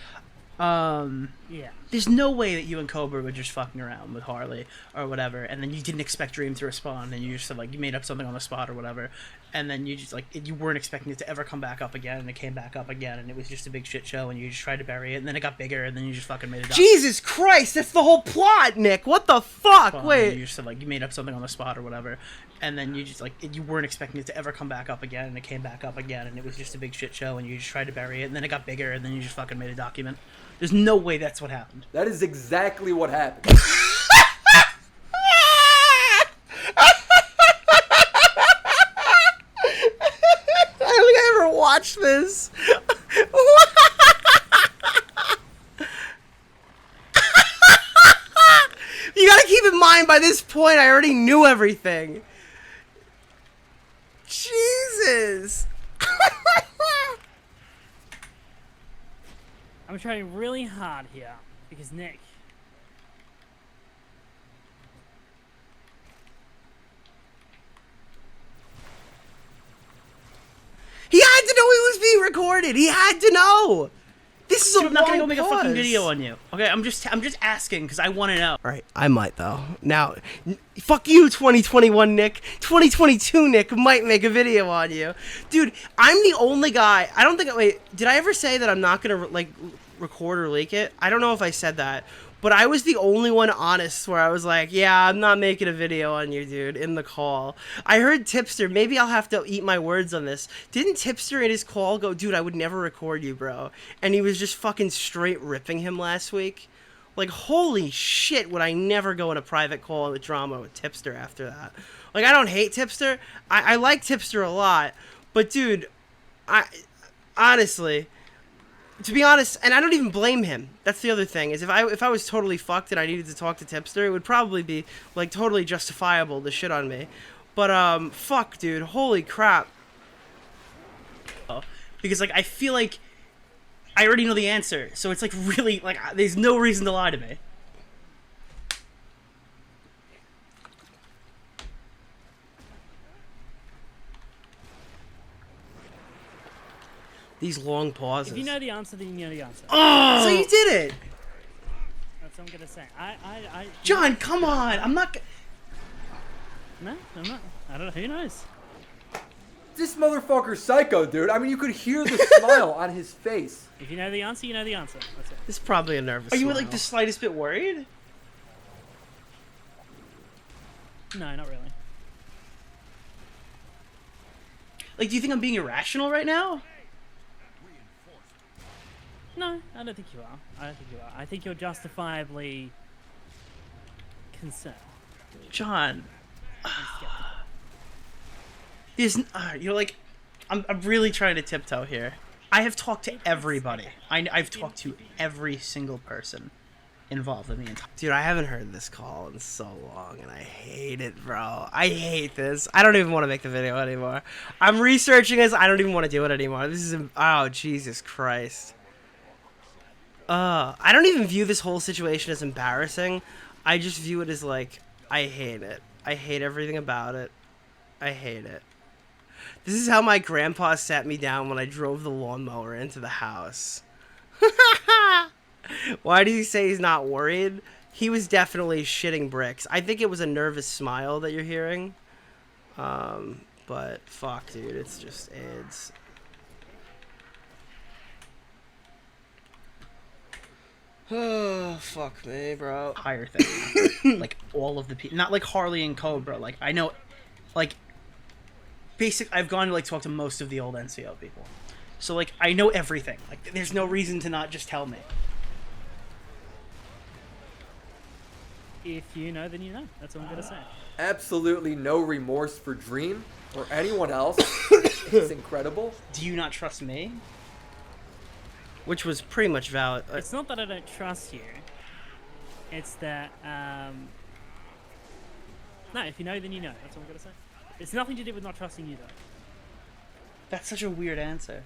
Yeah. There's no way that you and Cobra were just fucking around with Harley or whatever, and then you didn't expect Dream to respond, and you just said, like, you made up something on the spot or whatever, and then you just, like, you weren't expecting it to ever come back up again, and it came back up again, and it was just a big shit show, and you just tried to bury it, and then it got bigger, and then you just fucking made it up. Jesus Christ, that's the whole plot, Nick. What the fuck? Wait. You just said, like, you made up something on the spot or whatever, and then you just, like, you weren't expecting it to ever come back up again, and it came back up again, and it was just a big shit show, and you just tried to bury it, and then it got bigger, and then you just fucking made a document. There's no way that's what happened. That is exactly what happened. I don't think I ever watched this. You gotta keep in mind, by this point, I already knew everything. Jesus. I'm trying really hard here because Nick. He had to know it was being recorded. He had to know. This is Dude, a I'm not gonna go long make a pause. fucking video on you. Okay, I'm just asking because I want to know. All right, I might though. Now, fuck you, 2021 Nick. 2022 Nick might make a video on you, dude. I'm the only guy. I don't think. Wait, did I ever say that I'm not gonna like record or leak it? I don't know if I said that, but I was the only one honest where I was like, yeah, I'm not making a video on you, dude, in the call. I heard Tipster. Maybe I'll have to eat my words on this. Didn't Tipster in his call go, dude, I would never record you, bro? And he was just fucking straight ripping him last week. Like, holy shit, would I never go in a private call with drama with Tipster after that. Like, I don't hate Tipster. I like Tipster a lot. But, dude, honestly, to be honest, and I don't even blame him. That's the other thing, is if I was totally fucked and I needed to talk to Tipster, it would probably be, like, totally justifiable to shit on me. But, fuck, dude. Holy crap. Because, like, I feel like I already know the answer, so it's like really like there's no reason to lie to me. These long pauses. If you know the answer, then you know the answer. Oh! So you did it! That's what I'm gonna say. John, come on! I'm not. No, I'm not. I don't know. Who knows? This motherfucker's psycho, dude. I mean, you could hear the smile on his face. If you know the answer, you know the answer. That's it. This is probably a nervous Are you smile. like the slightest bit worried? No, not really. Like, do you think I'm being irrational right now? No, I don't think you are. I don't think you are. I think you're justifiably concerned. John. You're like, I'm really trying to tiptoe here. I have talked to everybody. I've talked to every single person involved in the entire. Dude, I haven't heard this call in so long, and I hate it, bro. I hate this. I don't even want to make the video anymore. I'm researching this. I don't even want to do it anymore. This is, oh, Jesus Christ. I don't even view this whole situation as embarrassing. I just view it as like, I hate it. I hate everything about it. I hate it. This is how my grandpa sat me down when I drove the lawnmower into the house. Why did he say he's not worried? He was definitely shitting bricks. I think it was a nervous smile that you're hearing. But fuck, dude, it's just AIDS. Oh, fuck me, bro. Higher thing. Like, all of the people. Not like Harley and Cobra. Like, I know, like, I've gone to, like, talk to most of the old NCO people. So, like, I know everything. Like, there's no reason to not just tell me. If you know, then you know. That's what I'm gonna say. Absolutely no remorse for Dream or anyone else. It's incredible. Do you not trust me? Which was pretty much valid. It's not that I don't trust you. It's that, no, if you know, then you know. That's what I'm gonna say. It's nothing to do with not trusting you, though. That's such a weird answer.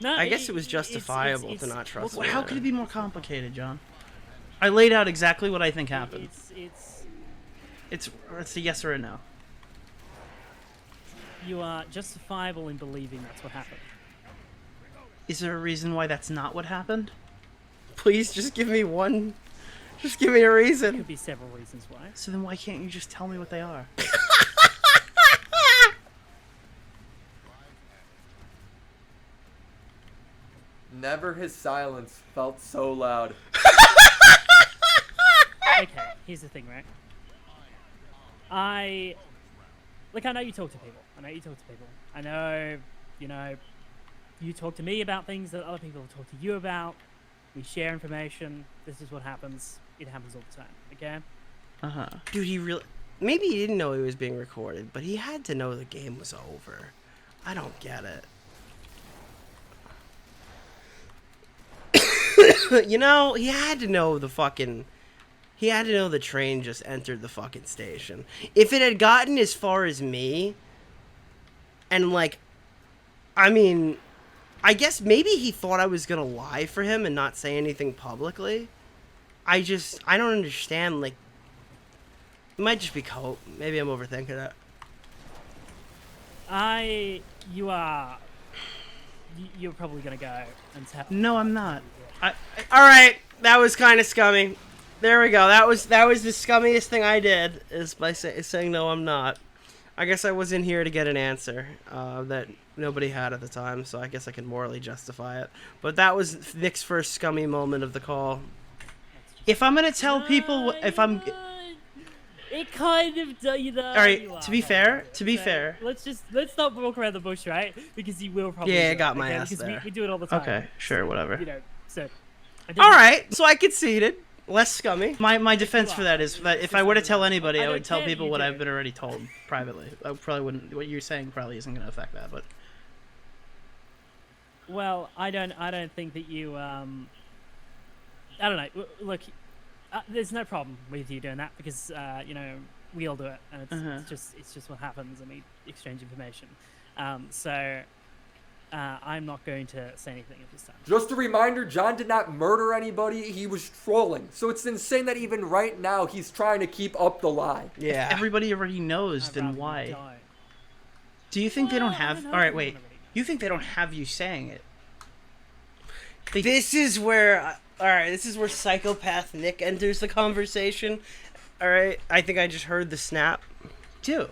No, I guess it was justifiable to not trust Well, me. how could it be more complicated, John? I laid out exactly what I think happened. It's a yes or a no. You are justifiable in believing that's what happened. Is there a reason why that's not what happened? Please, just give me one. Just give me a reason. There could be several reasons why. So then why can't you just tell me what they are? Never has silence felt so loud. Okay, here's the thing, right? I know you talk to people. I know, you talk to me about things that other people talk to you about. We share information. This is what happens. It happens all the time, okay? Dude, he really... Maybe he didn't know he was being recorded, but he had to know the game was over. I don't get it. You know, he had to know the fucking... He had to know the train just entered the fucking station. If it had gotten as far as me, and like... I mean... I guess maybe he thought I was gonna lie for him and not say anything publicly. I don't understand, like... It might just be cope. Maybe I'm overthinking it. You're probably gonna go and tell. No, I'm not. Alright, that was kind of scummy. There we go. That was the scummiest thing I did, is by saying no, I'm not. I guess I was in here to get an answer that nobody had at the time, so I guess I can morally justify it. But that was Nick's first scummy moment of the call. If I'm gonna tell people, if I'm... It kind of does, All right. To be fair, let's not walk around the bush, right? Because you will probably. Yeah, I got my ass because there. we do it all the time. Okay, sure, whatever. So All right, so I conceded. Less scummy. My defense for that is that if I were to tell anybody, I would tell care people you what do. I've been already told privately. I probably wouldn't. What you're saying probably isn't going to affect that, but. Well, I don't think that you. I don't know. Look, there's no problem with you doing that because you know we all do it, and it's just what happens, and we exchange information. So I'm not going to say anything at this time. Just a reminder, John did not murder anybody. He was trolling. So it's insane that even right now he's trying to keep up the lie. Yeah. If everybody already knows, then why? Do you think they don't have? All right, wait. You think they don't have you saying it? This is where, all right, this is where psychopath Nick enters the conversation. All right, I think I just heard the snap. Too.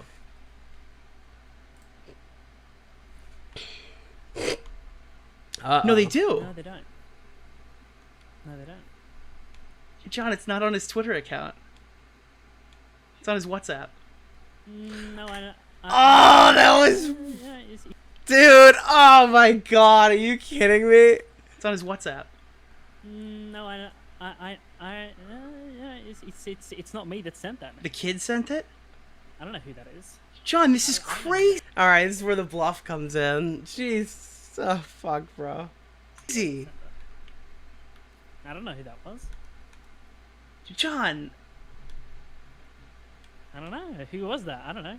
No, they do. No, they don't. No, they don't. John, it's not on his Twitter account. It's on his WhatsApp. No, I don't. Oh, that was... Dude, oh my god, are you kidding me? It's on his WhatsApp. No, I it's not me that sent that. The kid sent it? I don't know who that is. John, this is crazy. All right, this is where the bluff comes in. Jeez, oh fuck, bro. Easy. I don't know who that was. John. I don't know. Who was that? I don't know.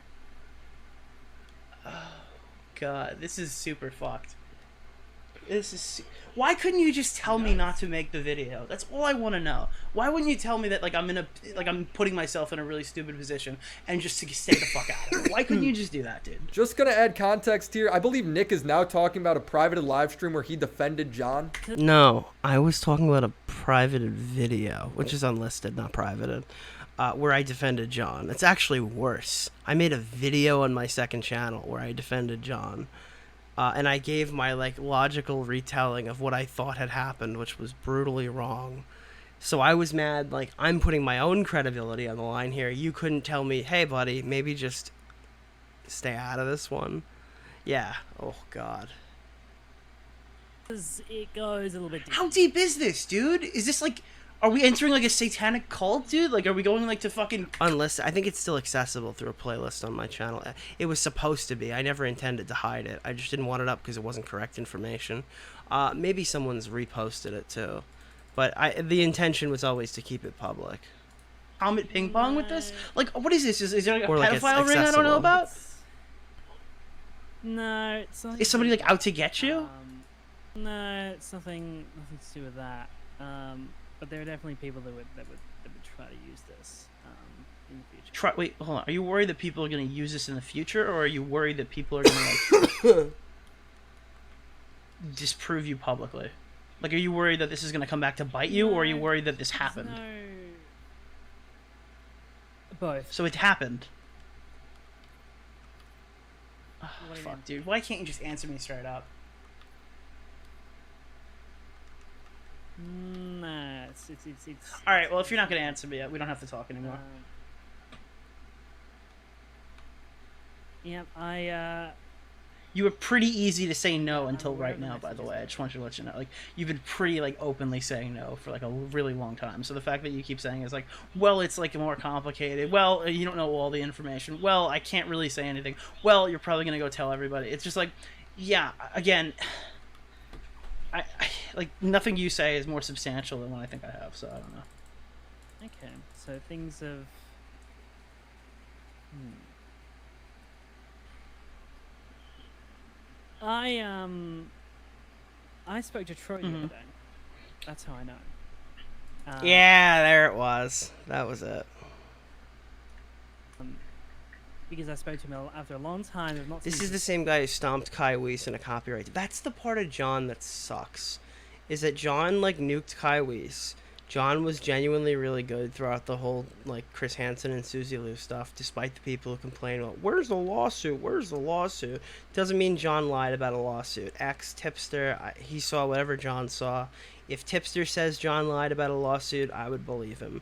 Oh, God, this is super fucked. This is... Why couldn't you just tell me not to make the video? That's all I want to know. Why wouldn't you tell me that I'm putting myself in a really stupid position and just to stay the fuck out of it? Why couldn't you just do that, dude? Just gonna add context here. I believe Nick is now talking about a privated live stream where he defended John. No, I was talking about a privated video, which is unlisted, not privated, where I defended John. It's actually worse. I made a video on my second channel where I defended John. And I gave my logical retelling of what I thought had happened, which was brutally wrong. So I was mad, I'm putting my own credibility on the line here. You couldn't tell me, hey buddy, maybe just stay out of this one. Yeah. Oh god. It goes a little bit deep. How deep is this, dude? Is this are we entering a satanic cult, dude? Are we going to fucking... Unless, I think it's still accessible through a playlist on my channel. It was supposed to be. I never intended to hide it. I just didn't want it up because it wasn't correct information. Maybe someone's reposted it too. But the intention was always to keep it public. Comet ping pong with this? What is this? Is there a Or pedophile ring I don't know about? No, it's not. Is somebody out to get you? No, it's nothing to do with that. But there are definitely people that would try to use this in the future. Wait, hold on. Are you worried that people are going to use this in the future, or are you worried that people are going to disprove you publicly? Are you worried that this is going to come back to bite you, or are you worried that this happened? No. Both. So it happened. Oh, fuck, dude. Why can't you just answer me straight up? Nah, it's all right. Well, if you're not gonna answer me, we don't have to talk anymore. Yeah, You were pretty easy to say no until right now. By the way, I just want you to let you know. You've been pretty openly saying no for a really long time. So the fact that you keep saying is well, it's more complicated. Well, you don't know all the information. Well, I can't really say anything. Well, you're probably gonna go tell everybody. It's just yeah. Again. I nothing you say is more substantial than what I think I have, so I don't know. Okay, so things have... I spoke to Troy the other day. That's how I know. Yeah, there it was. That was it. Because I spoke to him after a long time of not. This is the same guy who stomped Kai Weiss in a copyright. That's the part of John that sucks. Is that John nuked Kai Weiss. John was genuinely really good throughout the whole Chris Hansen and Susie Lou stuff, despite the people who complain about where's the lawsuit? Where's the lawsuit? Doesn't mean John lied about a lawsuit. Tipster, he saw whatever John saw. If Tipster says John lied about a lawsuit, I would believe him.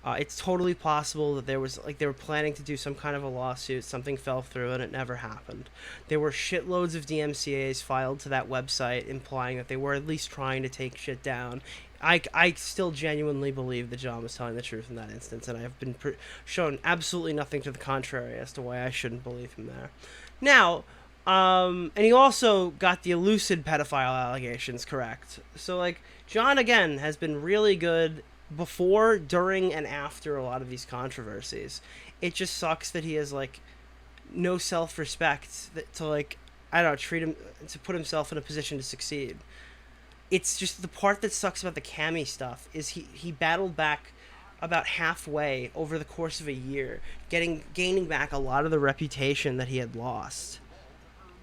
It's totally possible that there was they were planning to do some kind of a lawsuit, something fell through, and it never happened. There were shitloads of DMCAs filed to that website implying that they were at least trying to take shit down. I still genuinely believe that John was telling the truth in that instance, and I have been shown absolutely nothing to the contrary as to why I shouldn't believe him there. Now, and he also got the elusive pedophile allegations correct. So, like, John, again, has been really good before, during, and after a lot of these controversies. It just sucks that he has, like, no self-respect to, like, I don't know, to put himself in a position to succeed. It's just the part that sucks about the Cammy stuff is he battled back about halfway over the course of a year, gaining back a lot of the reputation that he had lost.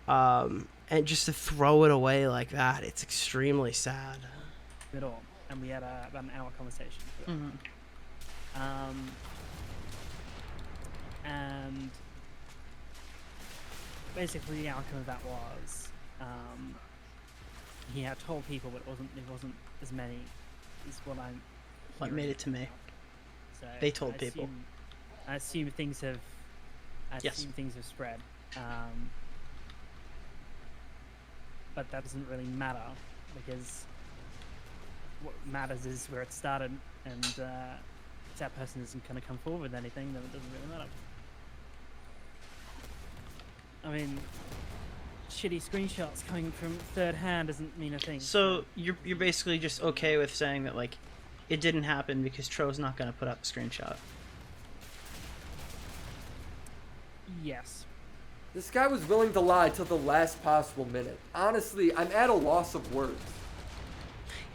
And just to throw it away like that, it's extremely sad. At all, and we had about an hour conversation. And basically the outcome of that was he had told people, but it wasn't as many as what I'm. What made it to me? So they told people. I assume things have. Yes. Things have spread. But that doesn't really matter because what matters is where it started, and if that person isn't going to come forward with anything, then it doesn't really matter. I mean, shitty screenshots coming from third hand doesn't mean a thing. So you're basically just okay with saying that, like, it didn't happen because Tro's not going to put up a screenshot. Yes. This guy was willing to lie till the last possible minute. Honestly, I'm at a loss of words.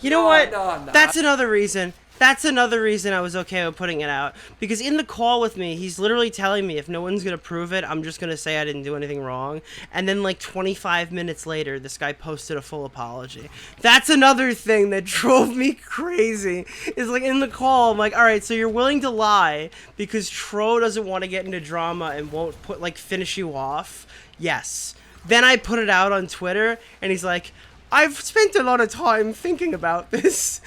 You know what? That's another reason. That's another reason I was okay with putting it out. Because in the call with me, he's literally telling me if no one's going to prove it, I'm just going to say I didn't do anything wrong. And then like 25 minutes later, this guy posted a full apology. That's another thing that drove me crazy. Is like in the call, I'm like, all right, so you're willing to lie because Tro doesn't want to get into drama and won't finish you off? Yes. Then I put it out on Twitter and he's like, I've spent a lot of time thinking about this.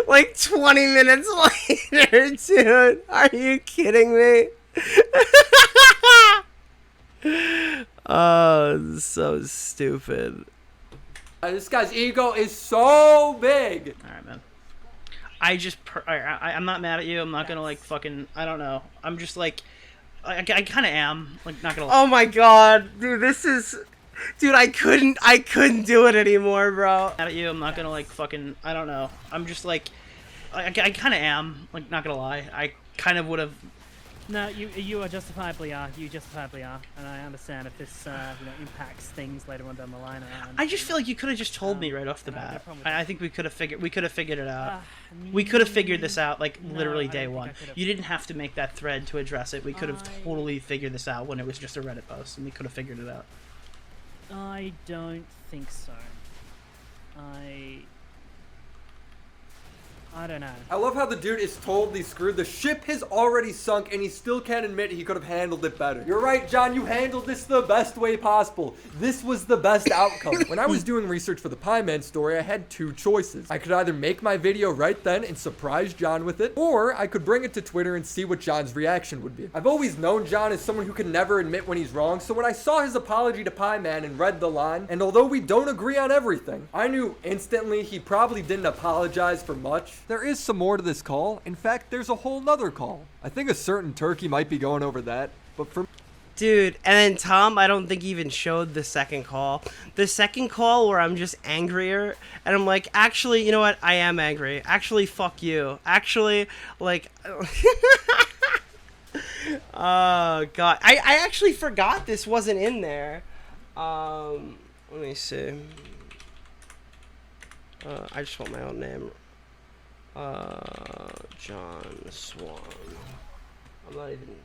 Like 20 minutes later, dude. Are you kidding me? Oh, so stupid. This guy's ego is so big. All right, man. I'm not mad at you. I'm not gonna like fucking. I don't know. I'm just like, I kind of am. Like, not gonna. Oh my god, dude, this is. Dude, I couldn't do it anymore, bro. Mad at you. I'm not gonna like fucking. I don't know. I'm just like, I kind of am. Like, not gonna lie. I kind of would have. No, you justifiably are, and I understand if this impacts things later on down the line. I just feel like you could have just told me right off the bat. I think we could have figured it out. We could have figured this out like literally day one. You didn't have to make that thread to address it. We could have totally figured this out when it was just a Reddit post, and we could have figured it out. I don't think so. I don't know. I love how the dude is totally screwed. The ship has already sunk and he still can't admit he could have handled it better. You're right, John, you handled this the best way possible. This was the best outcome. When I was doing research for the Pie Man story, I had two choices. I could either make my video right then and surprise John with it, or I could bring it to Twitter and see what John's reaction would be. I've always known John as someone who can never admit when he's wrong, so when I saw his apology to Pie Man and read the line, and although we don't agree on everything, I knew instantly he probably didn't apologize for much. There is some more to this call. In fact, there's a whole nother call. I think a certain turkey might be going over that, but for... Dude, and then Tom, I don't think even showed the second call. The second call where I'm just angrier, and I'm like, actually, you know what? I am angry. Actually, fuck you. Actually, like... Oh, God. I actually forgot this wasn't in there. Let me see. I just want my own name. John Swan. I'm not even.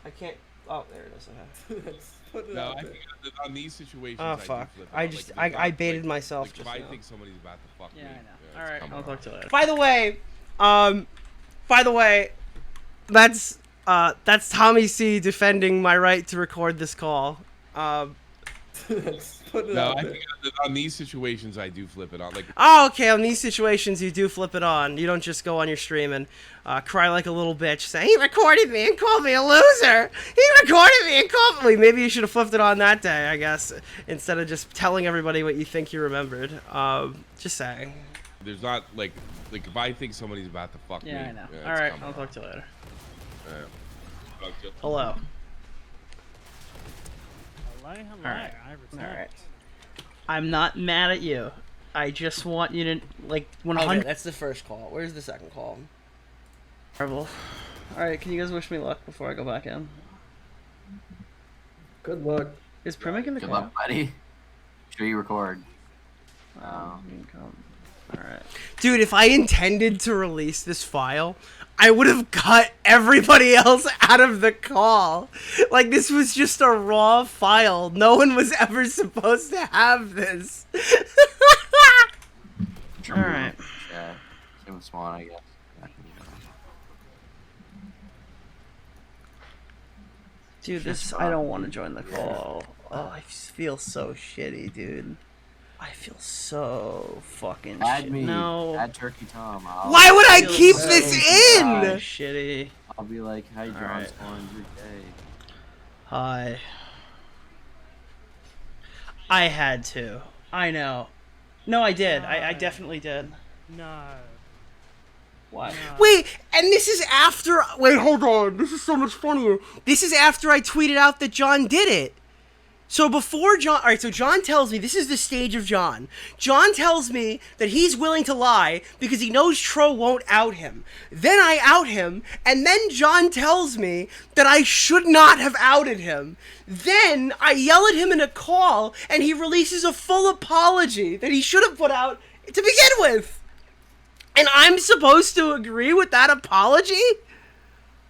I can't. Oh, there it is. Okay. No, I think on these situations. Oh fuck! I baited myself. Like, if I think somebody's about to fuck me. I know. All right, I'll talk to you later. By the way, that's Tommy C defending my right to record this call. No, I think on these situations I do flip it on. Like, oh, okay. On these situations, you do flip it on. You don't just go on your stream and cry like a little bitch, say he recorded me and called me a loser. He recorded me and called me. Maybe you should have flipped it on that day, I guess, instead of just telling everybody what you think you remembered. Just saying. There's not like if I think somebody's about to fuck me. Yeah, I know. it's All right, coming. I'll talk to you later. Talk to you. Hello. Hello, hello. All right. I returned. All right. I'm not mad at you. I just want you to 100. Okay, that's the first call. Where's the second call? Terrible. All right, can you guys wish me luck before I go back in? Good luck. Is Primic in the Good call? luck, buddy. Sure you record. All right. Dude, if I intended to release this file, I would have cut everybody else out of the call. Like, this was just a raw file. No one was ever supposed to have this. All right. Yeah. Same with Swan, I guess. Dude, this I don't want to join the call. Oh, I feel so shitty, dude. I feel so fucking Add me. No. Add Turkey Tom. Why would I keep so this in? Shitty. I'll be like, hi, John Alright. Swan, you're gay. Hi. I had to. I know. No, I did. I definitely did. No. What? Wait, and this is after... Wait, hold on. This is so much funnier. This is after I tweeted out that John did it. So before John... Alright, so John tells me... This is the stage of John. John tells me that he's willing to lie because he knows Tro won't out him. Then I out him, and then John tells me that I should not have outed him. Then I yell at him in a call, and he releases a full apology that he should have put out to begin with. And I'm supposed to agree with that apology?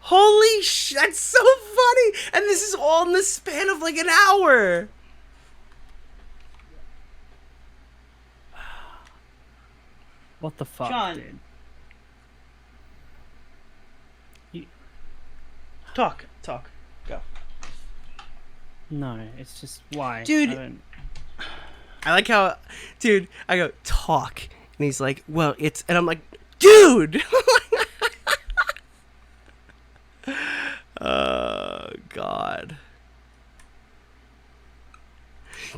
Holy shit, that's so funny! And this is all in the span of like an hour! What the fuck, John. dude? Talk. Go. No, it's just why, Dude. I don't... I like how, dude, I go, talk. And he's like, well, it's, and I'm like, dude! Oh, God.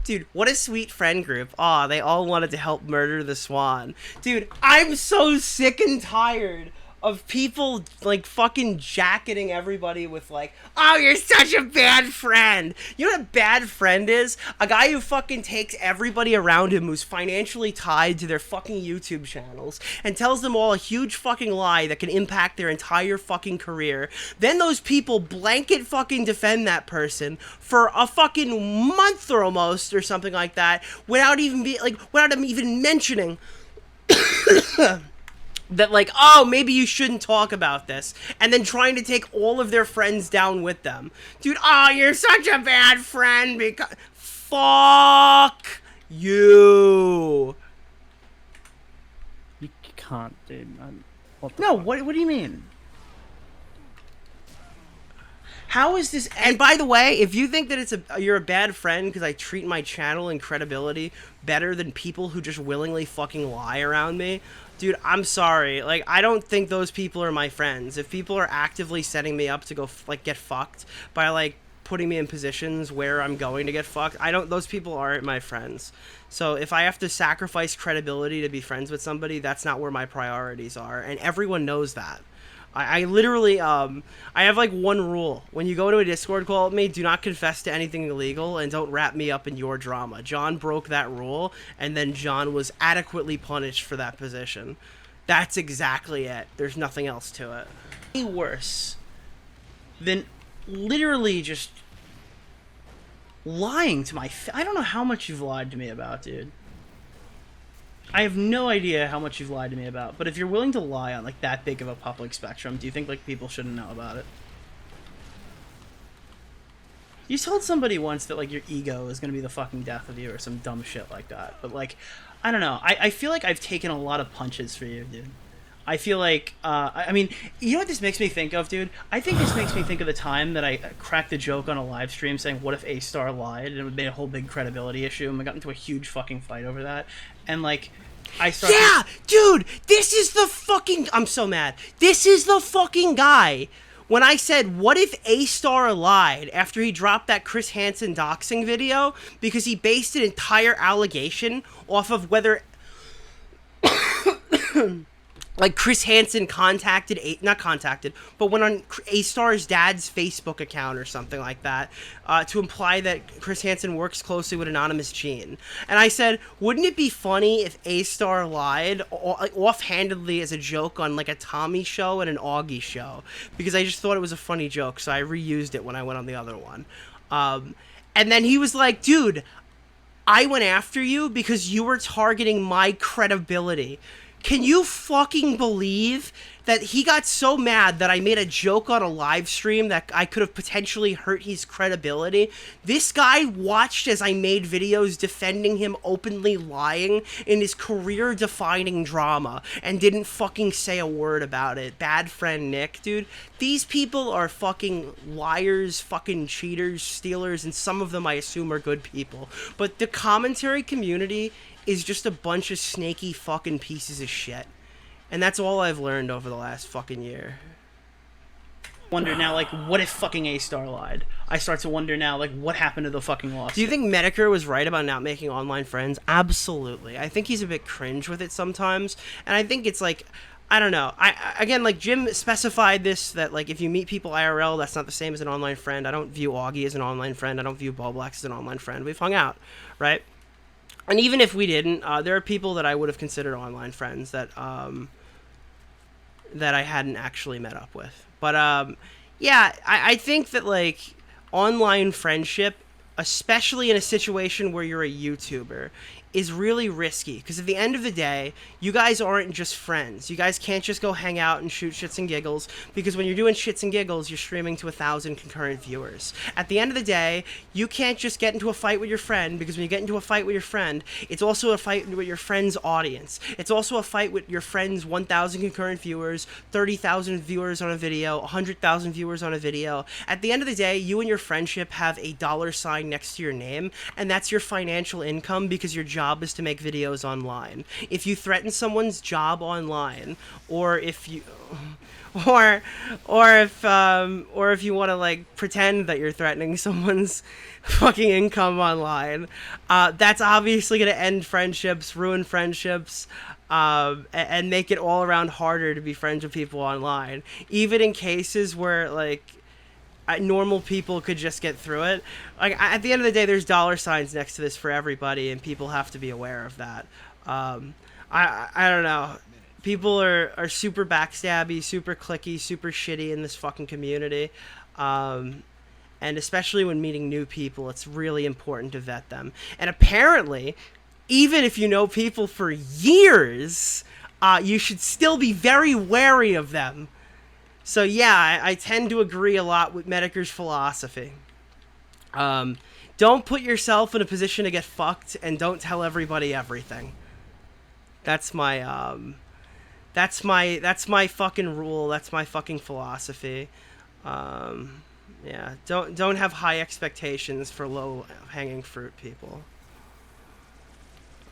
Dude, what a sweet friend group. Aw, they all wanted to help murder the Swan. Dude, I'm so sick and tired of people, like, fucking jacketing everybody with, like, oh, you're such a bad friend. You know what a bad friend is? A guy who fucking takes everybody around him who's financially tied to their fucking YouTube channels and tells them all a huge fucking lie that can impact their entire fucking career. Then those people blanket fucking defend that person for a fucking month or almost or something like that without even without them even mentioning that, like, oh, maybe you shouldn't talk about this, and then trying to take all of their friends down with them. Dude, oh, you're such a bad friend because... Fuck you. You can't, dude. What the No, fuck? what do you mean? How is this... And by the way, if you think that you're a bad friend because I treat my channel and credibility better than people who just willingly fucking lie around me, dude, I'm sorry. Like, I don't think those people are my friends. If people are actively setting me up to go, get fucked by, like, putting me in positions where I'm going to get fucked, those people aren't my friends. So if I have to sacrifice credibility to be friends with somebody, that's not where my priorities are. And everyone knows that. I literally, I have, like, one rule. When you go to a Discord call with me, do not confess to anything illegal and don't wrap me up in your drama. John broke that rule, and then John was adequately punished for that position. That's exactly it. There's nothing else to it. Way worse than literally just lying to my... I don't know how much you've lied to me about, dude. I have no idea how much you've lied to me about, but if you're willing to lie on, like, that big of a public spectrum, do you think, like, people shouldn't know about it? You told somebody once that, like, your ego is gonna be the fucking death of you or some dumb shit like that, but, like, I don't know. I feel like I've taken a lot of punches for you, dude. I feel like, I mean, you know what this makes me think of, dude? I think this makes me think of the time that I cracked a joke on a live stream saying, what if A-Star lied? And it made a whole big credibility issue, and we got into a huge fucking fight over that. And, like, I started... Yeah! Dude! This is the fucking... I'm so mad. This is the fucking guy. When I said, what if A-Star lied after he dropped that Chris Hansen doxing video? Because he based an entire allegation off of whether... like Chris Hansen not contacted, but went on A-Star's dad's Facebook account or something like that to imply that Chris Hansen works closely with Anonymous Gene. And I said, wouldn't it be funny if A-Star lied offhandedly as a joke on like a Tommy show and an Augie show? Because I just thought it was a funny joke, so I reused it when I went on the other one. And then he was like, dude, I went after you because you were targeting my credibility. Can you fucking believe that he got so mad that I made a joke on a live stream that I could have potentially hurt his credibility? This guy watched as I made videos defending him openly lying in his career-defining drama and didn't fucking say a word about it. Bad friend Nick, dude. These people are fucking liars, fucking cheaters, stealers, and some of them I assume are good people. But the commentary community is just a bunch of snaky fucking pieces of shit. And that's all I've learned over the last fucking year. Wonder now, like, what if fucking A-Star lied? I start to wonder now, like, what happened to the fucking lawsuit? Do you think Medicare was right about not making online friends? Absolutely. I think he's a bit cringe with it sometimes. And I think it's like, I don't know. Again, like, Jim specified this, that, like, if you meet people IRL, that's not the same as an online friend. I don't view Augie as an online friend. I don't view Ballblacks as an online friend. We've hung out, right? And even if we didn't, there are people that I would have considered online friends that that I hadn't actually met up with. But yeah, I think that like online friendship, especially in a situation where you're a YouTuber, is really risky, because at the end of the day, you guys aren't just friends. You guys can't just go hang out and shoot shits and giggles, because when you're doing shits and giggles, you're streaming to 1,000 concurrent viewers. At the end of the day, you can't just get into a fight with your friend, because when you get into a fight with your friend, it's also a fight with your friend's audience. It's also a fight with your friend's 1,000 concurrent viewers, 30,000 viewers on a video, 100,000 viewers on a video. At the end of the day, you and your friendship have a $sign next to your name, and that's your financial income, because your job is to make videos online. If you threaten someone's job online, or if you or if you want to like pretend that you're threatening someone's fucking income online, that's obviously going to end friendships, ruin friendships, and make it all around harder to be friends with people online, even in cases where like normal people could just get through it. Like, at the end of the day, there's $signs next to this for everybody, and people have to be aware of that. I don't know. People are super backstabby, super clicky, super shitty in this fucking community. And especially when meeting new people, it's really important to vet them. And apparently, even if you know people for years, you should still be very wary of them. So yeah, I tend to agree a lot with Medicare's philosophy. Don't put yourself in a position to get fucked, and don't tell everybody everything. That's my fucking rule. That's my fucking philosophy. Yeah, don't have high expectations for low hanging fruit, people.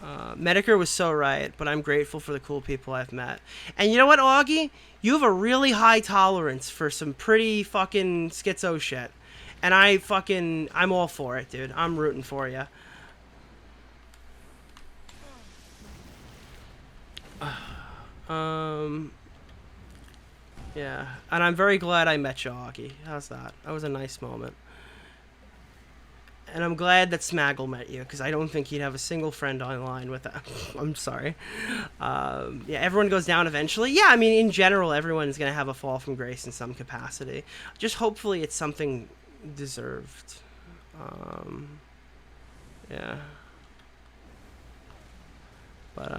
Medicare was so right, but I'm grateful for the cool people I've met. And you know what, Augie? You have a really high tolerance for some pretty fucking schizo shit. And I'm all for it, dude. I'm rooting for you. Yeah. And I'm very glad I met you, Augie. How's that? That was a nice moment. And I'm glad that Smaggle met you, because I don't think he'd have a single friend online with that. I'm sorry. Yeah, everyone goes down eventually. Yeah, I mean, in general, everyone's going to have a fall from grace in some capacity. Just hopefully it's something deserved. Yeah. But,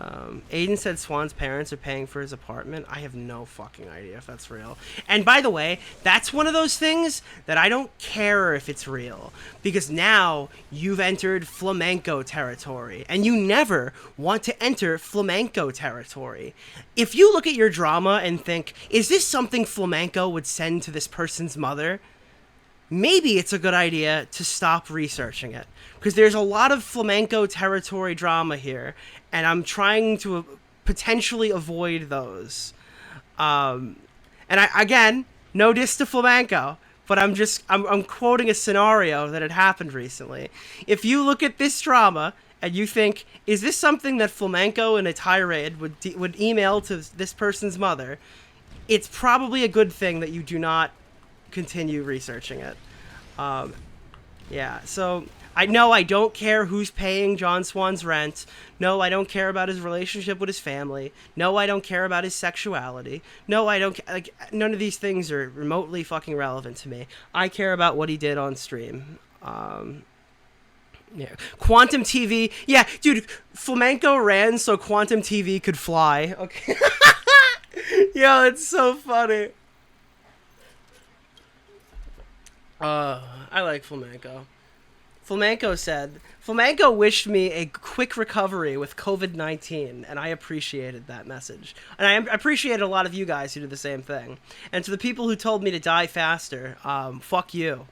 Aiden said Swan's parents are paying for his apartment. I have no fucking idea if that's real. And by the way, that's one of those things that I don't care if it's real. Because now you've entered flamenco territory. And you never want to enter flamenco territory. If you look at your drama and think, is this something flamenco would send to this person's mother? Maybe it's a good idea to stop researching it. Because there's a lot of flamenco territory drama here, and I'm trying to potentially avoid those. And again, no diss to flamenco, but I'm quoting a scenario that had happened recently. If you look at this drama and you think, is this something that Flamenco in a tirade would email to this person's mother, it's probably a good thing that you do not continue researching it. Yeah, so I don't care who's paying John Swan's rent. No, I don't care about his relationship with his family. No, I don't care about his sexuality. No, I don't like none of these things are remotely fucking relevant to me. I care about what he did on stream. Yeah, Quantum TV. Yeah, dude, Flamenco ran so Quantum TV could fly. Okay. Yo, it's so funny. I like Flamenco. Flamenco wished me a quick recovery with COVID-19, and I appreciated that message. And I appreciated a lot of you guys who did the same thing. And to the people who told me to die faster, fuck you.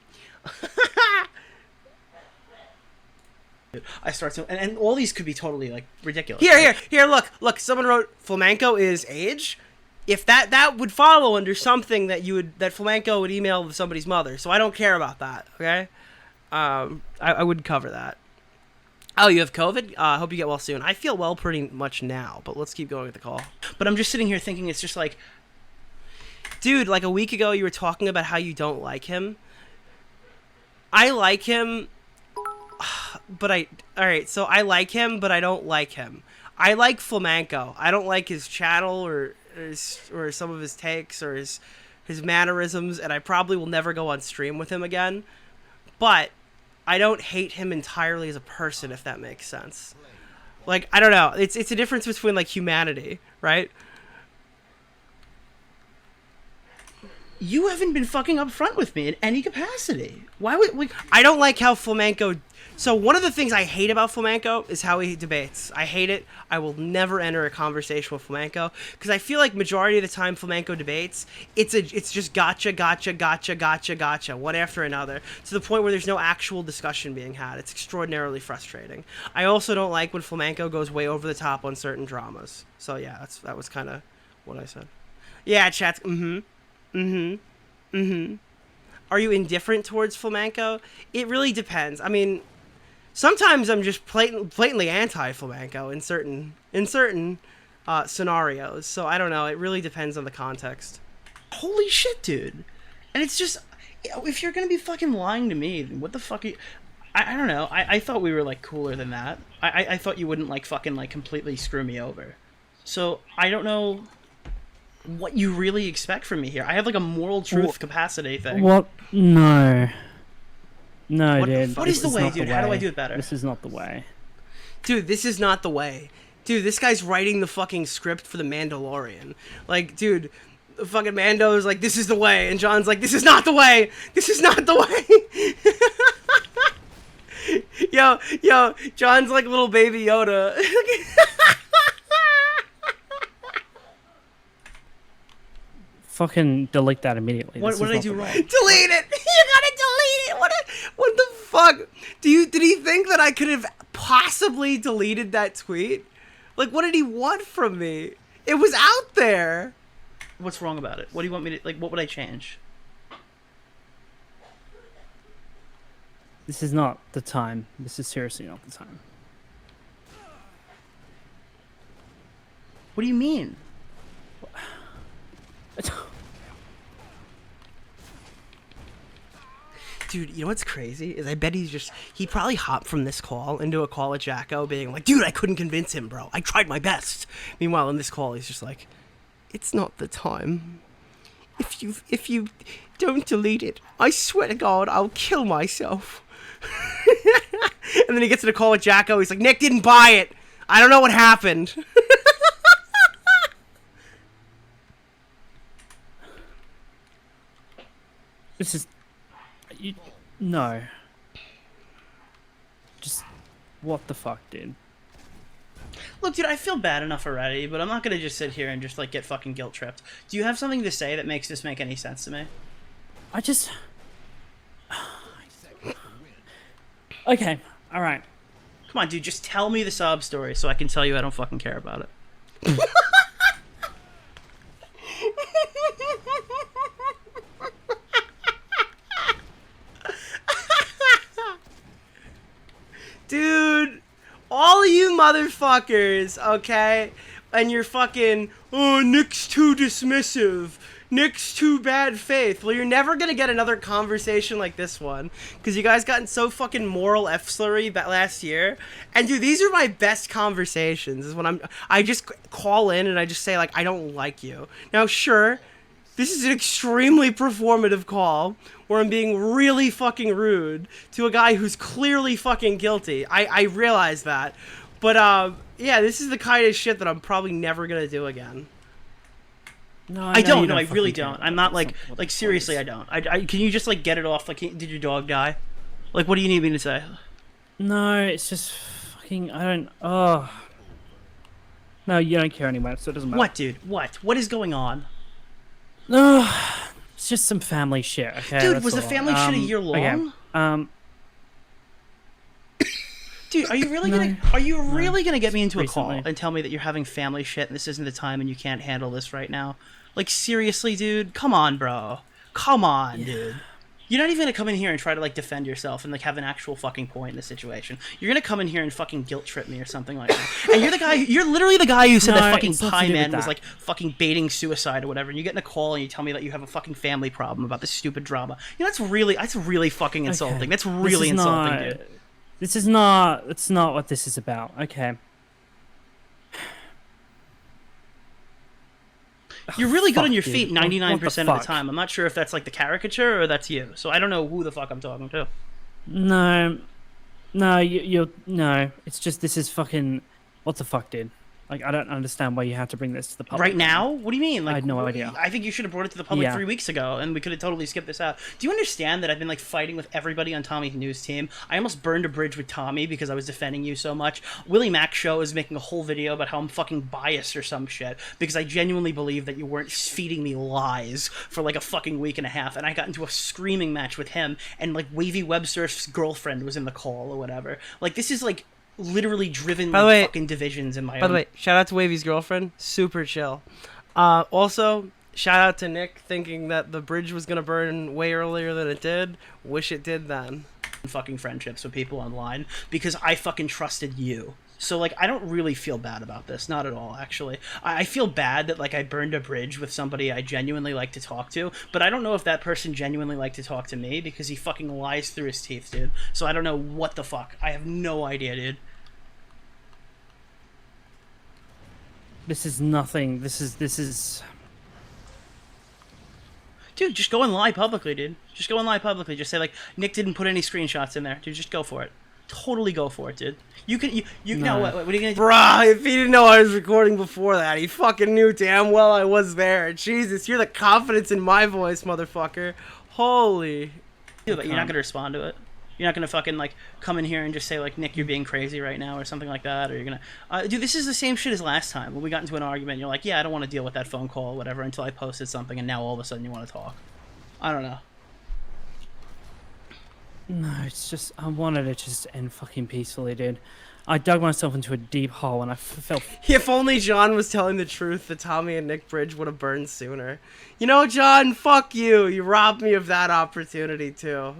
I start to, and all these could be totally, like, ridiculous. Here, look, someone wrote, Flamenco is age. If that would follow under something that Flamenco would email somebody's mother, so I don't care about that, okay? I wouldn't cover that. Oh, you have COVID? I hope you get well soon. I feel well pretty much now, but let's keep going with the call. But I'm just sitting here thinking, it's just like, dude, like a week ago you were talking about how you don't like him. I like him, but I like him, but I don't like him. I like Flamenco. I don't like his channel or some of his takes or his mannerisms, and I probably will never go on stream with him again. But I don't hate him entirely as a person, if that makes sense. Like, I don't know. It's a difference between, like, humanity, right? You haven't been fucking upfront with me in any capacity. Why would we? I don't like how Flamenco. So one of the things I hate about Flamenco is how he debates. I hate it. I will never enter a conversation with Flamenco because I feel like majority of the time Flamenco debates, it's just gotcha, one after another, to the point where there's no actual discussion being had. It's extraordinarily frustrating. I also don't like when Flamenco goes way over the top on certain dramas. So yeah, that was kind of what I said. Yeah, chat's Are you indifferent towards Flamenco? It really depends. I mean, sometimes I'm just blatantly anti-Flamenco in certain scenarios. So I don't know. It really depends on the context. Holy shit, dude! And it's just, if you're gonna be fucking lying to me, then what the fuck? I don't know. I thought we were like cooler than that. I thought you wouldn't like fucking like completely screw me over. So I don't know what you really expect from me here. I have like a moral truth capacity thing. What? No, dude. What is the way, dude? How do I do it better? This is not the way. Dude, this is not the way. Dude, this guy's writing the fucking script for The Mandalorian. Like, dude, the fucking Mando's like, this is the way. And John's like, this is not the way. This is not the way. Yo, John's like little baby Yoda. Fucking delete that immediately. What did I do wrong? Delete it! You gotta delete it! What the fuck? Did he think that I could have possibly deleted that tweet? Like, what did he want from me? It was out there! What's wrong about it? What do you want me to, like, what would I change? This is not the time. This is seriously not the time. What do you mean? Dude, you know what's crazy? Is I bet he probably hopped from this call into a call with Jacko being like, dude, I couldn't convince him, bro. I tried my best. Meanwhile, in this call, he's just like, it's not the time. If you don't delete it, I swear to God, I'll kill myself. And then he gets in a call with Jacko. He's like, Nick didn't buy it. I don't know what happened. This is... No. Just... What the fuck, dude? Look, dude, I feel bad enough already, but I'm not gonna just sit here and just, like, get fucking guilt-tripped. Do you have something to say that makes this make any sense to me? I just... Okay, alright. Come on, dude, just tell me the sob story so I can tell you I don't fucking care about it. all of you motherfuckers, okay, and you're fucking, oh, Nick's too dismissive. Nick's too bad faith. Well, you're never gonna get another conversation like this one, because you guys got in so fucking moral F-slurry last year. And dude, these are my best conversations, is when I just call in and I just say, like, I don't like you. Now, sure, this is an extremely performative call, where I'm being really fucking rude to a guy who's clearly fucking guilty. I realize that. But, yeah, this is the kind of shit that I'm probably never gonna do again. No, I don't. No, I really don't. I'm not like seriously. I don't. I can you just like get it off? Like, did your dog die? Like, what do you need me to say? No, it's just fucking. I don't. Oh. No, you don't care anyway, so it doesn't matter. What, dude? What? What is going on? No, it's just some family shit. Okay, dude, that's was the all. family shit a year long? Okay. Dude, are you really gonna get me into a call and tell me that you're having family shit and this isn't the time and you can't handle this right now? Like, seriously, dude? Come on, bro. Come on, dude. You're not even gonna come in here and try to like defend yourself and like have an actual fucking point in the situation. You're gonna come in here and fucking guilt trip me or something like that. And you're literally the guy who said that fucking Pie Man was like fucking baiting suicide or whatever. And you get in a call and you tell me that you have a fucking family problem about this stupid drama. You know, that's really fucking insulting. Okay. That's really insulting, dude. This is not. It's not what this is about. Okay. You're really good on your dude. feet 99% of the fuck? time. I'm not sure if that's like the caricature or that's you. So I don't know who the fuck I'm talking to. No, you're no. It's just this is fucking. What the fuck, dude? Like, I don't understand why you have to bring this to the public. Right now? What do you mean? Like, I had no idea. I think you should have brought it to the public Yeah. 3 weeks ago, and we could have totally skipped this out. Do you understand that I've been like fighting with everybody on Tommy's news team? I almost burned a bridge with Tommy because I was defending you so much. Willie Mac Show is making a whole video about how I'm fucking biased or some shit because I genuinely believe that you weren't feeding me lies for like a fucking week and a half, and I got into a screaming match with him, and like Wavy Websurf's girlfriend was in the call or whatever. Like, this is like literally driven fucking divisions in my own. By the way, shout out to Wavy's girlfriend. Super chill. Also, shout out to Nick thinking that the bridge was gonna burn way earlier than it did. Wish it did then. Fucking friendships with people online because I fucking trusted you. So like, I don't really feel bad about this, not at all actually. I feel bad that like I burned a bridge with somebody I genuinely like to talk to, but I don't know if that person genuinely liked to talk to me because he fucking lies through his teeth, dude. So I don't know what the fuck. I have no idea, dude. This is nothing. This is. Dude, just go and lie publicly, dude. Just go and lie publicly. Just say like Nick didn't put any screenshots in there, dude. Just go for it. Totally go for it, dude. You can you know what are you gonna do? Bruh, if he didn't know I was recording before that, he fucking knew damn well I was there. Jesus, you're the confidence in my voice, motherfucker. Holy. But you're not gonna respond to it. You're not gonna fucking like come in here and just say like Nick, you're being crazy right now or something like that, or you're gonna dude, this is the same shit as last time when we got into an argument and you're like, yeah, I don't want to deal with that phone call or whatever until I posted something, and now all of a sudden you want to talk. I don't know. No, it's just I wanted it just to end fucking peacefully, dude. I dug myself into a deep hole and I felt. If only John was telling the truth, the Tommy and Nick bridge would have burned sooner. You know, John, fuck you. You robbed me of that opportunity too.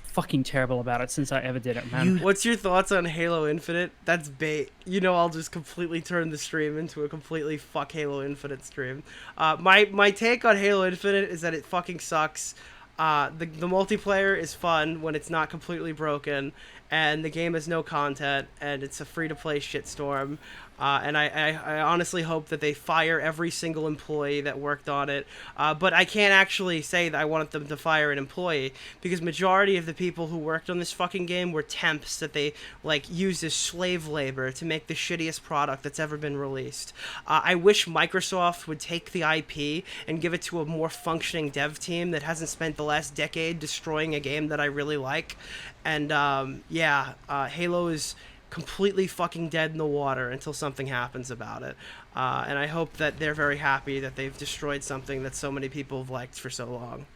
Fucking terrible about it since I ever did it, man. What's your thoughts on Halo Infinite? That's bait. You know, I'll just completely turn the stream into a completely fuck Halo Infinite stream. My take on Halo Infinite is that it fucking sucks. The multiplayer is fun when it's not completely broken, and the game has no content, and it's a free-to-play shitstorm. And I honestly hope that they fire every single employee that worked on it. But I can't actually say that I want them to fire an employee, because majority of the people who worked on this fucking game were temps that they like used as slave labor to make the shittiest product that's ever been released. I wish Microsoft would take the IP and give it to a more functioning dev team that hasn't spent the last decade destroying a game that I really like. And Halo is completely fucking dead in the water until something happens about it. And I hope that they're very happy that they've destroyed something that so many people have liked for so long.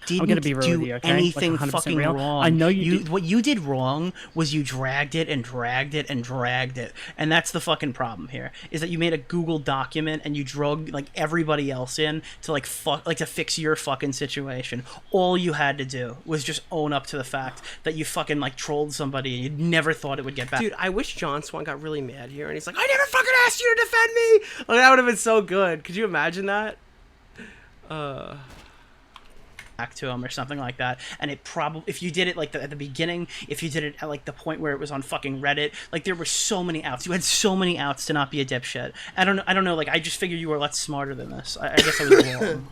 didn't gonna be real do with you, okay? Like, anything 100% fucking real. wrong. I know you did. What you did wrong was you dragged it and dragged it and dragged it, and that's the fucking problem here. Is that you made a Google document and you drug like everybody else in to like to fix your fucking situation. All you had to do was just own up to the fact that you fucking like trolled somebody and you never thought it would get back. Dude, I wish John Swan got really mad here and he's like, I never fucking asked you to defend me. Like that would have been so good. Could you imagine that? Back to him or something like that, and it probably, if you did it like at the beginning, if you did it at like the point where it was on fucking Reddit, like there were so many outs. You had so many outs to not be a dipshit. I don't know. Like I just figured you were a lot smarter than this. I guess I was wrong.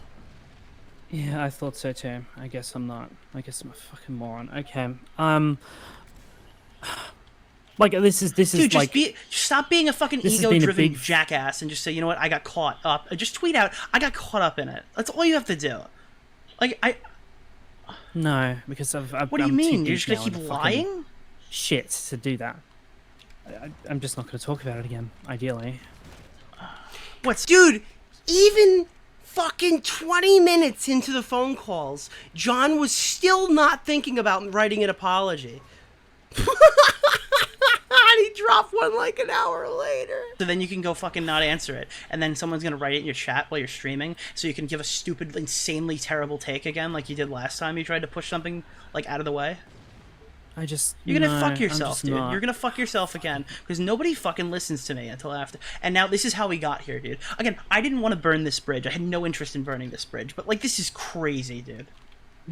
Yeah, I thought so too. I guess I'm not. I guess I'm a fucking moron. Okay. Like this is Dude, like just stop being a fucking this has been a ego-driven big jackass and just say, you know what, I got caught up. Just tweet out, I got caught up in it. That's all you have to do. Like No, because I've What do you I'm too mean? You're deep just gonna now keep in the fucking lying? Shit to do that. I'm just not going to talk about it again. Ideally. What's dude? Even fucking 20 minutes into the phone calls, John was still not thinking about writing an apology. And he dropped one like an hour later. So then you can go fucking not answer it, and then someone's gonna write it in your chat while you're streaming, so you can give a stupid, insanely terrible take again, like you did last time you tried to push something like out of the way. You're gonna fuck yourself, dude. You're gonna fuck yourself again because nobody fucking listens to me until after. And now this is how we got here, dude. Again, I didn't want to burn this bridge. I had no interest in burning this bridge, but like this is crazy, dude.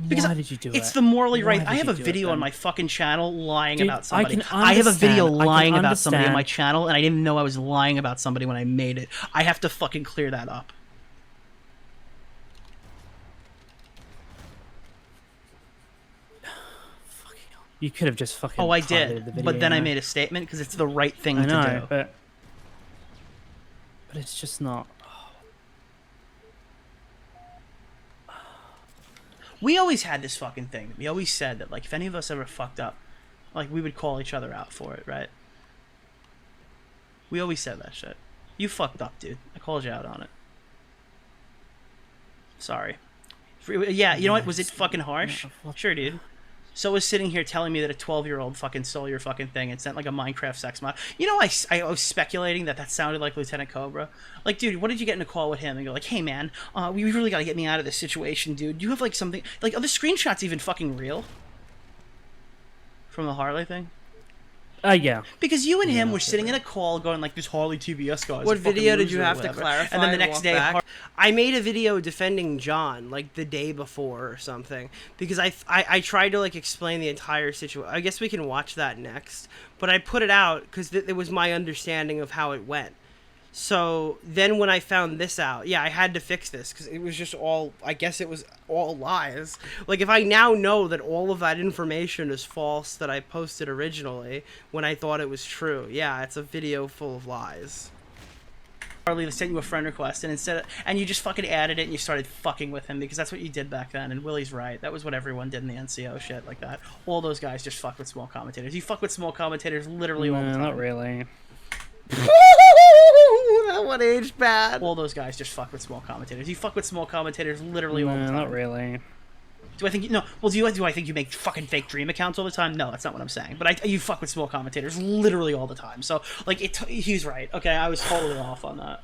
Because Why did you do it? It's the morally Why right. did I have you a do it video on then? my fucking channel lying Dude, about somebody. I have a video understand. lying I can about somebody on my understand. channel, and I didn't know I was lying about somebody when I made it. I have to fucking clear that up. You could have just fucking. Oh, I titled did, the video, but then you I know? made a statement because it's the right thing I know, to do. but it's just not. We always had this fucking thing. We always said that, like, if any of us ever fucked up, like, we would call each other out for it, right? We always said that shit. You fucked up, dude. I called you out on it. Sorry. Yeah, you know what? Was it fucking harsh? Sure, dude. So was sitting here telling me that a 12-year-old fucking stole your fucking thing and sent like a Minecraft sex mod. You know, I was speculating that sounded like Lieutenant Cobra. Like, dude, what did you get in a call with him? And go like, hey man, we really got to get me out of this situation, dude. Do you have like something, like, are the screenshots even fucking real? From the Harley thing? Yeah. Because you and him were sitting in a call going like, this Harley TBS guy is What a fucking video did loser you or have to whatever. clarify? And then the next walk day, back? I made a video defending John like the day before or something because I tried to like explain the entire situation. I guess we can watch that next, but I put it out because it was my understanding of how it went. So then when I found this out, yeah, I had to fix this because it was just all, I guess it was all lies. Like if I now know that all of that information is false that I posted originally when I thought it was true, yeah, it's a video full of lies. Harley sent you a friend request and you just fucking added it and you started fucking with him because that's what you did back then. And Willie's right. That was what everyone did in the NCO shit like that. All those guys just fuck with small commentators. You fuck with small commentators literally all the time. Not really. That one aged bad. All those guys just fuck with small commentators. You fuck with small commentators literally all the time. Not really. Do I think no? Well, do I think you make fucking fake dream accounts all the time? No, that's not what I'm saying. But you fuck with small commentators literally all the time. So like, he's right. Okay, I was totally off on that.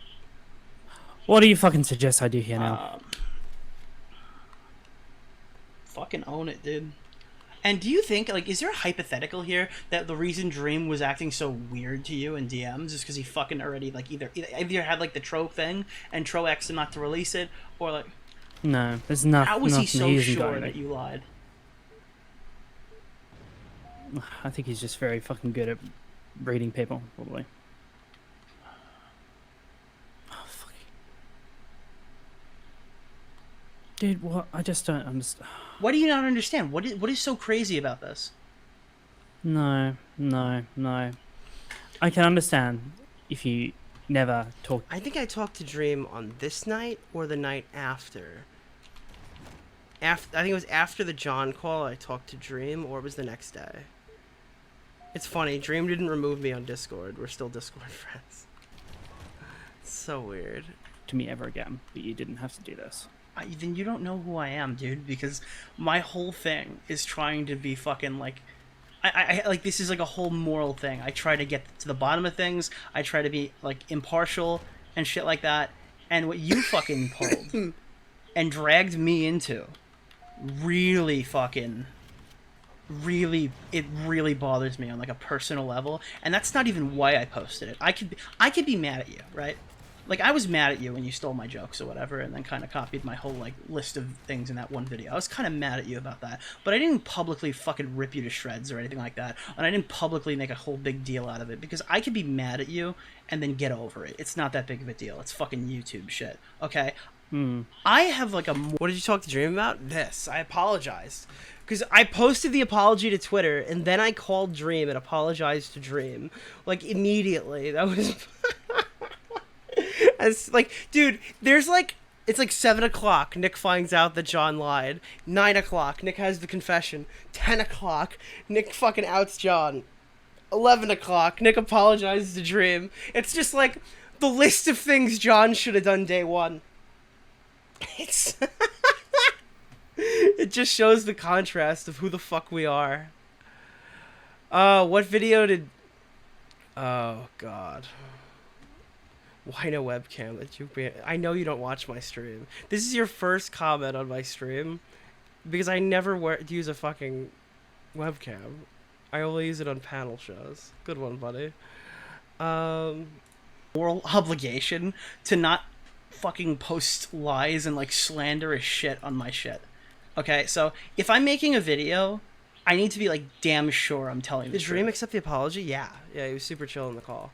What do you fucking suggest I do here now? Fucking own it, dude. And do you think, like, is there a hypothetical here that the reason Dream was acting so weird to you in DMs is because he fucking already, like, either had, like, the Tro thing and Tro X and not to release it, or, like... No, there's nothing. How was he so hasn't got sure any. that you lied? I think he's just very fucking good at reading people, probably. Oh, fuck. Dude, what? I just don't understand. Why do you not understand? What is so crazy about this? No. I can understand if you never talk. I think I talked to Dream on this night or the night after. I think it was after the John call I talked to Dream, or it was the next day. It's funny, Dream didn't remove me on Discord. We're still Discord friends. It's so weird. To me ever again, but you didn't have to do this. then you don't know who I am, dude, because my whole thing is trying to be fucking, like, I like, this is like a whole moral thing. I try to get to the bottom of things. I try to be, like, impartial and shit like that. And what you fucking pulled and dragged me into really bothers me on, like, a personal level. And that's not even why I posted it. I could be mad at you, right? Like, I was mad at you when you stole my jokes or whatever, and then kind of copied my whole, like, list of things in that one video. I was kind of mad at you about that. But I didn't publicly fucking rip you to shreds or anything like that. And I didn't publicly make a whole big deal out of it, because I could be mad at you and then get over it. It's not that big of a deal. It's fucking YouTube shit, okay? I have, like, What did you talk to Dream about? This. I apologized. Because I posted the apology to Twitter, and then I called Dream and apologized to Dream. Like, immediately. That was... As, like, dude, there's, like, it's like 7 o'clock, Nick finds out that John lied. 9 o'clock, Nick has the confession. 10 o'clock, Nick fucking outs John. 11 o'clock, Nick apologizes to Dream. It's just, like, the list of things John should have done day one. It's... It just shows the contrast of who the fuck we are. What video did... Oh, God. Why no webcam? I know you don't watch my stream. This is your first comment on my stream, because I never use a fucking webcam. I only use it on panel shows. Good one, buddy. moral obligation to not fucking post lies and, like, slanderous shit on my shit. Okay, so if I'm making a video, I need to be, like, damn sure I'm telling the truth. Did Dream accept the apology? Yeah, he was super chill in the call.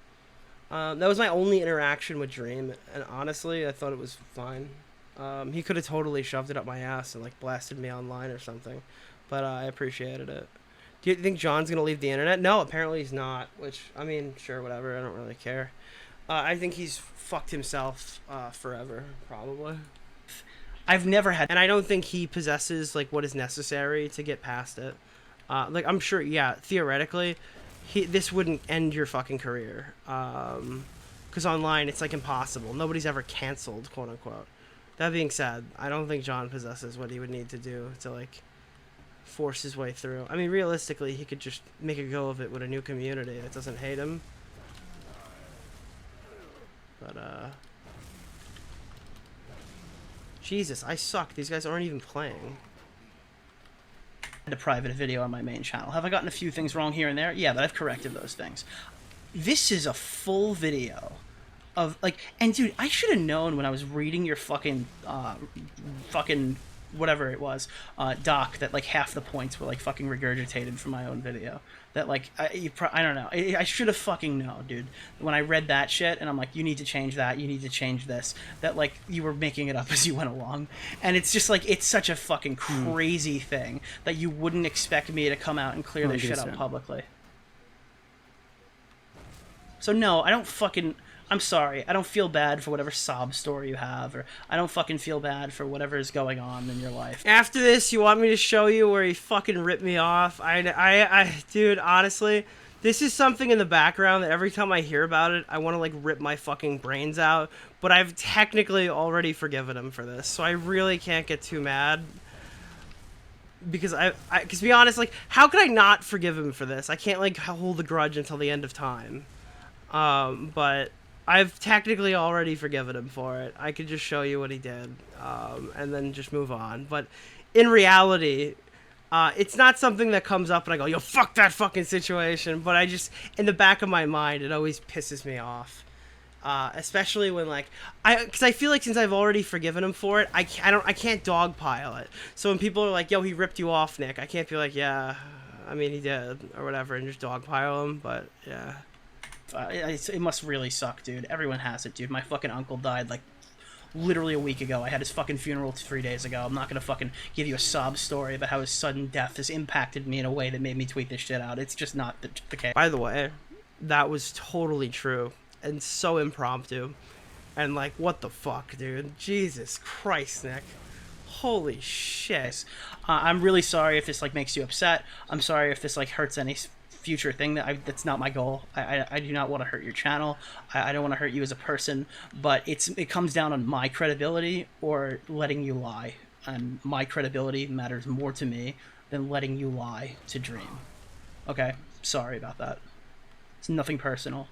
That was my only interaction with Dream, and honestly, I thought it was fine. He could have totally shoved it up my ass and, like, blasted me online or something, but I appreciated it. Do you think John's gonna leave the internet? No, apparently he's not, which, I mean, sure, whatever, I don't really care. I think he's fucked himself forever, probably. I've never had... And I don't think he possesses, like, what is necessary to get past it. Like, I'm sure, yeah, theoretically, this wouldn't end your fucking career. Because online, it's, like, impossible. Nobody's ever canceled, quote-unquote. That being said, I don't think John possesses what he would need to do to, like, force his way through. I mean, realistically, he could just make a go of it with a new community that doesn't hate him. But, Jesus, I suck. These guys aren't even playing. A private video on my main channel. Have I gotten a few things wrong here and there? Yeah, but I've corrected those things. This is a full video of, like, and dude, I should have known when I was reading your fucking whatever it was, doc, that, like, half the points were, like, fucking regurgitated from my own video. That, like, I don't know. I should have fucking known, dude. When I read that shit, and I'm like, you need to change that, you need to change this. That, like, you were making it up as you went along. And it's just, like, it's such a fucking crazy thing that you wouldn't expect me to come out and clear this shit up publicly. So, no, I don't fucking... I'm sorry. I don't feel bad for whatever sob story you have, or I don't fucking feel bad for whatever is going on in your life. After this, you want me to show you where he fucking ripped me off? Dude, honestly, this is something in the background that every time I hear about it, I want to, like, rip my fucking brains out, but I've technically already forgiven him for this, so I really can't get too mad. Because because to be honest, like, how could I not forgive him for this? I can't, like, hold a grudge until the end of time. But I've technically already forgiven him for it. I could just show you what he did, and then just move on. But in reality, it's not something that comes up and I go, yo, fuck that fucking situation. But I just, in the back of my mind, it always pisses me off. Especially when, like, because I feel like since I've already forgiven him for it, I can't dogpile it. So when people are like, yo, he ripped you off, Nick, I can't be like, yeah, I mean, he did, or whatever, and just dogpile him, but yeah. It must really suck, dude. Everyone has it, dude. My fucking uncle died, like, literally a week ago. I had his fucking funeral 3 days ago. I'm not gonna fucking give you a sob story about how his sudden death has impacted me in a way that made me tweet this shit out. It's just not the case. By the way, that was totally true and so impromptu. And, like, what the fuck, dude? Jesus Christ, Nick. Holy shit. I'm really sorry if this, like, makes you upset. I'm sorry if this, like, hurts any future thing. That's not my goal. I do not want to hurt your channel. I don't want to hurt you as a person. But it comes down on my credibility or letting you lie. And my credibility matters more to me than letting you lie to Dream. Okay? Sorry about that. It's nothing personal.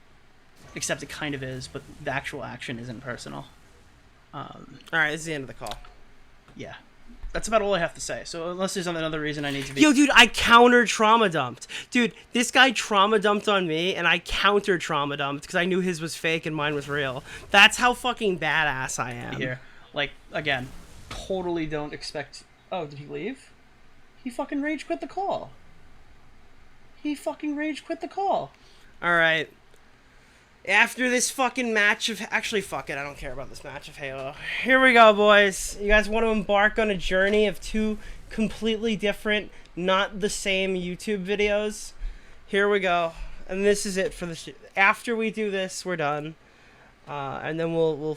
Except it kind of is, but the actual action isn't personal. Alright, this is the end of the call. Yeah. That's about all I have to say. So unless there's another reason I need to be... Yo, dude, I counter trauma dumped. Dude, this guy trauma dumped on me, and I counter trauma dumped because I knew his was fake and mine was real. That's how fucking badass I am. Here. Like, again, totally don't expect... Oh, did he leave? He fucking rage quit the call. He fucking rage quit the call. Alright. After this fucking match of... Actually, fuck it. I don't care about this match of Halo. Here we go, boys. You guys want to embark on a journey of two completely different, not the same YouTube videos? Here we go. And this is it for the... After we do this, we're done. And then we'll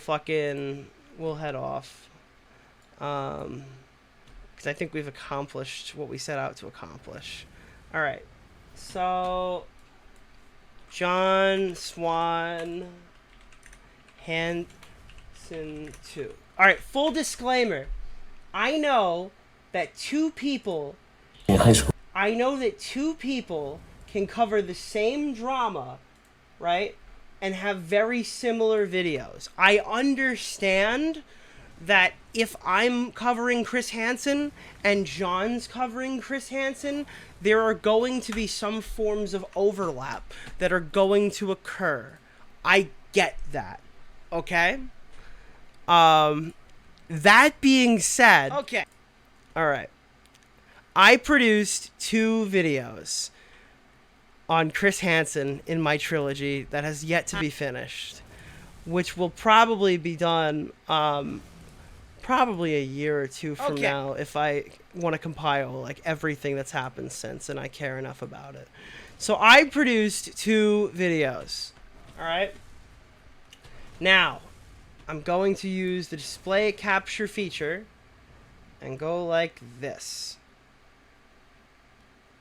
head off. Because I think we've accomplished what we set out to accomplish. Alright. So... John, Swan, Hanson 2. Alright, full disclaimer. I know that two people can cover the same drama, right? And have very similar videos. I understand that if I'm covering Chris Hansen and John's covering Chris Hansen, there are going to be some forms of overlap that are going to occur. I get that. Okay? That being said... Okay. Alright. I produced 2 videos on Chris Hansen in my trilogy that has yet to be finished, which will probably be done probably a year or 2 from now if I want to compile like everything that's happened since and I care enough about it. So I produced 2 videos. Alright? Now, I'm going to use the display capture feature and go like this.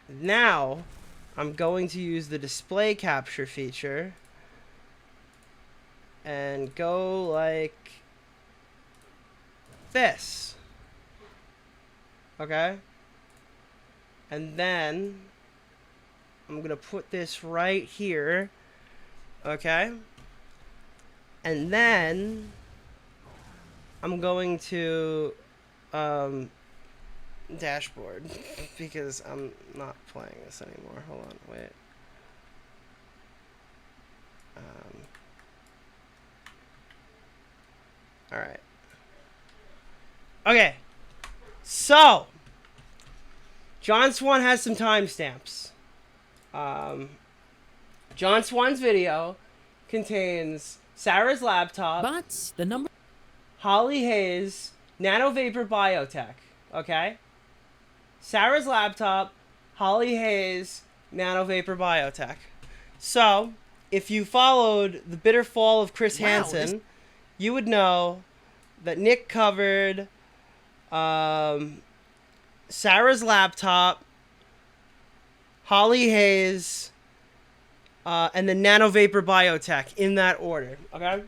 Now, I'm going to use the display capture feature and go like this. Okay? And then I'm gonna put this right here. Okay? And then I'm going to dashboard because I'm not playing this anymore. Hold on, wait. Alright. Okay. So, John Swan has some timestamps. John Swan's video contains Sarah's laptop. But the number... Holly Hayes, Nano Vapor Biotech. Okay? Sarah's laptop, Holly Hayes, Nano Vapor Biotech. So, if you followed the bitter fall of Chris Hansen, you would know that Nick covered Sarah's laptop, Holly Hayes, and the Nano Vapor Biotech in that order. Okay?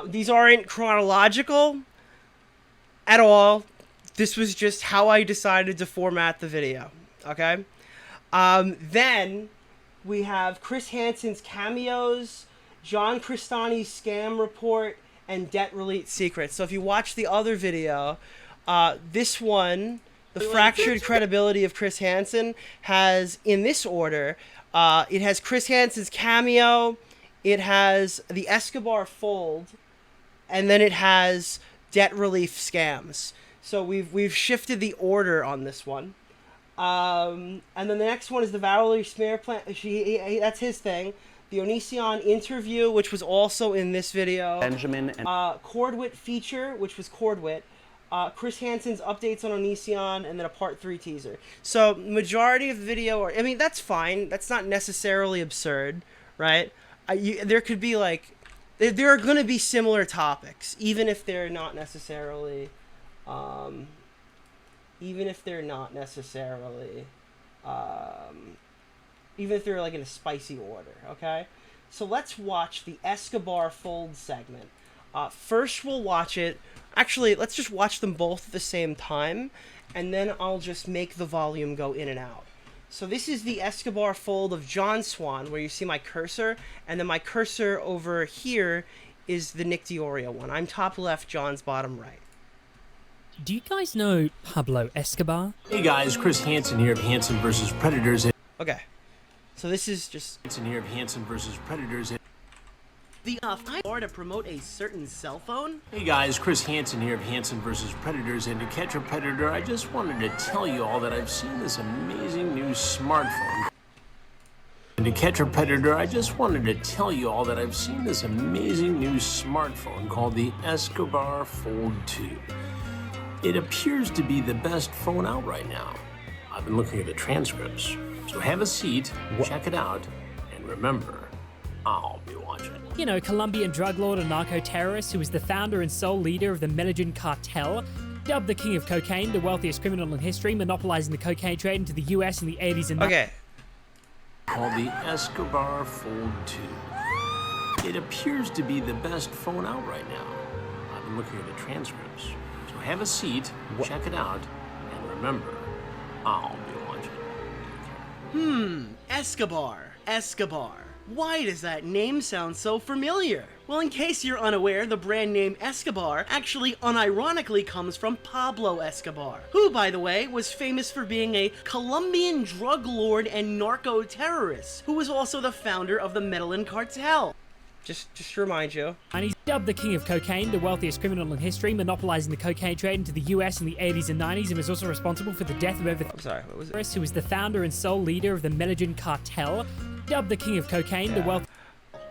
These aren't chronological at all. This was just how I decided to format the video. Okay? Then we have Chris Hansen's cameos, John Cristani's scam report, and debt relief secrets. So if you watch the other video, this one, the fractured credibility of Chris Hansen, has, in this order, it has Chris Hansen's cameo, it has the Escobar fold, and then it has debt relief scams. So we've shifted the order on this one. And then the next one is the Valerie Smear plan. That's his thing. The Onision interview, which was also in this video. Benjamin and Cordwit feature, which was Cordwit. Chris Hansen's updates on Onision, and then a part 3 teaser. So majority of the video, I mean, that's fine. That's not necessarily absurd, right? There could be like, there are going to be similar topics, even if they're not necessarily, even if they're like in a spicy order, okay? So let's watch the Escobar Fold segment. First we'll watch it. Actually, let's just watch them both at the same time, and then I'll just make the volume go in and out. So this is the Escobar Fold of John Swan, where you see my cursor, and then my cursor over here is the Nick DeOrio one. I'm top left, John's bottom right. Do you guys know Pablo Escobar? Hey guys, Chris Hansen here of Hansen vs. Predators. Okay, so this is just... Hansen here of Hansen vs. Predators. The or to promote a certain cell phone? Hey guys, Chris Hansen here of Hansen vs. Predators, and to catch a predator, I just wanted to tell you all that I've seen this amazing new smartphone. And to catch a predator, I just wanted to tell you all that I've seen this amazing new smartphone called the Escobar Fold 2. It appears to be the best phone out right now. I've been looking at the transcripts, so have a seat, check it out, and remember, I'll be watching. You know, Colombian drug lord and narco-terrorist who is the founder and sole leader of the Medellin cartel, dubbed the king of cocaine, the wealthiest criminal in history, monopolizing the cocaine trade into the US in the 80s and 90s. Okay. Called the Escobar Fold 2. It appears to be the best phone out right now. I've been looking at the transcripts, so have a seat, check it out, and remember, I'll be watching. Escobar. Why does that name sound so familiar? Well, in case you're unaware, the brand name Escobar actually unironically comes from Pablo Escobar, who, by the way, was famous for being a Colombian drug lord and narco-terrorist, who was also the founder of the Medellin cartel. Just to remind you. And he's dubbed the king of cocaine, the wealthiest criminal in history, monopolizing the cocaine trade into the US in the 80s and 90s, and was also responsible for the death of over... I'm sorry, what was it? Who was the founder and sole leader of the Medellin cartel, dubbed the king of cocaine, the wealth...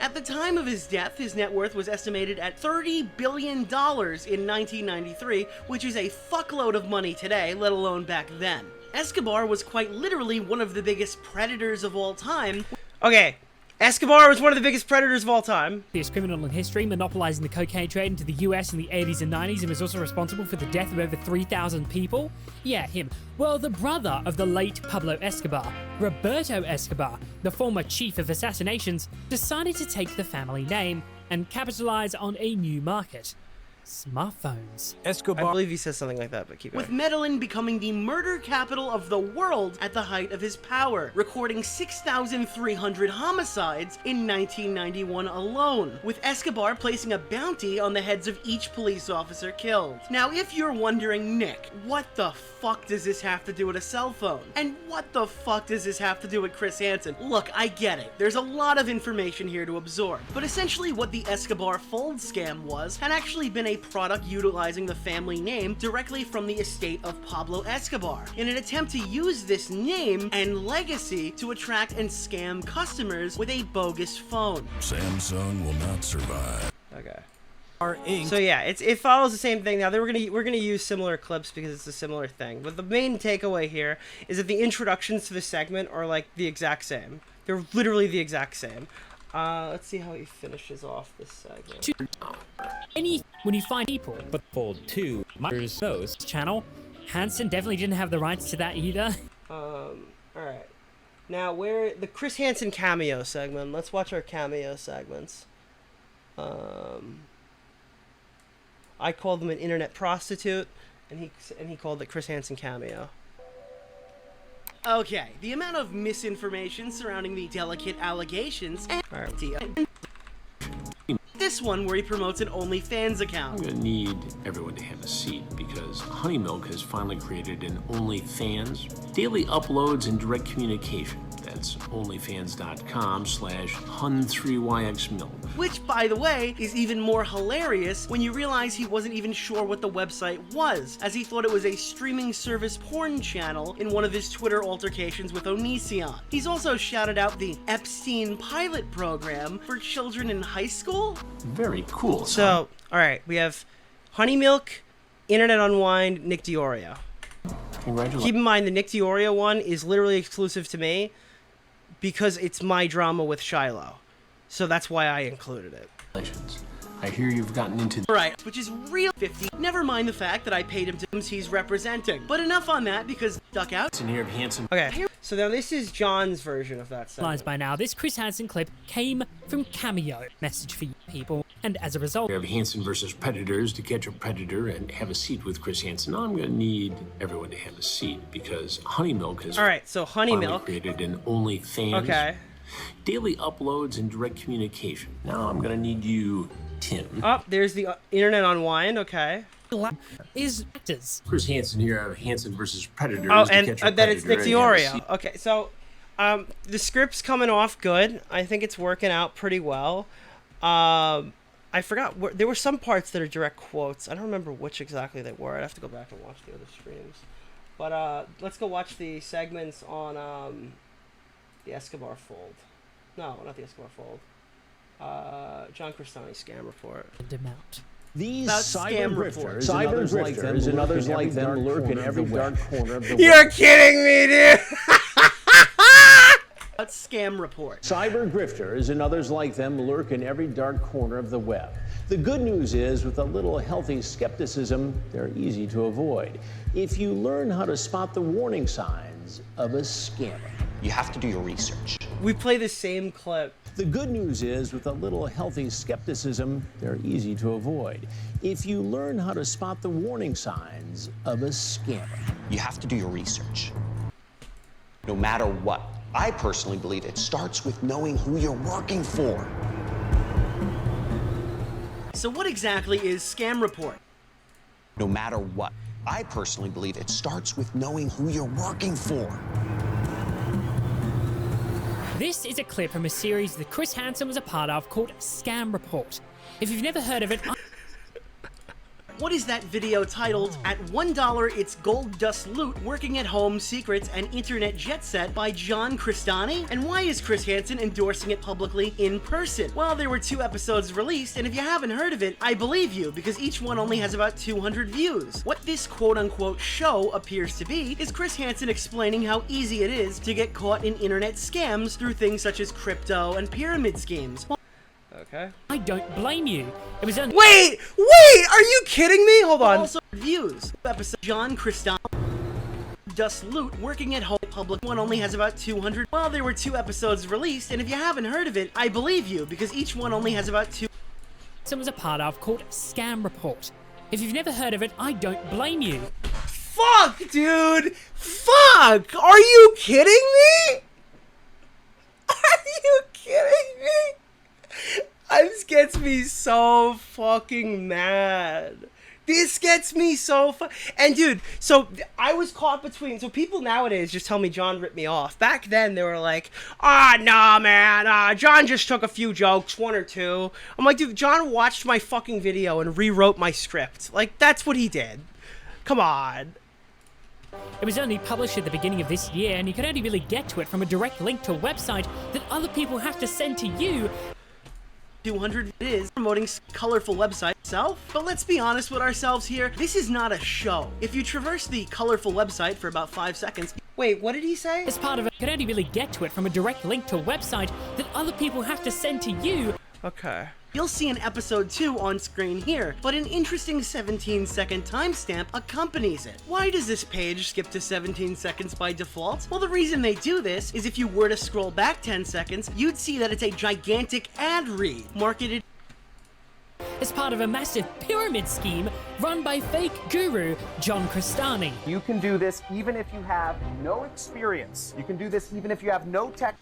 At the time of his death, his net worth was estimated at $30 billion in 1993, which is a fuckload of money today, let alone back then. Escobar was quite literally one of the biggest predators of all time. Okay. Escobar was one of the biggest predators of all time. This criminal in history, monopolizing the cocaine trade into the US in the 80s and 90s, and was also responsible for the death of over 3,000 people. Yeah, him. Well, the brother of the late Pablo Escobar, Roberto Escobar, the former chief of assassinations, decided to take the family name and capitalize on a new market. Smartphones. Escobar. I believe he says something like that, but keep going. With Medellin becoming the murder capital of the world at the height of his power, recording 6,300 homicides in 1991 alone, with Escobar placing a bounty on the heads of each police officer killed. Now, if you're wondering, Nick, what the fuck does this have to do with a cell phone? And what the fuck does this have to do with Chris Hansen? Look, I get it. There's a lot of information here to absorb, but essentially what the Escobar Fold scam was had actually been a product utilizing the family name directly from the estate of Pablo Escobar in an attempt to use this name and legacy to attract and scam customers with a bogus phone. Samsung will not survive. Okay. So yeah, it follows the same thing. Now we're gonna use similar clips because it's a similar thing. But the main takeaway here is that the introductions to the segment are like the exact same. They're literally the exact same. Let's see how he finishes off this segment. When you find people, but Fold 2, those channel, Hansen definitely didn't have the rights to that either. Alright. Now, the Chris Hansen cameo segment. Let's watch our cameo segments. I called him an internet prostitute, and he called it Chris Hansen cameo. Okay, the amount of misinformation surrounding the delicate allegations and this one where he promotes an OnlyFans account. I'm gonna need everyone to have a seat because Honey Milk has finally created an OnlyFans, daily uploads and direct communication. That's onlyfans.com/hun3yxmilk. Which, by the way, is even more hilarious when you realize he wasn't even sure what the website was, as he thought it was a streaming service porn channel in one of his Twitter altercations with Onision. He's also shouted out the Epstein pilot program for children in high school. Very cool. So, alright, we have Honey Milk, Internet Unwind, Nick DeOrio. Congratulations. Keep in mind the Nick DeOrio one is literally exclusive to me because it's my drama with Shiloh. So that's why I included it. I hear you've gotten into... Right, which is real 50. Never mind the fact that I paid him to he's representing. But enough on that because duck out. In here of Hanson. Okay, so now this is John's version of that segment. By now, this Chris Hansen clip came from Cameo. Message for you people, and as a result... We have Hansen versus Predators to catch a Predator and have a seat with Chris Hansen. Now I'm going to need everyone to have a seat because Honey Milk has... All right, so Honey Milk created an OnlyFans. Okay. Daily uploads and direct communication. Now I'm going to need you... Tim. Oh, there's the internet unwind. Okay. Is actors. Chris Hansen here of Hansen versus Predators. Oh, and then it's Nick DeOrio. Okay, so the script's coming off good. I think it's working out pretty well. I forgot there were some parts that are direct quotes. I don't remember which exactly they were. I'd have to go back and watch the other streams. But let's go watch the segments on the Escobar Fold. No, not the Escobar Fold. John Cristani scam report. Amount. These About cyber report. grifters and others like them lurk in every dark corner of the web. You're kidding me, dude! About scam report. Cyber grifters and others like them lurk in every dark corner of the web. The good news is, with a little healthy skepticism, they're easy to avoid. If you learn how to spot the warning signs of a scammer. You have to do your research. We play the same clip. The good news is, with a little healthy skepticism, they're easy to avoid. If you learn how to spot the warning signs of a scammer. You have to do your research. No matter what. I personally believe it starts with knowing who you're working for. So what exactly is scam report? No matter what. I personally believe it starts with knowing who you're working for. This is a clip from a series that Chris Hansen was a part of called Scam Report. If you've never heard of it... What is that video titled, At $1 It's Gold Dust Loot, Working at Home, Secrets, and Internet Jet Set by John Cristani? And why is Chris Hansen endorsing it publicly in person? Well, there were 2 episodes released, and if you haven't heard of it, I believe you, because each one only has about 200 views. What this quote-unquote show appears to be is Chris Hansen explaining how easy it is to get caught in internet scams through things such as crypto and pyramid schemes. Okay. I don't blame you. It was only... Wait! Are you kidding me? Hold on. Also, views. Episode John Cristani. Dust Loot, Working at Home, public one only has about 200. Well, there were 2 episodes released, and if you haven't heard of it, I believe you, because each one only has about 2. Was a part of called Scam Report. If you've never heard of it, I don't blame you. Fuck, dude! Fuck! Are you kidding me? Are you kidding me? This gets me so fucking mad. This gets me so and dude, so I was caught between, so people nowadays just tell me John ripped me off. Back then they were like, nah man, John just took a few jokes, 1 or 2. I'm like, dude, John watched my fucking video and rewrote my script. Like, that's what he did. Come on. It was only published at the beginning of this year, and you can only really get to it from a direct link to a website that other people have to send to you. 200 is promoting colorful website itself, but let's be honest with ourselves here, this is not a show. If you traverse the colorful website for about 5 seconds... Wait, what did he say? As part of it, you can only really get to it from a direct link to a website that other people have to send to you. Okay. You'll see an episode 2 on screen here, but an interesting 17-second timestamp accompanies it. Why does this page skip to 17 seconds by default? Well, the reason they do this is if you were to scroll back 10 seconds, you'd see that it's a gigantic ad read marketed as part of a massive pyramid scheme run by fake guru John Cristani. You can do this even if you have no experience. You can do this even if you have no tech.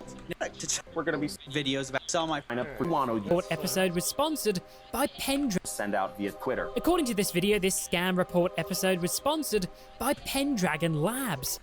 We're going to be videos about sell my sign up for Wano. Report episode was sponsored by Pendragon. Send out via Twitter. According to this video, this Scam Report episode was sponsored by Pendragon Labs.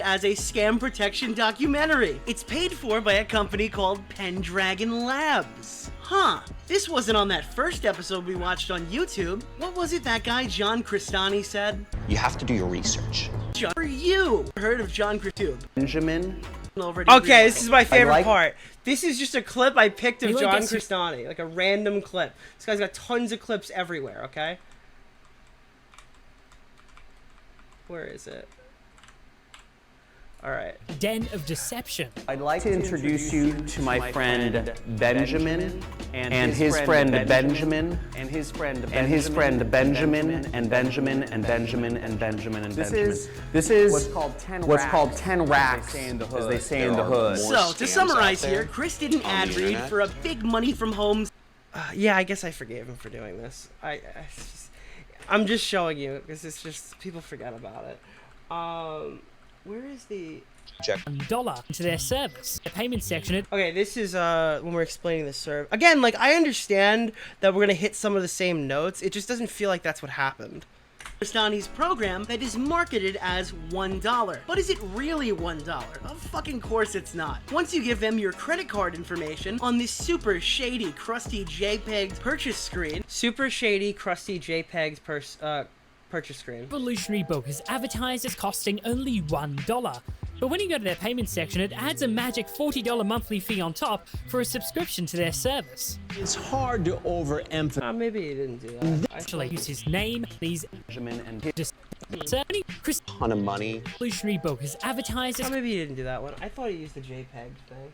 As a scam protection documentary. It's paid for by a company called Pendragon Labs. Huh, this wasn't on that first episode we watched on YouTube. What was it that guy John Cristani said? You have to do your research. John, for you, heard of John Cristani? Benjamin. Okay, this is my favorite part. This is just a clip I picked of You John like Cristani, like a random clip. This guy's got tons of clips everywhere, okay? Where is it? All right. Den of Deception. I'd like to introduce you to my friend Benjamin and his friend Benjamin and his friend Benjamin and Benjamin and Benjamin and Benjamin and Benjamin. This is what's called 10 racks, as they say in the hood. So, to summarize here, Chris did an ad read for a big money from home. Yeah, I guess I forgave him for doing this. I'm just showing you because it's just people forget about it. Where is the $1 into their service? The payment section. Okay, this is when we're explaining the serve. Again, like I understand that we're gonna hit some of the same notes. It just doesn't feel like that's what happened. Pakistani's program that is marketed as $1. But is it really $1? Of fucking course it's not. Once you give them your credit card information on this super shady, crusty JPEG purchase screen. Super shady, crusty JPEGs purchase screen. Revolutionary book is advertised as costing only $1. But when you go to their payment section, it adds a magic $40 monthly fee on top for a subscription to their service. It's hard to overemphasize. Maybe he didn't do that. Actually, use his name, these Benjamin and Chris. Ton of money. Revolutionary book is advertised as. Maybe he didn't do that one. I thought he used the JPEG thing.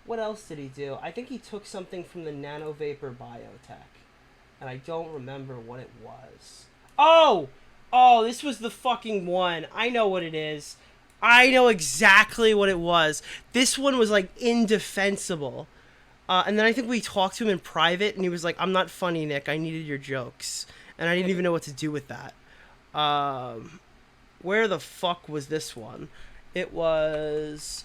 What else did he do? I think he took something from the Nano Vapor Biotech, and I don't remember what it was. Oh, this was the fucking one. I know what it is. I know exactly what it was. This one was like indefensible. And then I think we talked to him in private, and he was like, "I'm not funny, Nick. I needed your jokes." And I didn't even know what to do with that. Where the fuck was this one? It was...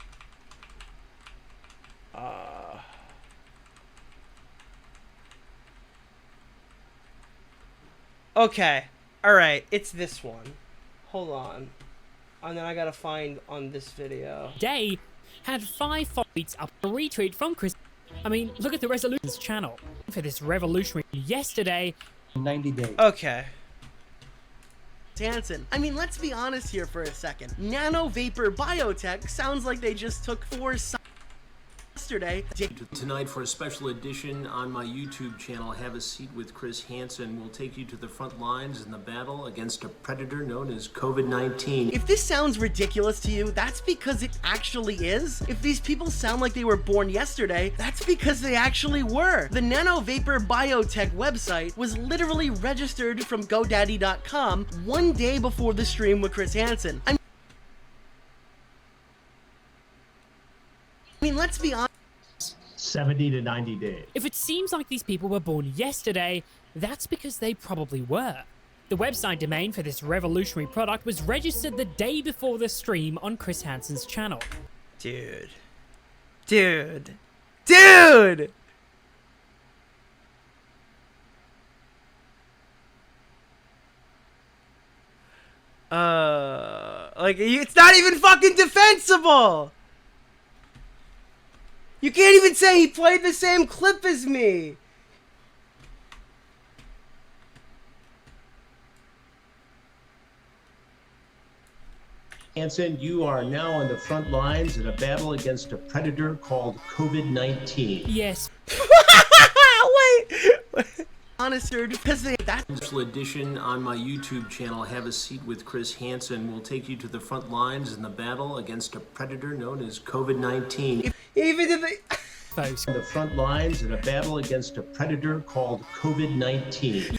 Okay. Alright, it's this one. Hold on. And then I gotta find on this video. Day had 5 tweets up a retweet from Chris. I mean, look at the Resolutions channel for this revolutionary yesterday. 90 days. Okay. Hansen. I mean, let's be honest here for a second. Nano Vapor Biotech sounds like they just took 4 yesterday. Tonight for a special edition on my YouTube channel, Have a Seat with Chris Hansen. We'll take you to the front lines in the battle against a predator known as COVID-19. If this sounds ridiculous to you, that's because it actually is. If these people sound like they were born yesterday, that's because they actually were. The Nano Vapor Biotech website was literally registered from GoDaddy.com 1 day before the stream with Chris Hansen. I mean, let's be honest. 70 to 90 days. If it seems like these people were born yesterday, that's because they probably were. The website domain for this revolutionary product was registered the day before the stream on Chris Hansen's channel. Dude. Like, it's not even fucking defensible! You can't even say he played the same clip as me! Hansen, you are now on the front lines in a battle against a predator called COVID-19. Yes. Wait! Honest, because that Special edition on my YouTube channel, Have a Seat with Chris Hansen. We'll take you to the front lines in the battle against a predator known as COVID-19. Even if they... On the front lines in a battle against a predator called COVID-19.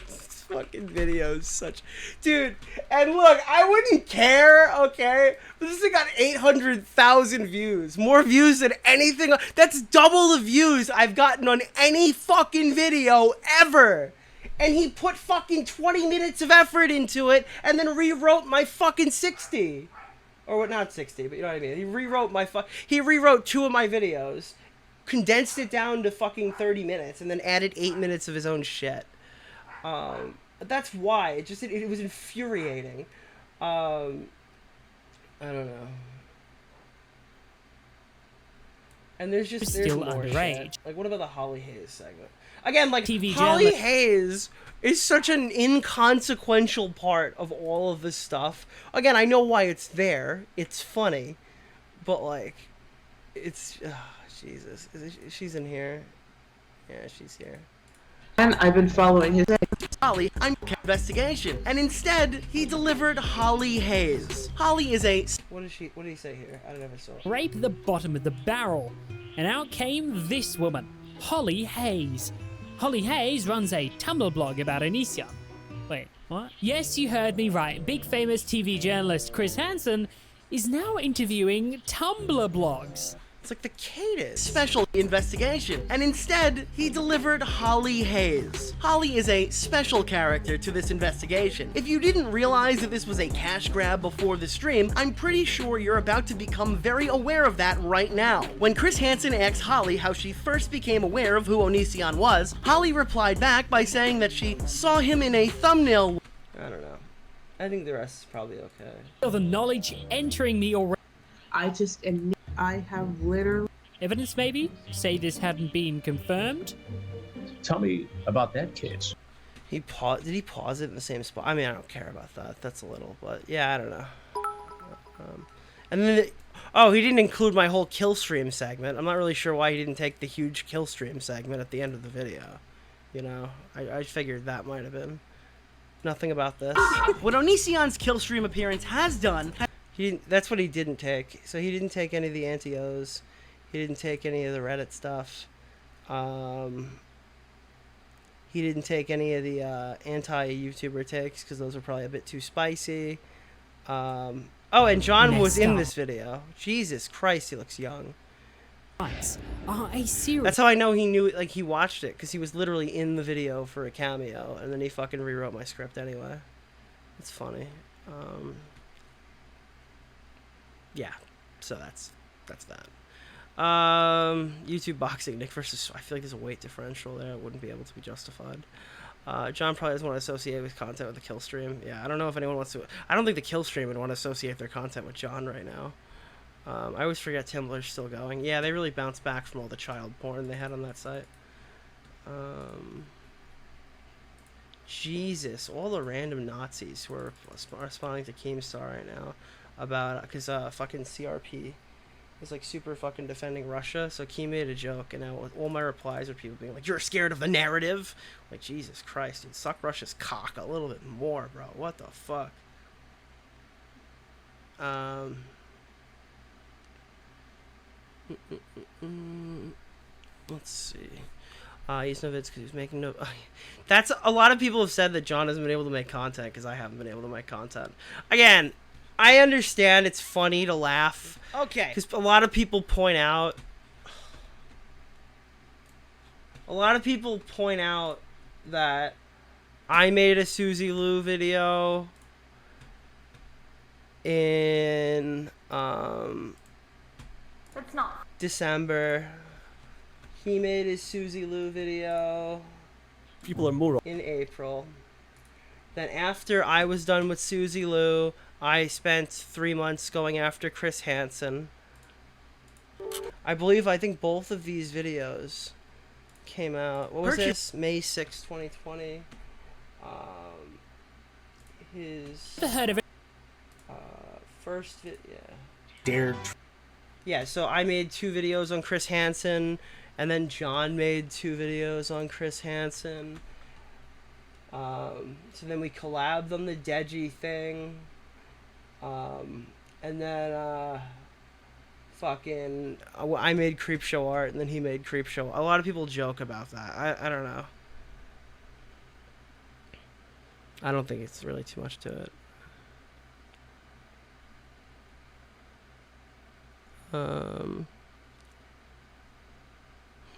This fucking video is such... Dude, and look, I wouldn't care, okay? But this thing got 800,000 views. More views than anything... That's double the views I've gotten on any fucking video ever. And he put fucking 20 minutes of effort into it and then rewrote my fucking 60. Or what, not 60, but you know what I mean. He rewrote 2 of my videos, condensed it down to fucking 30 minutes, and then added 8 minutes of his own shit. That's why. It was infuriating. I don't know. And there's Still more underage. shit. Like, what about the Holly Hayes segment? Again, like, TV Holly journalist- Hayes is such an inconsequential part of all of this stuff. Again, I know why it's there. It's funny. But, like, it's... Oh, Jesus. She's in here. Yeah, she's here. And I've been following his Holly, I'm investigation, and instead he delivered Holly Hayes. Holly is a what did he say here? I never saw. Scrape the bottom of the barrel, and out came this woman, Holly Hayes. Holly Hayes runs a Tumblr blog about Onision. Wait, what? Yes, you heard me right. Big famous TV journalist Chris Hansen is now interviewing Tumblr blogs. It's like the Cadus special investigation, and instead he delivered Holly Hayes. Holly is a special character to this investigation. If you didn't realize that this was a cash grab before the stream, I'm pretty sure you're about to become very aware of that right now. When Chris Hansen asked Holly how she first became aware of who Onision was, Holly replied back by saying that she saw him in a thumbnail. I don't know. I think the rest is probably okay. The knowledge entering me already. I have literally evidence, maybe say this hadn't been confirmed. Tell me about that case. He paused. Did he pause it in the same spot? I mean, I don't care about that. That's a little, but yeah, I don't know. And then, oh, he didn't include my whole kill stream segment. I'm not really sure why he didn't take the huge kill stream segment at the end of the video. You know, I figured that might have been. Nothing about this. What Onision's kill stream appearance has done. He didn't, that's what he didn't take. So he didn't take any of the anti-Os. He didn't take any of the Reddit stuff. He didn't take any of the anti-YouTuber takes because those are probably a bit too spicy. Oh, and John was in this video. Jesus Christ, he looks young. That's how I know he knew it, like he watched it because he was literally in the video for a cameo, and then he fucking rewrote my script anyway. It's funny. Yeah, so that's that. YouTube boxing, Nick versus. I feel like there's a weight differential there. It wouldn't be able to be justified. John probably doesn't want to associate with content with the kill stream. Yeah, I don't know if anyone wants to. I don't think the kill stream would want to associate their content with John right now. I always forget Tumblr's still going. Yeah, they really bounced back from all the child porn they had on that site. Jesus, all the random Nazis who are responding to Keemstar right now about because fucking CRP is like super fucking defending Russia. So Keem made a joke, and now all my replies are people being like, "You're scared of the narrative." Like, Jesus Christ, dude, suck Russia's cock a little bit more, bro. What the fuck? Let's see. He's no vids because he's making no. That's a lot of people have said that John hasn't been able to make content because I haven't been able to make content. Again, I understand it's funny to laugh. Okay. Because a lot of people point out. That I made a Suzy Lou video in It's not. December. He made his Suzy Lou video. People are moral. In April. Then after I was done with Suzy Lou, I spent 3 months going after Chris Hansen. I think both of these videos came out. What was this? May 6, 2020. His first video. Dared. Yeah, so I made 2 videos on Chris Hansen, and then John made 2 videos on Chris Hansen. So then we collabed on the Deji thing. And then I made Creepshow art, and then he made Creepshow. A lot of people joke about that. I don't know. I don't think it's really too much to it.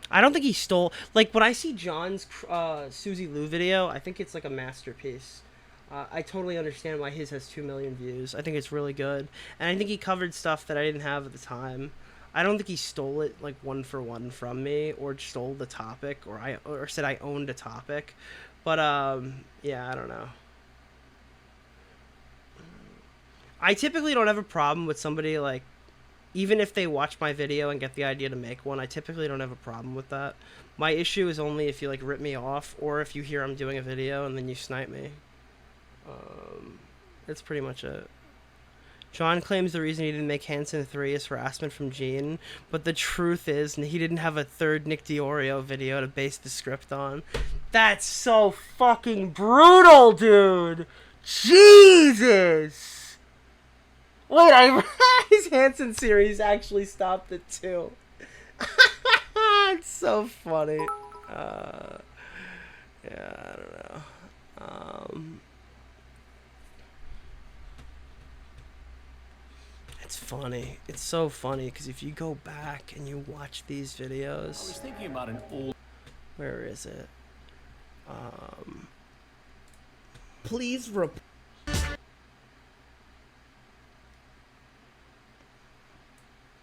I don't think he stole. Like, when I see John's Suzy Lou video, I think it's like a masterpiece. I totally understand why his has 2 million views. I think it's really good. And I think he covered stuff that I didn't have at the time. I don't think he stole it, like, one for one from me, or stole the topic, or said I owned a topic. But, yeah, I don't know. I typically don't have a problem with somebody, like, even if they watch my video and get the idea to make one, I typically don't have a problem with that. My issue is only if you, like, rip me off, or if you hear I'm doing a video and then you snipe me. That's pretty much it. John claims the reason he didn't make Hanson 3 is harassment from Gene, but the truth is he didn't have a third Nick DeOrio video to base the script on. That's so fucking brutal, dude! Jesus! Wait, his Hanson series actually stopped at 2. It's so funny. Yeah, I don't know. It's funny. It's so funny because if you go back and you watch these videos, I was thinking about an old. Where is it? Please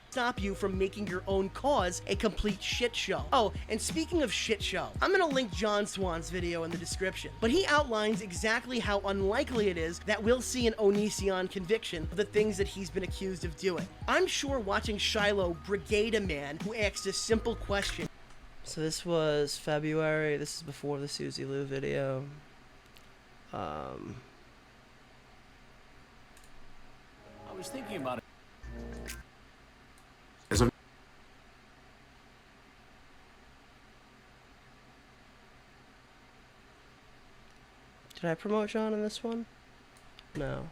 stop you from making your own cause a complete shit show. Oh, and speaking of shit show, I'm gonna link John Swan's video in the description, but he outlines exactly how unlikely it is that we'll see an Onision conviction of the things that he's been accused of doing. I'm sure watching Shiloh brigade a man who asked a simple question. So this was February. This is before the Susie Lou video. I was thinking about it. Did I promote John in this one? No.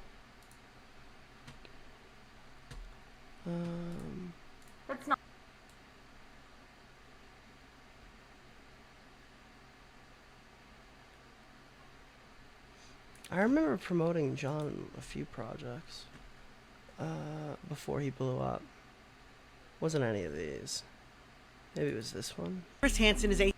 That's not. I remember promoting John a few projects before he blew up. Wasn't any of these. Maybe it was this one. Chris Hansen is a...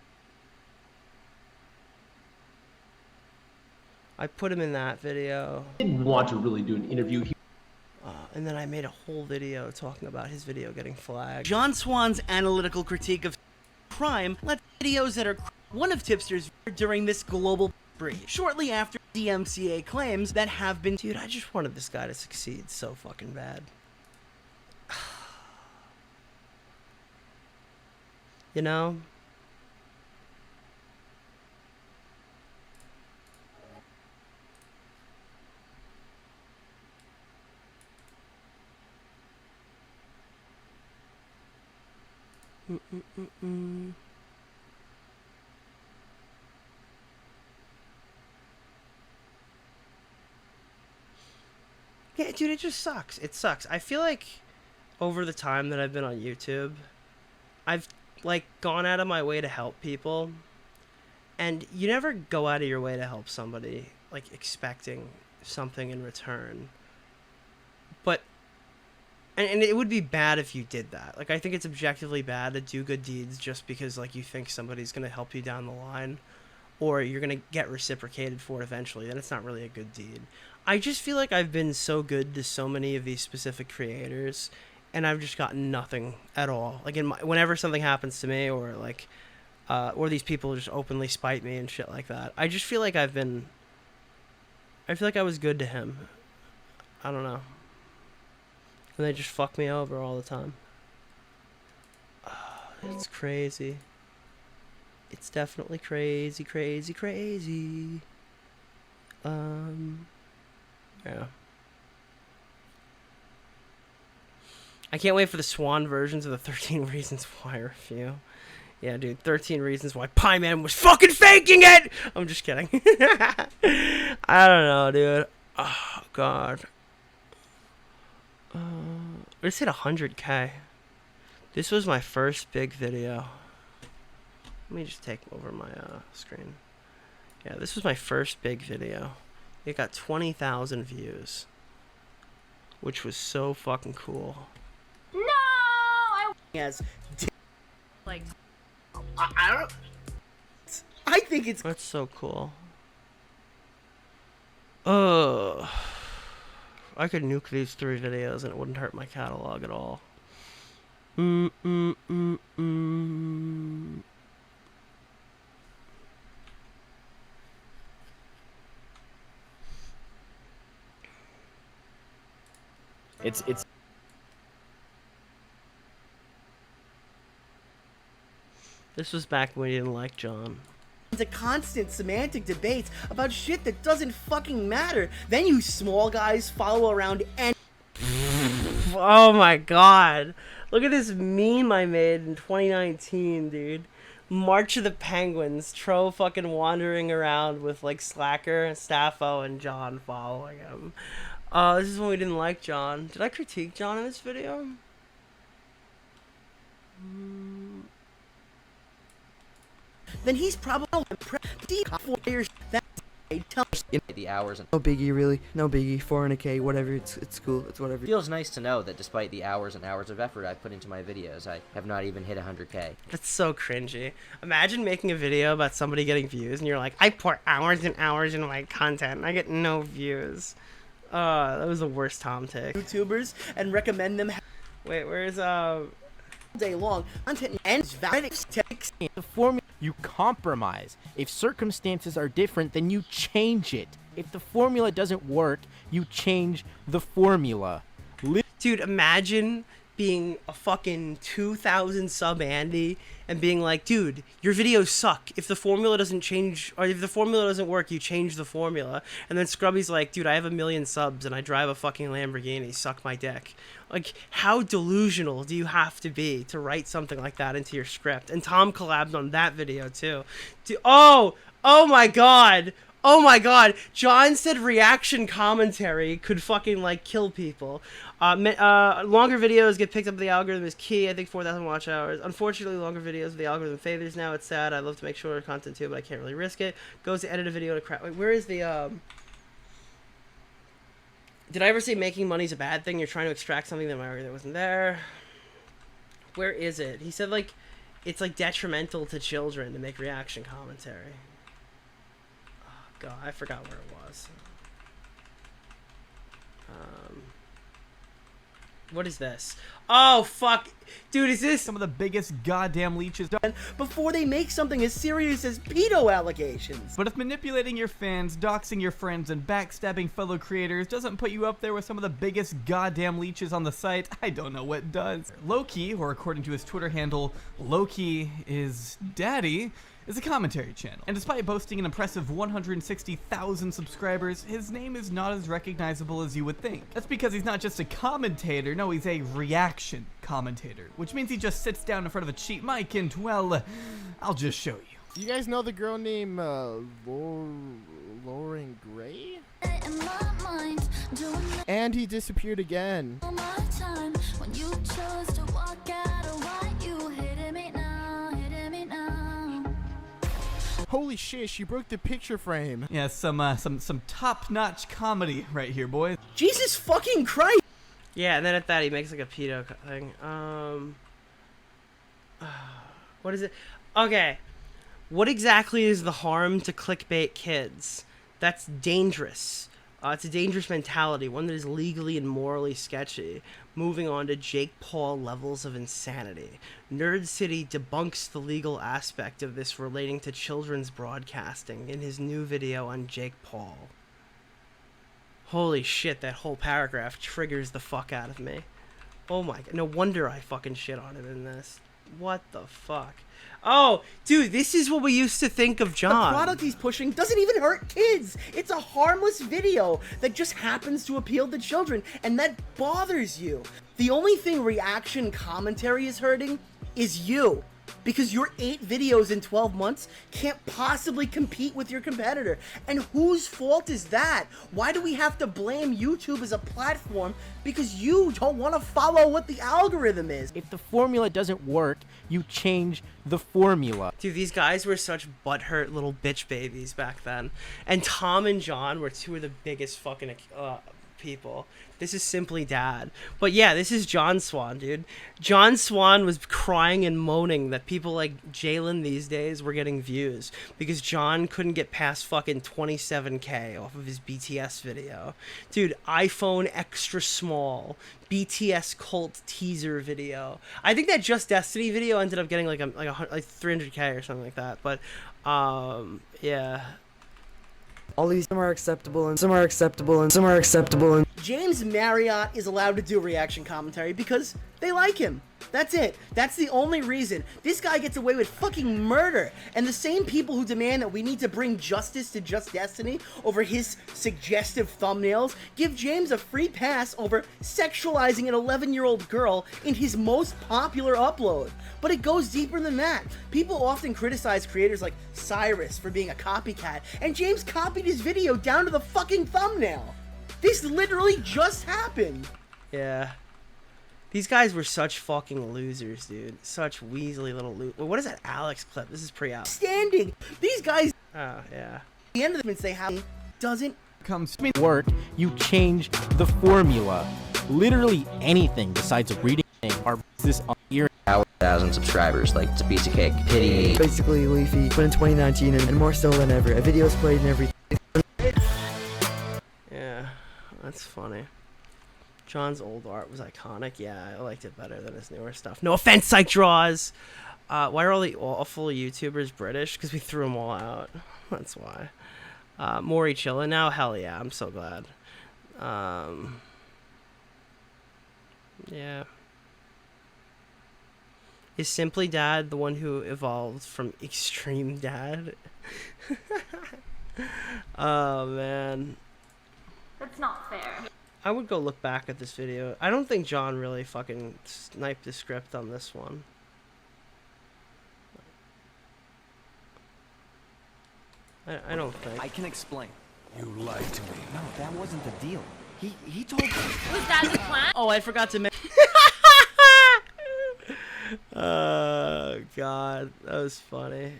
I put him in that video. Didn't want to really do an interview. And then I made a whole video talking about his video getting flagged. John Swan's analytical critique of crime led videos that are one of tipsters during this global spree, shortly after DMCA claims that have been... Dude, I just wanted this guy to succeed so fucking bad. You know? Yeah, dude, it just sucks. It sucks. I feel like over the time that I've been on YouTube, I've like gone out of my way to help people, and you never go out of your way to help somebody like expecting something in return. But and it would be bad if you did that. Like, I think it's objectively bad to do good deeds just because like you think somebody's gonna help you down the line, or you're gonna get reciprocated for it eventually. Then it's not really a good deed. I just feel like I've been so good to so many of these specific creators, and I've just gotten nothing at all. Like, whenever something happens to me, or like, or these people just openly spite me and shit like that, I just feel like I feel like I was good to him. I don't know. And they just fuck me over all the time. It's crazy. It's definitely crazy, crazy, crazy. Yeah. I can't wait for the Swan versions of the 13 Reasons Why review. Yeah, dude, 13 Reasons Why Pie Man was fucking faking it! I'm just kidding. I don't know, dude. Oh, God. Let's hit 100K. This was my first big video. Let me just take over my screen. Yeah, this was my first big video. It got 20,000 views, which was so fucking cool. No, As like I don't. I think it's... That's so cool. I could nuke these 3 videos and it wouldn't hurt my catalog at all. It's This was back when we didn't like John. It's a constant semantic debates about shit that doesn't fucking matter. Then you small guys follow around and Oh my god. Look at this meme I made in 2019, dude. March of the Penguins. Tro fucking wandering around with like Slacker, Staffo, and John following him. This is when we didn't like John. Did I critique John in this video? Then he's probably deep 4 years. The hours and no biggie, really, no biggie. 400K, whatever. It's cool. It's whatever. Feels nice to know that despite the hours and hours of effort I put into my videos, I have not even hit 100K. That's so cringy. Imagine making a video about somebody getting views, and you're like, I pour hours and hours into my content, and I get no views. That was the worst Tom take. YouTubers and recommend them. Wait, where's day long content and valid the formula. You compromise. If circumstances are different, then you change it. If the formula doesn't work, you change the formula. Dude, imagine being a fucking 2,000 sub Andy and being like, dude, your videos suck. If the formula doesn't change, or if the formula doesn't work, you change the formula. And then Scrubby's like, dude, I have 1 million subs and I drive a fucking Lamborghini. Suck my dick. Like, how delusional do you have to be to write something like that into your script? And Tom collabed on that video too. Dude, oh my god. Oh my god. John said reaction commentary could fucking like kill people. Longer videos get picked up. The algorithm is key. I think 4,000 watch hours. Unfortunately, longer videos the algorithm favors now. It's sad. I love to make shorter content too, but I can't really risk it. Goes to edit a video to crap. Wait, where is the Did I ever say making money's a bad thing? You're trying to extract something that my algorithm wasn't there. Where is it? He said like it's like detrimental to children to make reaction commentary. God, I forgot where it was. What is this? Oh, fuck. Dude, is this some of the biggest goddamn leeches done before they make something as serious as pedo allegations? But if manipulating your fans, doxing your friends, and backstabbing fellow creators doesn't put you up there with some of the biggest goddamn leeches on the site, I don't know what does. Loki, or according to his Twitter handle, Loki is Daddy, is a commentary channel. And despite boasting an impressive 160,000 subscribers, his name is not as recognizable as you would think. That's because he's not just a commentator, no, he's a reaction commentator, which means he just sits down in front of a cheap mic and, well, I'll just show you. Do you guys know the girl named Lauren Gray? And he disappeared again. Holy shit, she broke the picture frame. Yeah, some top-notch comedy right here, boys. Jesus fucking Christ! Yeah, and then at that he makes like a pedo thing. What is it? Okay. What exactly is the harm to clickbait kids? That's dangerous. It's a dangerous mentality, one that is legally and morally sketchy. Moving on to Jake Paul levels of insanity. Nerd City debunks the legal aspect of this relating to children's broadcasting in his new video on Jake Paul. Holy shit, that whole paragraph triggers the fuck out of me. Oh my god, no wonder I fucking shit on him in this. What the fuck? Oh, dude, this is what we used to think of John. The product he's pushing doesn't even hurt kids. It's a harmless video that just happens to appeal to children, and that bothers you. The only thing reaction commentary is hurting is you. Because your 8 videos in 12 months can't possibly compete with your competitor. And whose fault is that? Why do we have to blame YouTube as a platform because you don't want to follow what the algorithm is? If the formula doesn't work, you change the formula. Dude, these guys were such butthurt little bitch babies back then. And Tom and John were two of the biggest fucking people. This is simply dad. But yeah, this is John Swan, dude. John Swan was crying and moaning that people like Jalen these days were getting views because John couldn't get past fucking 27K off of his BTS video. Dude, iPhone extra small, BTS cult teaser video. I think that Just Destiny video ended up getting like 300K or something like that. But yeah. All these, some are acceptable and some are acceptable and some are acceptable and James Marriott is allowed to do reaction commentary because They like him. That's it. That's the only reason. This guy gets away with fucking murder. And the same people who demand that we need to bring justice to Just Destiny over his suggestive thumbnails give James a free pass over sexualizing an 11-year-old girl in his most popular upload. But it goes deeper than that. People often criticize creators like Cyrus for being a copycat, and James copied his video down to the fucking thumbnail. This literally just happened. Yeah. These guys were such fucking losers, dude. Such weaselly little losers. What is that Alex clip? This is pre-out. Standing. These guys. Oh, yeah. The end of the they have doesn't comes to work. You change the formula. Literally anything besides reading our this on ear. 1,000 subscribers, like it's a piece of cake. Pity me. Basically, Leafy, but in 2019 and more so than ever. A video's played and everything. Yeah, that's funny. John's old art was iconic. Yeah, I liked it better than his newer stuff. No offense, Psych Draws! Why are all the awful YouTubers British? Because we threw them all out. That's why. Maury chillin' now? Hell yeah, I'm so glad. Yeah. Is Simply Dad the one who evolved from Extreme Dad? Oh, man. That's not fair. I would go look back at this video. I don't think John really fucking sniped the script on this one. I don't think. I can explain. You lied to me. No, that wasn't the deal. He told me. Was that the plan? Oh, I forgot to mention. Oh, God. That was funny.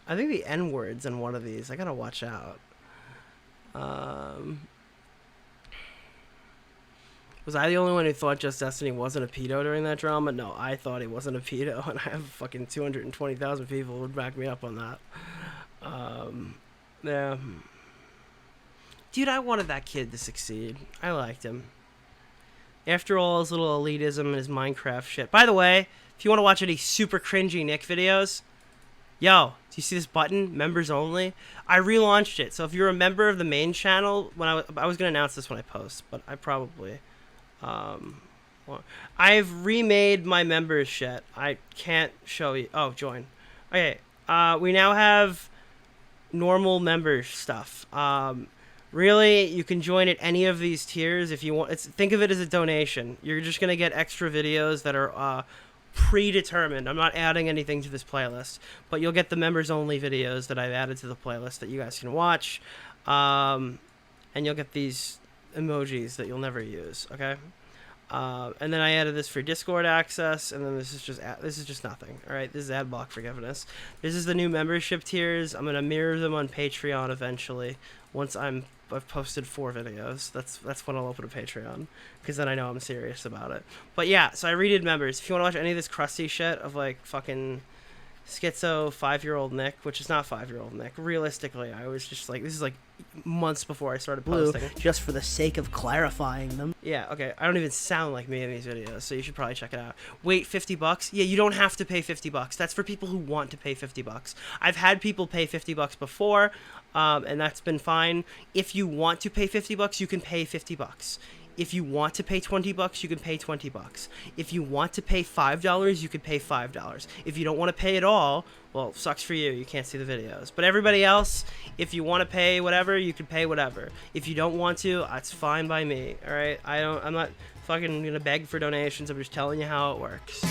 I think the N-word's in one of these. I gotta watch out. Was I the only one who thought Just Destiny wasn't a pedo during that drama? No, I thought he wasn't a pedo, and I have fucking 220,000 people who would back me up on that. Yeah. Dude, I wanted that kid to succeed. I liked him. After all his little elitism and his Minecraft shit. By the way, if you want to watch any super cringy Nick videos, yo, do you see this button? Members only? I relaunched it, so if you're a member of the main channel, when I was going to announce this when I post, but I probably... I've remade my members shit. I can't show you. Oh, join. Okay. We now have normal member stuff. Really, you can join at any of these tiers if you want. Think of it as a donation. You're just gonna get extra videos that are predetermined. I'm not adding anything to this playlist, but you'll get the members only videos that I've added to the playlist that you guys can watch, and you'll get these emojis that you'll never use. Okay. And then I added this for Discord access, and then this is just nothing. All right, this is ad block forgiveness. This is the new membership tiers. I'm gonna mirror them on Patreon eventually. Once I've posted 4 videos. That's when I'll open a Patreon, because then I know I'm serious about it. But yeah, so I redid members. If you want to watch any of this crusty shit of like fucking schizo 5-year-old Nick, which is not 5-year-old Nick. Realistically, I was just like, this is like months before I started posting. Just for the sake of clarifying them. Yeah, okay. I don't even sound like me in these videos, so you should probably check it out. Wait, $50? Yeah, you don't have to pay $50. That's for people who want to pay $50. I've had people pay $50 before, and that's been fine. If you want to pay $50, you can pay $50. If you want to pay $20, you can pay $20. If you want to pay $5, you can pay $5. If you don't want to pay at all, well, sucks for you. You can't see the videos. But everybody else, if you want to pay whatever, you can pay whatever. If you don't want to, that's fine by me. All right? I'm not fucking gonna beg for donations. I'm just telling you how it works.